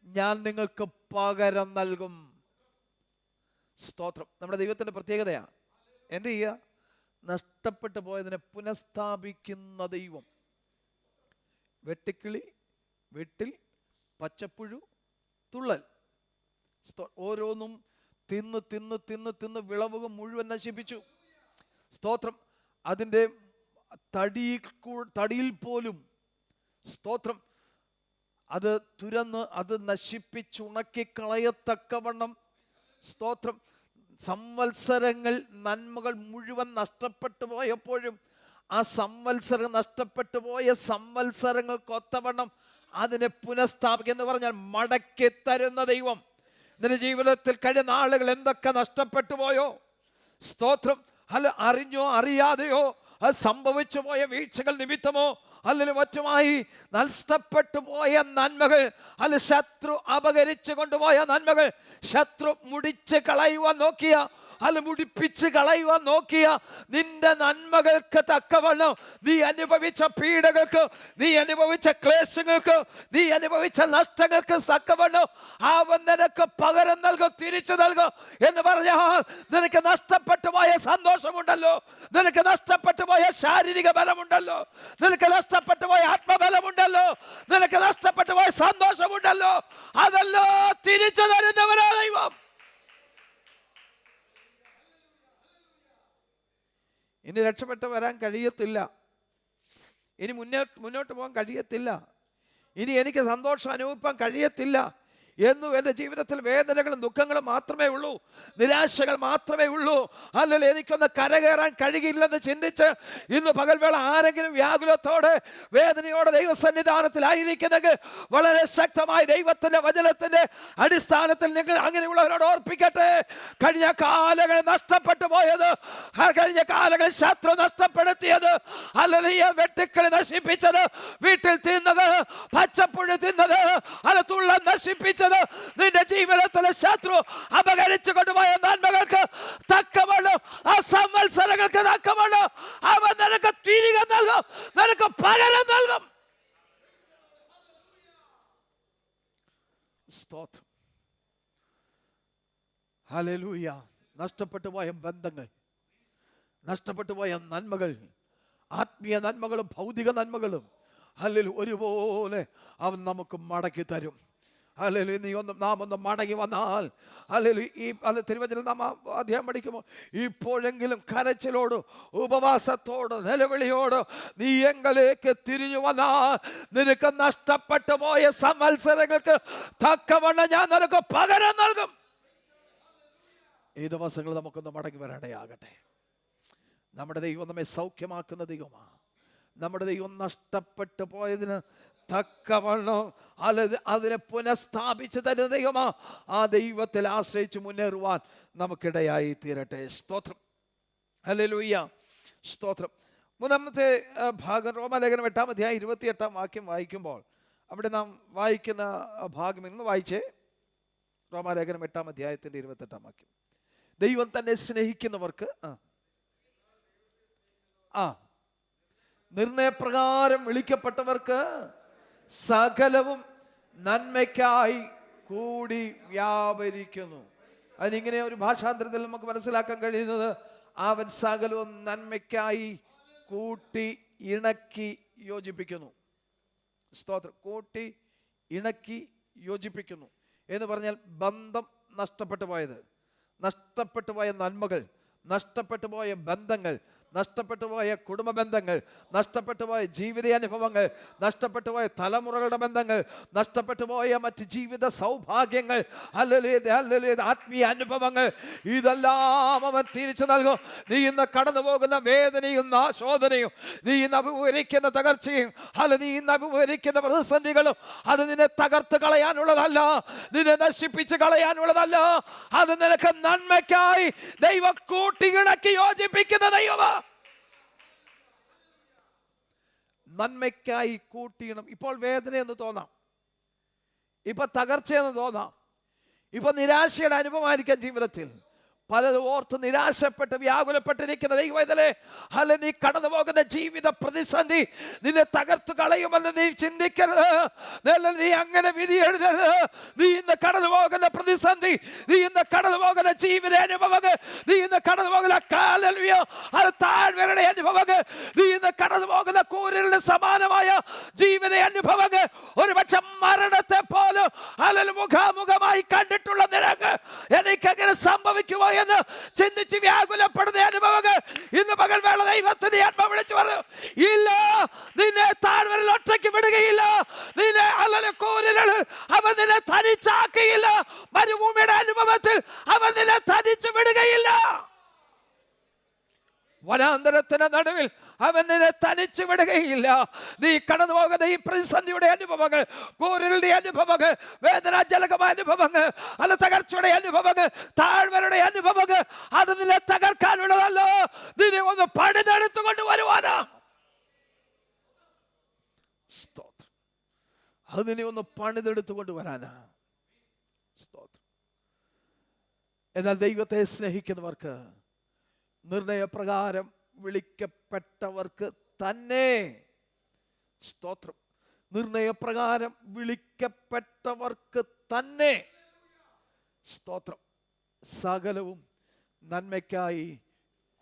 ഞാൻ നിങ്ങൾക്ക് പകരം നൽകും. സ്തോത്രം. നമ്മുടെ ദൈവത്തിന്റെ പ്രത്യേകതയാണ്. എന്ത് ചെയ്യുക? നഷ്ടപ്പെട്ടു പോയതിനെ പുനഃസ്ഥാപിക്കുന്ന ദൈവം. വെട്ടുക്കിളി, വെട്ടിൽ, പച്ചപ്പുഴു, തുള്ളൽ, ഓരോന്നും തിന്ന് തിന്ന് തിന്ന് തിന്ന് വിളവുകൾ മുഴുവൻ നശിപ്പിച്ചു. സ്തോത്രം. അതിൻ്റെ തടിയിൽ പോലും, സ്തോത്രം, അത് തുരന്ന് അത് നശിപ്പിച്ചുണക്കിക്കളയത്തക്കവണ്ണം, സ്തോത്രം, സംവത്സരങ്ങൾ, നന്മകൾ മുഴുവൻ നഷ്ടപ്പെട്ടു പോയപ്പോഴും ആ സംവത്സരം നഷ്ടപ്പെട്ടു പോയ സംവത്സരങ്ങൾക്കൊത്തവണ്ണം അതിനെ പുനഃസ്ഥാപിക്കുക എന്ന് പറഞ്ഞാൽ മടക്കി തരുന്ന ദൈവം. നിന്റെ ജീവിതത്തിൽ കഴിഞ്ഞ നാളുകൾ എന്തൊക്കെ നഷ്ടപ്പെട്ടു പോയോ? സ്തോത്രം. അല്ല, അറിഞ്ഞോ അറിയാതെയോ അത് സംഭവിച്ചു പോയ വീഴ്ചകൾ നിമിത്തമോ അല്ലെങ്കിൽ മറ്റുമായി നഷ്ടപ്പെട്ടു പോയ നന്മകൾ, അല്ല ശത്രു അപകരിച്ചു കൊണ്ടുപോയ നന്മകൾ, ശത്രു മുടിച്ച് കളയുവാൻ നോക്കിയ, അല്ല മുടിപ്പിച്ച് കളയുവാൻ നോക്കിയ നിന്റെ നന്മകൾക്ക് തക്കവണ്ണം നീ അനുഭവിച്ച പീഡകൾക്ക്, നീ അനുഭവിച്ച ക്ലേശങ്ങൾക്ക്, നീ അനുഭവിച്ച നഷ്ടങ്ങൾക്ക് തക്കവണ്ണം അവൻ നിനക്ക് പകരം നൽകും, തിരിച്ചു നൽകും എന്ന് പറഞ്ഞാൽ നിനക്ക് നഷ്ടപ്പെട്ടു പോയ സന്തോഷമുണ്ടല്ലോ, നിനക്ക് നഷ്ടപ്പെട്ടു പോയ ശാരീരിക ബലമുണ്ടല്ലോ, നിനക്ക് നഷ്ടപ്പെട്ടു പോയ ആത്മബലമുണ്ടല്ലോ, നിനക്ക് നഷ്ടപ്പെട്ടു പോയ സന്തോഷമുണ്ടല്ലോ, അതല്ലോ തിരിച്ചു തരുന്നവനാ ദൈവം. ഇനി രക്ഷപ്പെട്ട് വരാൻ കഴിയത്തില്ല, ഇനി മുന്നോട്ട് പോകാൻ കഴിയത്തില്ല, ഇനി എനിക്ക് സന്തോഷം അനുഭവിക്കാൻ കഴിയത്തില്ല എന്നും എൻ്റെ ജീവിതത്തിൽ വേദനകളും ദുഃഖങ്ങളും മാത്രമേ ഉള്ളൂ, നിരാശകൾ മാത്രമേ ഉള്ളൂ, അല്ലെങ്കിൽ എനിക്കൊന്ന് കരകയറാൻ കഴിയില്ലെന്ന് ചിന്തിച്ച് ഇന്ന് പകൽവേള ആരെങ്കിലും വ്യാകുലത്തോടെ വേദനയോടെ ദൈവസന്നിധാനത്തിലായിരിക്കുന്നെങ്കിൽ വളരെ ശക്തമായി ദൈവത്തിൻ്റെ വചനത്തിൻ്റെ അടിസ്ഥാനത്തിൽ നിങ്ങൾ അങ്ങനെയുള്ളവരോട് ഓർപ്പിക്കട്ടെ. കഴിഞ്ഞ കാലങ്ങൾ നഷ്ടപ്പെട്ടു പോയത്, കഴിഞ്ഞ കാലങ്ങൾ ശത്രു നഷ്ടപ്പെടുത്തിയത്, അല്ലെങ്കിൽ വെട്ടുക്കളി നശിപ്പിച്ചത്, വീട്ടിൽ തിന്നത്, പച്ചപ്പുഴ തിന്നത്, അല്ല തുള്ളൻ നശിപ്പിച്ചത്, നിന്റെ ജീവിതത്തിലെ ശത്രു അപകരിച്ചു കൊണ്ടുപോയ നന്മകൾക്ക് തക്കവണ്ണം, ആ സംവത്സരങ്ങൾക്ക് തക്കവണ്ണം അവൻ നിനക്ക് തിരികെ നൽകും, നിനക്ക് പകരം നൽകും. സ്തോത്രം. ഹല്ലേലൂയ. നഷ്ടപ്പെട്ടു പോയ ബന്ധങ്ങൾ, നഷ്ടപ്പെട്ടു പോയ നന്മകൾ, ആത്മീയ നന്മകളും ഭൗതിക നന്മകളും ഹല്ലേലൂയ ഒരുപോലെ അവൻ നമുക്ക് മടക്കി തരും. ഹല്ലേലൂയ. നാം ഒന്ന് മടങ്ങി വന്നാൽ, ഹല്ലേലൂയ, ഈ തിരുവചനം നാം അധ്യായം പഠിക്കുമ്പോൾ ഇപ്പോഴെങ്കിലും കരച്ചിലോട് ഉപവാസത്തോട് നിലവിളിയോട് നീ എങ്കിലേക്ക് തിരിഞ്ഞു വന്നാൽ നിനക്ക് നഷ്ടപ്പെട്ടു പോയ സംവത്സരങ്ങൾക്ക് തക്കവണ്ണം ഞാൻ നിനക്ക് പകരം നൽകും. ഈ ദിവസങ്ങൾ നമുക്കൊന്ന് മടങ്ങി വരാനിടയാകട്ടെ. നമ്മുടെ ദൈവം നമ്മെ സൗഖ്യമാക്കുന്ന ദൈവമാണ്. നമ്മുടെ ദൈവം നഷ്ടപ്പെട്ടു പോയതിന് തക്കവണ്ണം അതിനെ പുനഃസ്ഥാപിച്ച് തരുന്ന ദൈവമാ. ആ ദൈവത്തിൽ ആശ്രയിച്ച് മുന്നേറുവാൻ നമുക്കിടയായി തീരട്ടെ. സ്തോത്രം. ഹല്ലേലൂയ. സ്തോത്രം. മൂന്നാമത്തെ ഭാഗം റോമാലേഖനം 8-ാം അധ്യായം 28-ാം വാക്യം വായിക്കുമ്പോൾ അവിടെ നാം വായിക്കുന്ന ഭാഗം ഇന്ന് വായിച്ചേ. റോമാലേഖനം 8-ാം അധ്യായത്തിൻ്റെ 28-ാം വാക്യം. ദൈവം തന്നെ സ്നേഹിക്കുന്നവർക്ക് നിർണയപ്രകാരം വിളിക്കപ്പെട്ടവർക്ക് സകലവും നന്മയ്ക്കായി കൂടി വ്യാപരിക്കുന്നു. അതിനിങ്ങനെ ഒരു ഭാഷാന്തരത്തിൽ നമുക്ക് മനസ്സിലാക്കാൻ കഴിയുന്നത് അവൻ സകലവും നന്മയ്ക്കായി കൂട്ടി ഇണക്കി യോജിപ്പിക്കുന്നു. സ്തോത്രം. കൂട്ടി ഇണക്കി യോജിപ്പിക്കുന്നു എന്ന് പറഞ്ഞാൽ ബന്ധം നഷ്ടപ്പെട്ടു പോയത്, നഷ്ടപ്പെട്ടു പോയ നന്മകൾ, നഷ്ടപ്പെട്ടു പോയ ബന്ധങ്ങൾ, നഷ്ടപ്പെട്ടു പോയ കുടുംബ ബന്ധങ്ങൾ, നഷ്ടപ്പെട്ടു പോയ ജീവിതാനുഭവങ്ങൾ, നഷ്ടപ്പെട്ടു പോയ തലമുറകളുടെ ബന്ധങ്ങൾ, നഷ്ടപ്പെട്ടു പോയ മറ്റ് ജീവിത സൗഭാഗ്യങ്ങൾ, ആത്മീയ അനുഭവങ്ങൾ, ഇതെല്ലാം അവൻ തിരിച്ചു നൽകും. നീ ഇന്ന് കടന്നു പോകുന്ന വേദനയും ശോധനയും, നീ ഇന്ന് അഭിമുഖീകരിക്കുന്ന തകർച്ചയും, നീ ഇന്ന് അഭിമുഖീകരിക്കുന്ന പ്രതിസന്ധികളും അത് നിന്നെ തകർത്ത് കളയാനുള്ളതല്ല, നിന്നെ നശിപ്പിച്ച് കളയാനുള്ളതല്ല. അത് നിനക്ക് നന്മയ്ക്കായി ദൈവം കൂട്ടിയിണക്കി യോജിപ്പിക്കുന്ന ദൈവമാ. നന്മയ്ക്കായി കൂട്ടിയിണം. ഇപ്പോൾ വേദനയെന്ന് തോന്നാം, ഇപ്പൊ തകർച്ചയെന്ന് തോന്നാം, ഇപ്പൊ നിരാശയുടെ അനുഭവമായിരിക്കാം ജീവിതത്തിൽ. പലതും ഓർത്ത് നിരാശപ്പെട്ട് വ്യാകുലപ്പെട്ടിരിക്കുന്ന ദൈവത്തിലെ നീ കടന്നു പോകുന്ന ജീവിത പ്രതിസന്ധി നിന്നെ തകർത്തു കളയുമെന്ന് നീ ചിന്തിക്കരുത്. നീ അങ്ങനെ വിധി എഴുതരുത്. നീ ഇന്ന് കടന്നു പോകുന്ന പ്രതിസന്ധി, നീ ഇന്ന് കടന്നു പോകുന്ന ജീവിത അനുഭവങ്ങൾ, നീ ഇന്ന് കടന്നു പോകുന്ന താഴ്വരയുടെ അനുഭവങ്ങൾ, നീ ഇന്ന് കടന്നു പോകുന്ന കൂരിലിന് സമാനമായ ജീവിത അനുഭവങ്ങൾ, ഒരുപക്ഷെ മരണത്തെ പോലും മുഖാമുഖമായി കണ്ടിട്ടുള്ള നിരക്ക് എനിക്കങ്ങനെ സംഭവിക്കുമോ എന്ന് ചിന്തിച്ച് വ്യാകുലപ്പെടുന്ന അനുഭവങ്ങൾ ഇന്ന് പകൽവേള ദൈവത്തിന്റെ ആത്മാവ് വിളിച്ചു പറഞ്ഞു, ഇല്ല, നിന്നെ താഴ്വരയിൽ ഒറ്റയ്ക്ക് വിടുകയില്ല, നിന്നെ കൂരിലിൽ അവൻ നിന്നെ തനിച്ചാക്കിയില്ല, മരുഭൂമിയുടെ അനുഭവത്തിൽ അവൻ നിന്നെ തനിച്ചു വിടുകയില്ല. വനാന്തരത്തിന് നടുവിൽ അവൻ നിന്നെ തനിച്ചു വിടുകയില്ല. നീ കടന്നു പോകുന്ന ഈ പ്രതിസന്ധിയുടെ അനുഭവങ്ങൾ, കൂരലുടെ അനുഭവങ്ങൾ, വേദനാജനകമായ അനുഭവങ്ങൾ, അല്ല തകർച്ചയുടെ അനുഭവങ്ങൾ, താഴ്വരയുടെ അനുഭവങ്ങൾ, അത് നിന്നെ തകർക്കാനുള്ളതല്ലോ, നിന്നെ ഒന്ന് പണിതെടുത്തു കൊണ്ടുവരുവാനാ. സ്തോത്രം. അത് നിന്നെ ഒന്ന് പണിതെടുത്തു കൊണ്ടുവരാനാ. സ്തോത്രം. എന്നാൽ ദൈവത്തെ സ്നേഹിക്കുന്നവർക്ക്, നിർണയപ്രകാരം വിളിക്കപ്പെട്ടവർക്ക് തന്നെ, സ്തോത്രം, നിർണയപ്രകാരം വിളിക്കപ്പെട്ടവർക്ക് തന്നെ, സ്തോത്രം, സകലവും നന്മയ്ക്കായി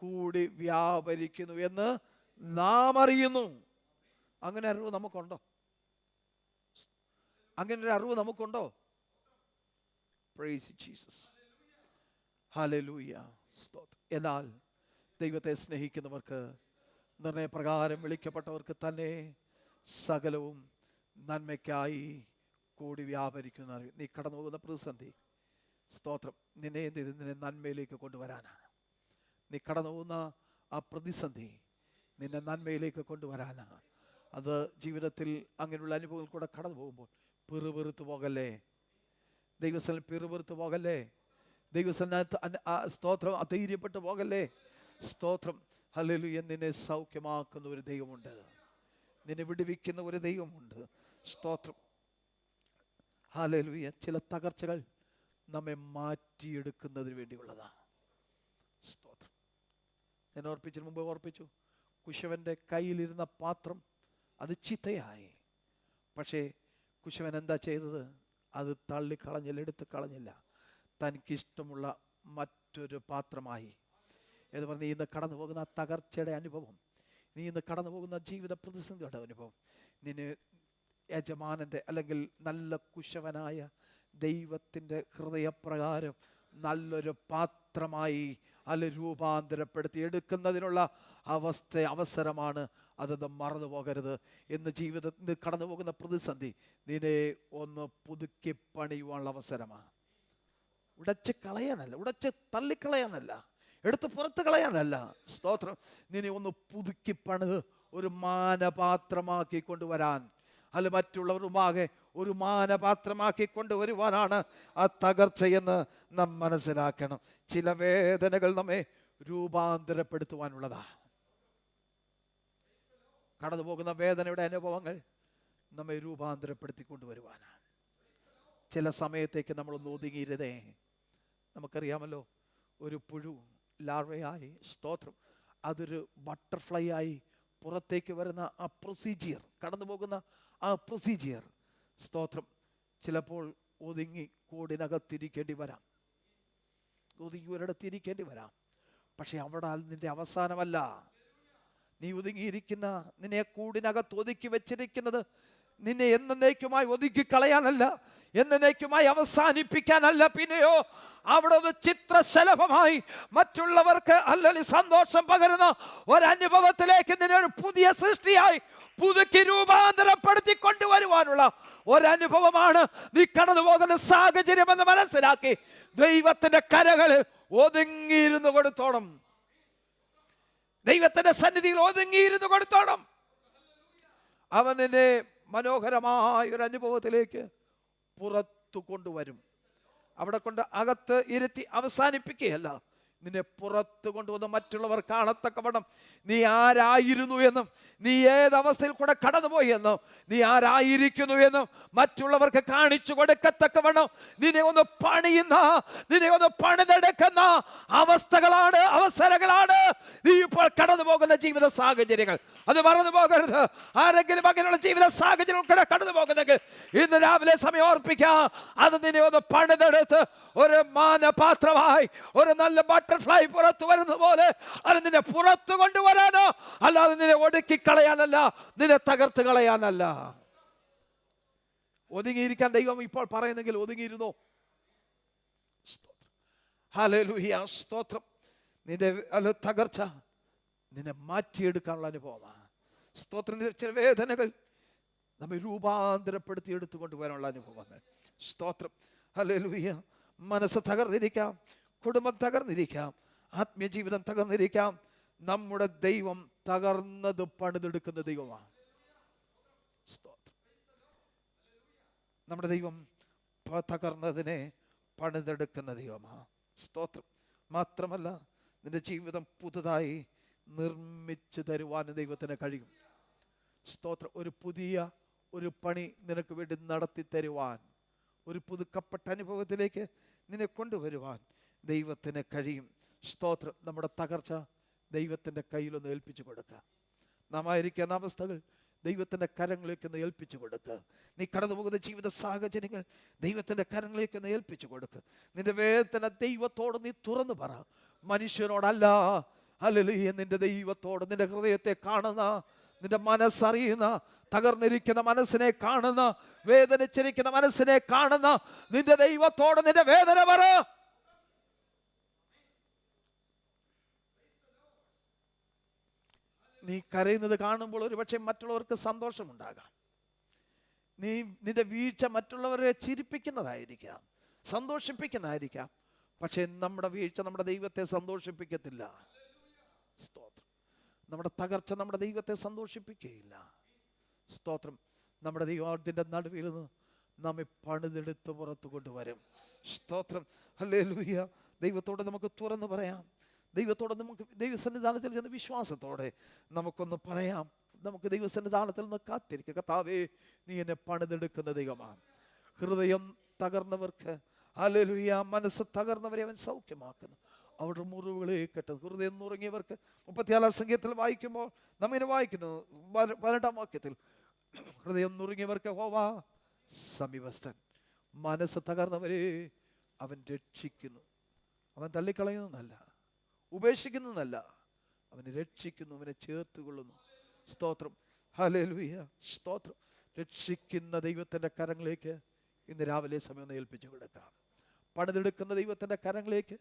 കൂടി വ്യാപരിക്കുന്നു എന്ന് നാം അറിയുന്നു. അങ്ങനെ അറിവ് നമുക്കുണ്ടോ? അങ്ങനെ ഒരു അറിവ് നമുക്കുണ്ടോ? Price Jesus. ഹല്ലേലൂയ. സ്തോത്രം. എന്നാൽ ദൈവത്തെ സ്നേഹിക്കുന്നവർക്ക്, നിർണയപ്രകാരം വിളിക്കപ്പെട്ടവർക്ക് തന്നെ സകലവും നന്മയ്ക്കായി കൂടി വ്യാപരിക്കുന്ന. നീ കടന്നു പോകുന്ന പ്രതിസന്ധി, സ്തോത്രം, നിന്നെ നന്മയിലേക്ക് കൊണ്ടുവരാനാണ്. നീ കടന്നു പോകുന്ന ആ പ്രതിസന്ധി നിന്നെ നന്മയിലേക്ക് കൊണ്ടുവരാനാണ്. അത് ജീവിതത്തിൽ അങ്ങനെയുള്ള അനുഭവങ്ങൾ കൂടെ കടന്നു പോകുമ്പോൾ പിറുപിറുത്തു പോകല്ലേ, ദൈവസ്ഥലം പിറുപിറുത്തു പോകല്ലേ, ദൈവസ്ഥലത്ത് സ്തോത്രം അധൈര്യപ്പെട്ടു പോകല്ലേ. സ്തോത്രം. ഹല്ലേലൂയ. നിന്നെ സൗഖ്യമാക്കുന്ന ഒരു ദൈവമുണ്ട്, നിന്നെ വിടുവിക്കുന്ന ഒരു ദൈവമുണ്ട്. സ്തോത്രം. ഹല്ലേലൂയ. ചില തകർച്ചകൾ നമ്മെ മാറ്റിയെടുക്കുന്നതിന് വേണ്ടിയുള്ളതാണ്. സ്തോത്രം. ഞാൻ ഓർപ്പിച്ചതിന് മുമ്പ് ഓർപ്പിച്ചു, കുശവന്റെ കയ്യിലിരുന്ന പാത്രം അത് ചീത്തയായി. പക്ഷേ കുശവൻ എന്താ ചെയ്തത്? അത് തള്ളിക്കളഞ്ഞില്ല, എടുത്ത് കളഞ്ഞില്ല. തനിക്കിഷ്ടമുള്ള മറ്റൊരു പാത്രമായി. എന്ന് പറഞ്ഞ് നീ ഇന്ന് കടന്നു പോകുന്ന തകർച്ചയുടെ അനുഭവം, നീ ഇന്ന് കടന്നു പോകുന്ന ജീവിത പ്രതിസന്ധിയുടെ അനുഭവം, നിന്നെ യജമാനൻ്റെ അല്ലെങ്കിൽ നല്ല കുശവനായ ദൈവത്തിൻ്റെ ഹൃദയപ്രകാരം നല്ലൊരു പാത്രമായി അല്ല രൂപാന്തരപ്പെടുത്തി എടുക്കുന്നതിനുള്ള അവസരമാണ്. അതൊന്നും മറന്നു പോകരുത്. എന്ന് ജീവിതത്തിൽ കടന്നു പോകുന്ന പ്രതിസന്ധി നിന്നെ ഒന്ന് പുതുക്കി പണിയുവാനുള്ള അവസരമാണ്. ഉടച്ച് കളയാനല്ല, ഉടച്ച് തള്ളിക്കളയാനല്ല, എടുത്ത് പുറത്ത് കളയാനല്ല. സ്തോത്രം. നിന്നെ ഒന്ന് പുതുക്കി പണിത് ഒരു മാനപാത്രമാക്കി കൊണ്ടുവരാൻ, അല്ല മറ്റുള്ളവർ മുമ്പാകെ ഒരു മാനപാത്രമാക്കി കൊണ്ടുവരുവാനാണ് ആ തകർച്ചയെന്ന് നാം മനസ്സിലാക്കണം. ചില വേദനകൾ നമ്മെ രൂപാന്തരപ്പെടുത്തുവാനുള്ളതാ. കടന്നു പോകുന്ന വേദനയുടെ അനുഭവങ്ങൾ നമ്മെ രൂപാന്തരപ്പെടുത്തി കൊണ്ടുവരുവാനാണ്. ചില സമയത്തേക്ക് നമ്മളൊന്ന് ഒതുങ്ങിയിരുതേ. നമുക്കറിയാമല്ലോ, ഒരു പുഴു ലാർവയായി, സ്തോത്രം, അതൊരു ബട്ടർഫ്ലൈ ആയി പുറത്തേക്ക് വരുന്ന ആ പ്രൊസീജിയർ, കടന്നു പോകുന്ന ആ പ്രൊസീജിയർ, സ്തോത്രം, ചിലപ്പോൾ ഒതുങ്ങി കൂടിനകത്തിരിക്കേണ്ടി വരാം, ഒതുങ്ങി ഒരിടത്തിരിക്കേണ്ടി വരാം. പക്ഷെ അവിടെ നിന്റെ അവസാനമല്ല. നീ ഒതുങ്ങിയിരിക്കുന്ന, നിന്നെ കൂടിനകത്ത് ഒതുക്കി വെച്ചിരിക്കുന്നത് നിന്നെ എന്നേക്കുമായി ഒതുക്കി കളയാനല്ല, എന്നേക്കുമായി അവസാനിപ്പിക്കാനല്ല. പിന്നെയോ അവിടെ ഒരു ചിത്രശലഭമായി മറ്റുള്ളവർക്ക് അല്ലെങ്കിൽ സന്തോഷം പകരുന്ന ഒരനുഭവത്തിലേക്ക് നിന്നെ ഒരു പുതിയ സൃഷ്ടിയായി പുതുക്കി രൂപാന്തരപ്പെടുത്തി കൊണ്ടുവരുവാനുള്ള ഒരനുഭവമാണ് നീ കടന്നു പോകുന്ന സാഹചര്യം എന്ന് മനസ്സിലാക്കി ദൈവത്തിന്റെ കരകളിൽ ഒതുങ്ങിയിരുന്നു കൊടുത്തോണം. ദൈവത്തിന്റെ സന്നിധിയിൽ ഒതുങ്ങിയിരുന്നു കൊടുത്തോണം. അവൻ നിന്നെ മനോഹരമായ ഒരു അനുഭവത്തിലേക്ക് പുറത്തു കൊണ്ടുവരും. അവിടെ കൊണ്ട് അകത്ത് ഇരുത്തി അവസാനിപ്പിക്കുകയല്ല, നിന്നെ പുറത്തു കൊണ്ടുവന്ന് മറ്റുള്ളവർ കാണത്തക്കവണ്ണം നീ ആരായിരുന്നു എന്നും നീ ഏതവസ്ഥയിൽ കൂടെ കടന്നുപോയി എന്നും നീ ആരായിരിക്കുന്നു എന്നും മറ്റുള്ളവർക്ക് കാണിച്ചു കൊടുക്കത്തക്കവണ്ണം നിന്നെ ഒന്ന് പണിയുന്ന, നിന്നെ ഒന്ന് പണിതെടുക്കുന്ന അവസ്ഥകളാണ്, അവസരങ്ങളാണ് നീ ഇപ്പോൾ കടന്നു പോകുന്ന ജീവിത സാഹചര്യങ്ങൾ. അത് മറന്നു പോകരുത്. ആരെങ്കിലും അങ്ങനെയുള്ള ജീവിത സാഹചര്യങ്ങൾ കൂടെ കടന്നു പോകുന്നെങ്കിൽ ഇന്ന് രാവിലെ സമയം ഓർപ്പിക്കാം, അത് നിന്നെ ഒന്ന് പണിതെടുത്ത് ഒരു മാനപാത്രമായി ഒരു നല്ല ബട്ടർഫ്ലൈ പുറത്തു വരുന്നത് പോലെ അത് നിന്നെ പുറത്തു കൊണ്ടുവരാനോ, അല്ലാതെ നിന്നെ ഒടുക്കി കളയാനല്ല, നിന്നെ തകർത്ത് കളയാനല്ല. ഒതുങ്ങിയിരിക്കാൻ ദൈവം ഇപ്പോൾ പറയുന്നെങ്കിൽ ഒതുങ്ങിയിരുന്നോ. ഹല്ലേലൂയ, സ്തോത്രം. നിന്റെ തകർച്ച നിന്നെ മാറ്റിയെടുക്കാനുള്ള അനുഭവമാണ്. സ്തോത്രം. ചില വേദനകൾ നമ്മെ രൂപാന്തരപ്പെടുത്തി എടുത്തുകൊണ്ട് വരാനുള്ള അനുഭവമാണ്. സ്തോത്രം. ഹല്ലേലൂയ. മനസ്സ് തകർന്നിരിക്കാം, കുടുംബം തകർന്നിരിക്കാം, ആത്മീയ ജീവിതം തകർന്നിരിക്കാം, നമ്മുടെ ദൈവം തകർന്നത് പണിതെടുക്കുന്ന ദൈവമാണ്. സ്തോത്രം. നമ്മുടെ ദൈവം തകർന്നതിനെ പണിതെടുക്കുന്ന ദൈവമാണ്. സ്തോത്രം. മാത്രമല്ല, നിന്റെ ജീവിതം പുതുതായി നിർമ്മിച്ചു തരുവാൻ ദൈവത്തിന് കഴിയും. സ്തോത്രം. ഒരു പുതിയ ഒരു പണി നിനക്ക് വേണ്ടി നടത്തി തരുവാൻ, ഒരു പുതുക്കപ്പെട്ട അനുഭവത്തിലേക്ക് നിന്നെ കൊണ്ടുവരുവാൻ ദൈവത്തിന് കഴിയും. സ്തോത്രം. നമ്മുടെ തകർച്ച ദൈവത്തിൻ്റെ കയ്യിലൊന്ന് ഏൽപ്പിച്ചു കൊടുക്കുക. നാം ആയിരിക്കുന്ന അവസ്ഥകൾ ദൈവത്തിൻ്റെ കരങ്ങളിലേക്കൊന്ന് ഏൽപ്പിച്ചു കൊടുക്കുക. നീ കടന്നു പോകുന്ന ജീവിത സാഹചര്യങ്ങൾ ദൈവത്തിൻ്റെ കരങ്ങളിലേക്കൊന്ന് ഏൽപ്പിച്ചു കൊടുക്കുക. നിന്റെ വേദന ദൈവത്തോട് നീ തുറന്നു പറ. മനുഷ്യനോടല്ല, ഹല്ലേലൂയ, നിന്റെ ദൈവത്തോട്. നിന്റെ ഹൃദയത്തെ കാണുന്ന, നിന്റെ മനസ്സറിയുന്ന, തകർന്നിരിക്കുന്ന മനസ്സിനെ കാണുന്ന, വേദനിച്ചിരിക്കുന്ന മനസ്സിനെ കാണുന്ന നിന്റെ ദൈവത്തോട് നിന്റെ വേദന പറ. നീ കരയുന്നത് കാണുമ്പോൾ ഒരുപക്ഷെ മറ്റുള്ളവർക്ക് സന്തോഷമുണ്ടാകാം. നിന്റെ വീഴ്ച മറ്റുള്ളവരെ ചിരിപ്പിക്കുന്നതായിരിക്കാം, സന്തോഷിപ്പിക്കുന്നതായിരിക്കാം. പക്ഷെ നമ്മുടെ വീഴ്ച നമ്മുടെ ദൈവത്തെ സന്തോഷിപ്പിക്കത്തില്ല. സ്തോത്രം. നമ്മുടെ തകർച്ച നമ്മുടെ ദൈവത്തെ സന്തോഷിപ്പിക്കുകയില്ല. സ്തോത്രം. നമ്മുടെ ദൈവത്തിൻ്റെ നടുവിൽ നിന്ന് നമ്മെ പണിതെടുത്ത് പുറത്തു കൊണ്ടുവരും. സ്തോത്രം. ഹല്ലേലൂയ. ദൈവത്തോട് നമുക്ക് തുറന്ന് പറയാം. ദൈവത്തോട് നമുക്ക് ദൈവസന്നിധാനത്തിൽ ചെന്ന് വിശ്വാസത്തോടെ നമുക്കൊന്ന് പറയാം. നമുക്ക് ദൈവസന്നിധാനത്തിൽ നിന്ന് കാത്തിരിക്കുക. കർത്താവേ, നീ എന്നെ പണിതെടുക്കുന്ന ദൈവമാണ്. ഹൃദയം തകർന്നവർക്ക്, ഹല്ലേലൂയ, മനസ്സ് തകർന്നവരെ അവൻ സൗഖ്യമാക്കുന്നു. അവരുടെ മുറിവുകളെ കെട്ടുന്നു. ഹൃദയം നുറുങ്ങിയവർക്ക് 34 സംഖ്യത്തിൽ വായിക്കുമ്പോൾ നമ്മിനെ വായിക്കുന്നു 18-ാം വാക്യത്തിൽ, ഹൃദയം നുറുങ്ങിയവർക്ക് യഹോവ സമീപസ്ഥൻ. മനസ്സ് തകർന്നവരെ അവൻ രക്ഷിക്കുന്നു. അവൻ തള്ളിക്കളയുന്നതല്ല, ഉപേക്ഷിക്കുന്നതല്ല, അവനെ രക്ഷിക്കുന്നു, അവനെ ചേർത്തുകൊള്ളുന്നു. സ്തോത്രം. ഹല്ലേലൂയ. സ്തോത്രം. രക്ഷിക്കുന്ന ദൈവത്തിൻ്റെ കരങ്ങളിലേക്ക് ഇന്ന് രാവിലെ സമയം ഒന്ന് ഏൽപ്പിച്ചു കൊടുക്കാം. പണിതെടുക്കുന്ന ദൈവത്തിൻ്റെ കരങ്ങളിലേക്ക്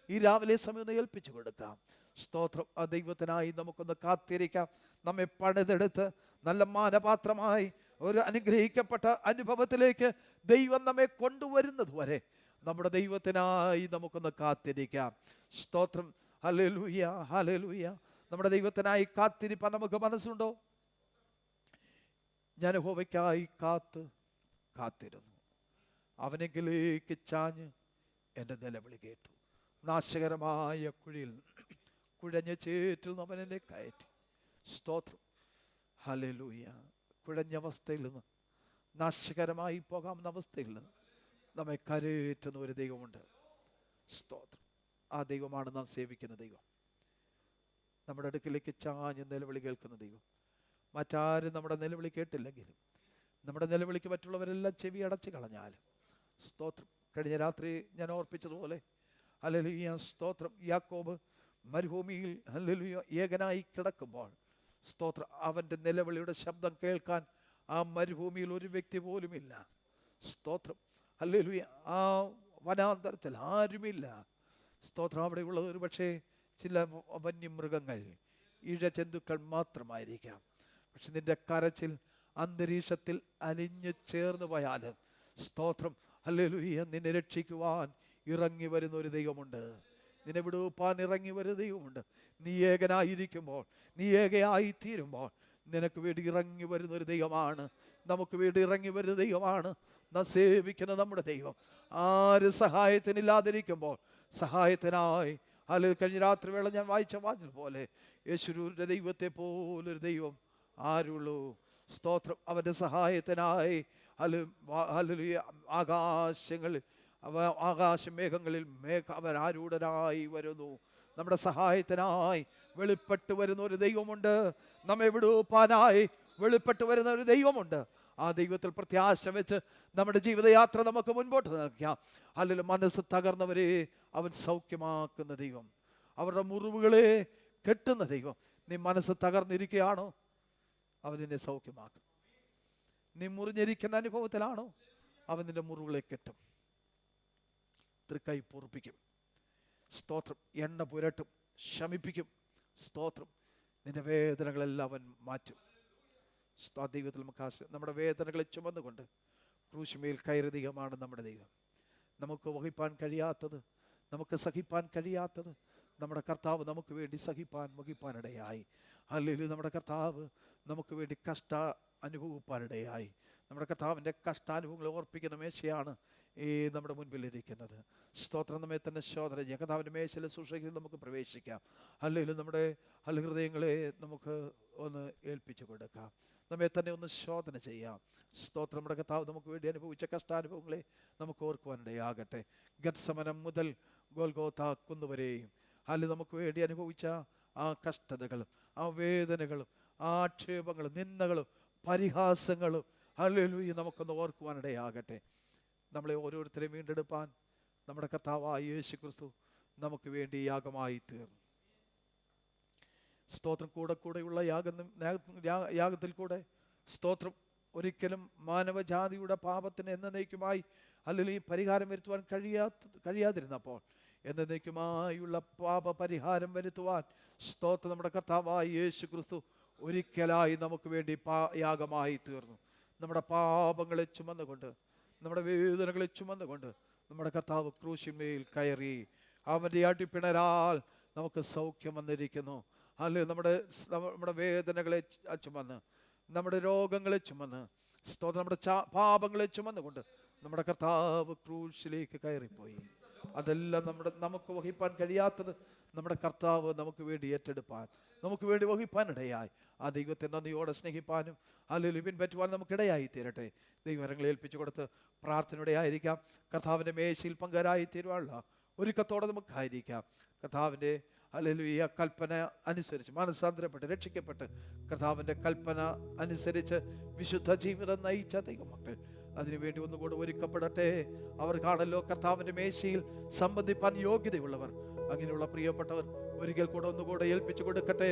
ഈ രാവിലെ സമയം ഒന്ന് ഏൽപ്പിച്ചു കൊടുക്കാം. സ്തോത്രം. ആ ദൈവത്തിനായി നമുക്കൊന്ന് കാത്തിരിക്കാം. നമ്മെ പണിതെടുത്ത് നല്ല മാനപാത്രമായി ഒരു അനുഗ്രഹിക്കപ്പെട്ട അനുഭവത്തിലേക്ക് ദൈവം നമ്മെ കൊണ്ടുവരുന്നത് വരെ നമ്മുടെ ദൈവത്തിനായി നമുക്കൊന്ന് കാത്തിരിക്കാം. സ്തോത്രം. ഹല്ലേലൂയ. ഹല്ലേലൂയ. നമ്മുടെ ദൈവത്തിനായി കാത്തിരിപ്പാൻ നമുക്ക് മനസ്സുണ്ടോ? ഞാൻ യഹോവയ്ക്കായി കാത്തിരുന്നു. അവനെങ്കിലേക്ക് ചാഞ്ഞ് എൻ്റെ നിലവിളി കേട്ടു. നാശകരമായ കുഴിയിൽ കുഴഞ്ഞ ചേറ്റിൽ നിന്ന് അവൻ എന്നെ കയറ്റി. സ്തോത്രം. ഹല്ലേലൂയ. കുഴഞ്ഞ അവസ്ഥയിൽ നിന്ന്, നാശകരമായി പോകാവുന്ന അവസ്ഥയിൽ നിന്ന് നമ്മെ കരയേറ്റുന്ന ഒരു ദൈവമുണ്ട്. സ്തോത്രം. ആ ദൈവമാണ് നാം സേവിക്കുന്ന ദൈവം. നമ്മുടെ അടുക്കിലേക്ക് ചാഞ്ഞ് നിലവിളി കേൾക്കുന്ന ദൈവം. മറ്റാരും നമ്മുടെ നിലവിളി കേട്ടില്ലെങ്കിലും, നമ്മുടെ നിലവിളിക്ക് മറ്റുള്ളവരെല്ലാം ചെവി അടച്ചു കളഞ്ഞാലും, സ്തോത്രം. കഴിഞ്ഞ രാത്രി ഞാൻ ഓർപ്പിച്ചതുപോലെ, ഹല്ലേലൂയ, സ്തോത്രം, യാക്കോബ് മരുഭൂമിയിൽ, ഹല്ലേലൂയ, ഏകനായി കിടക്കുമ്പോൾ, സ്തോത്രം, അവൻ്റെ നിലവിളിയുടെ ശബ്ദം കേൾക്കാൻ ആ മരുഭൂമിയിൽ ഒരു വ്യക്തി പോലുമില്ല. സ്തോത്രം. ഹല്ലേലൂയ. ആ വനാന്തരത്തിൽ ആരുമില്ല. സ്തോത്രം. അവിടെയുള്ളത് ഒരു പക്ഷേ ചില വന്യമൃഗങ്ങൾ, ഇഴജന്തുക്കൾ മാത്രമായിരിക്കാം. പക്ഷെ നിന്റെ കരച്ചിൽ അന്തരീക്ഷത്തിൽ അലിഞ്ഞു ചേർന്ന് പോയാലും, സ്തോത്രം, ഹല്ലേലൂയ, നിന്നെ രക്ഷിക്കുവാൻ ഇറങ്ങി വരുന്ന ഒരു ദൈവമുണ്ട്. നിന്നെ വിടുവാൻ ഇറങ്ങി വരുന്ന ദൈവമുണ്ട്. നീ ഏകനായിരിക്കുമ്പോൾ, നീ ഏകയായി തീരുമ്പോൾ നിനക്ക് വേണ്ടി ഇറങ്ങി വരുന്ന ഒരു ദൈവമാണ്. നമുക്ക് വേണ്ടി ഇറങ്ങി വരുന്ന ദൈവമാണ് നാം സേവിക്കുന്ന നമ്മുടെ ദൈവം. ആര് സഹായത്തിനില്ലാതിരിക്കുമ്പോൾ സഹായത്തിനായി, അല്ലെങ്കിൽ കഴിഞ്ഞ രാത്രി വേള ഞാൻ വായിച്ച വാചന പോലെ, യേശുവിന്റെ ദൈവത്തെ പോലൊരു ദൈവം ആരുള്ളൂ? സ്തോത്രം. അവൻ്റെ സഹായത്തിനായി ആകാശങ്ങളിൽ, ആകാശമേഘങ്ങളിൽ അവൻ ആരൂഢനായി വരുന്നു. നമ്മുടെ സഹായത്തിനായി വെളിപ്പെട്ട് വരുന്ന ഒരു ദൈവമുണ്ട്. നമ്മെ വിടുപ്പാനായി വെളിപ്പെട്ട് വരുന്ന ഒരു ദൈവമുണ്ട്. ആ ദൈവത്തിൽ പ്രത്യാശ വെച്ച് നമ്മുടെ ജീവിതയാത്ര നമുക്ക് മുൻപോട്ട് നയിക്കാം. അല്ലെങ്കിൽ മനസ്സ് തകർന്നവരെ അവൻ സൗഖ്യമാക്കുന്ന ദൈവം, അവരുടെ മുറിവുകളെ കെട്ടുന്ന ദൈവം. നീ മനസ്സ് തകർന്നിരിക്കുകയാണോ? അവൻ നിന്നെ സൗഖ്യമാക്കും. നീ മുറിഞ്ഞിരിക്കുന്ന അനുഭവത്തിലാണോ? അവൻ നിന്റെ മുറിവുകളെ കെട്ടും, തൃക്കൈ പൊറുപ്പിക്കും. സ്തോത്രം. എണ്ണ പുരട്ടും, ശമിപ്പിക്കും. സ്തോത്രം. നിന്റെ വേദനകളെല്ലാം അവൻ മാറ്റും. ദൈവത്തിൽ നമുക്ക് നമ്മുടെ വേദനകളെ ചുമന്നുകൊണ്ട് ക്രൂശുമേൽ കയറിയ ദൈവമാണ് നമ്മുടെ ദൈവം. നമുക്ക് വഹിപ്പാൻ കഴിയാത്തത്, നമുക്ക് സഹിപ്പാൻ കഴിയാത്തത്, നമ്മുടെ കർത്താവ് നമുക്ക് വേണ്ടി വഹിപ്പാനിടയായി. ഹല്ലേലൂയ. നമ്മുടെ കർത്താവ് നമുക്ക് വേണ്ടി അനുഭവിപ്പാനിടയായി. നമ്മുടെ കർത്താവിൻ്റെ കഷ്ടാനുഭവങ്ങളെ ഓർപ്പിക്കുന്ന മേശയാണ് ഈ നമ്മുടെ മുൻപിലിരിക്കുന്നത്. സ്തോത്രം. നമ്മെ തന്നെ ശോധന ചെയ്യാം. കർത്താവിൻ്റെ മേശയിലെ ശുശ്രൂഷയിൽ നമുക്ക് പ്രവേശിക്കാം. അല്ലെങ്കിൽ നമ്മുടെ ഹൃദയങ്ങളെ നമുക്ക് ഒന്ന് ഏൽപ്പിച്ചു കൊടുക്കാം. നമ്മെ തന്നെ ഒന്ന് ശോധന ചെയ്യാം. സ്തോത്രം. നമ്മുടെ കർത്താവ് നമുക്ക് വേണ്ടി അനുഭവിച്ച കഷ്ടാനുഭവങ്ങളെ നമുക്ക് ഓർക്കുവാനിടയാകട്ടെ. ഗത്സമനം മുതൽ ഗോൽഗോഥ കുന്നുവരെയും അല്ലെങ്കിൽ നമുക്ക് വേണ്ടി അനുഭവിച്ച ആ കഷ്ടതകളും ആ വേദനകളും ആ ആക്ഷേപങ്ങളും നിന്ദകളും പരിഹാസങ്ങളും ഹല്ലേലൂയ നമുക്കൊന്ന് ഓർക്കുവാനിടയാകട്ടെ. നമ്മളെ ഓരോരുത്തരെയും വീണ്ടെടുപ്പാൻ നമ്മുടെ കർത്താവായ യേശു ക്രിസ്തു നമുക്ക് വേണ്ടി യാഗമായി തീർന്നു. സ്തോത്രം. കൂടെയുള്ള യാഗത്തിൽ കൂടെ സ്തോത്രം ഒരിക്കലും മാനവജാതിയുടെ പാപത്തിന് എന്നേക്കുമായി അല്ലെങ്കിൽ പരിഹാരം വരുത്തുവാൻ കഴിയാതിരുന്നപ്പോൾ എന്നേക്കുമായുള്ള പാപ പരിഹാരം വരുത്തുവാൻ സ്തോത്രം നമ്മുടെ കർത്താവായ യേശു ക്രിസ്തു ഒരിക്കലായി നമുക്ക് വേണ്ടി യാഗമായി തീർന്നു. നമ്മുടെ പാപങ്ങളെ ചുമന്നുകൊണ്ട് നമ്മുടെ വേദനകളെ ചുമന്നുകൊണ്ട് നമ്മുടെ കർത്താവ് ക്രൂശിന്മേൽ കയറി. അവൻ്റെ അടിപ്പിണരാൽ നമുക്ക് സൗഖ്യം വന്നിരിക്കുന്നു. അല്ലെ നമ്മുടെ വേദനകളെ ചുമന്ന് നമ്മുടെ രോഗങ്ങളെ ചുമന്ന് സ്തോത്രം നമ്മുടെ പാപങ്ങളെ ചുമന്നുകൊണ്ട് നമ്മുടെ കർത്താവ് ക്രൂശിലേക്ക് കയറിപ്പോയി. അതെല്ലാം നമുക്ക് വഹിപ്പാൻ കഴിയാത്തത് നമ്മുടെ കർത്താവ് നമുക്ക് വേണ്ടി ഏറ്റെടുപ്പാൻ നമുക്ക് വേണ്ടി വഹിപ്പാനിടയായി. ആ ദൈവത്തെ നന്ദിയോടെ സ്നേഹിപ്പാനും അല്ലെങ്കിൽ പിൻപറ്റുവാനും നമുക്കിടയായി തീരട്ടെ. ദൈവങ്ങളെ ഏൽപ്പിച്ചു കൊടുത്ത് പ്രാർത്ഥനയുടെ ആയിരിക്കാം. കർത്താവിൻ്റെ മേശയിൽ പങ്കാരായി തീരുവാനുള്ള ഒരുക്കത്തോടെ നമുക്കായിരിക്കാം. കർത്താവിൻ്റെ ഹല്ലേലൂയ കൽപ്പന അനുസരിച്ച് മാനസാന്തരപ്പെട്ട് രക്ഷിക്കപ്പെട്ട് കർത്താവിൻ്റെ കൽപ്പന അനുസരിച്ച് വിശുദ്ധ ജീവിതം നയിച്ച ദൈവമക്കൾ അതിനുവേണ്ടി ഒന്നുകൂടെ ഒരുക്കപ്പെടട്ടെ. അവർക്കാണല്ലോ കർത്താവിൻ്റെ മേശയിൽ സംബന്ധിപ്പാൻ യോഗ്യതയുള്ളവർ. അങ്ങനെയുള്ള പ്രിയപ്പെട്ടവർ ഒരിക്കൽ കൂടെ ഒന്നുകൂടെ ഏൽപ്പിച്ചു കൊടുക്കട്ടെ.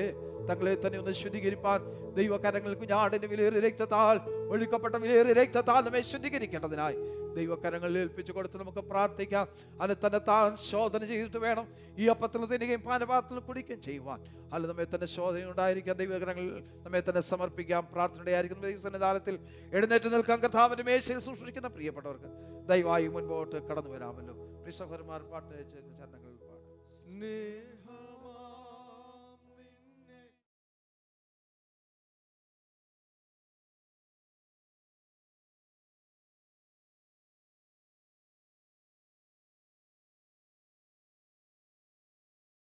തങ്ങളെ തന്നെ ഒന്ന് ശുദ്ധീകരിപ്പാൻ ദൈവകരങ്ങൾ കുഞ്ഞാടിന്റെ വിലയേറിയ രക്തത്താൽ ഒഴുക്കപ്പെട്ട വിലയേറിയ രക്തത്താൽ നമ്മെ ശുദ്ധീകരിക്കേണ്ടതിനായി ദൈവകരങ്ങളിൽ ഏൽപ്പിച്ചു കൊടുത്ത് നമുക്ക് പ്രാർത്ഥിക്കാം. അതിനെ തന്നെ താൻ ശോധന ചെയ്തിട്ട് വേണം ഈ അപ്പത്തിൽ തിന്നുകയും പാനപാത്രത്തിൽ കുടിക്കുകയും ചെയ്യുവാൻ. അല്ല നമ്മെ തന്നെ ശോധന ഉണ്ടായിരിക്കാം. ദൈവകരങ്ങളിൽ നമ്മെ തന്നെ സമർപ്പിക്കാം. പ്രാർത്ഥനയുടെ ആയിരിക്കുന്ന ദൈവസന്നിധാനത്തിൽ എഴുന്നേറ്റ് നിൽക്കാൻ കർത്താവിന്റെ മേശയിൽ സൂക്ഷിക്കുന്ന പ്രിയപ്പെട്ടവർക്ക് ദയവായി മുൻപോട്ട് കടന്നു വരാമല്ലോ. പ്രിയ സഹോദരന്മാർ പാട്ട് ചരണങ്ങളിൽ പാടും.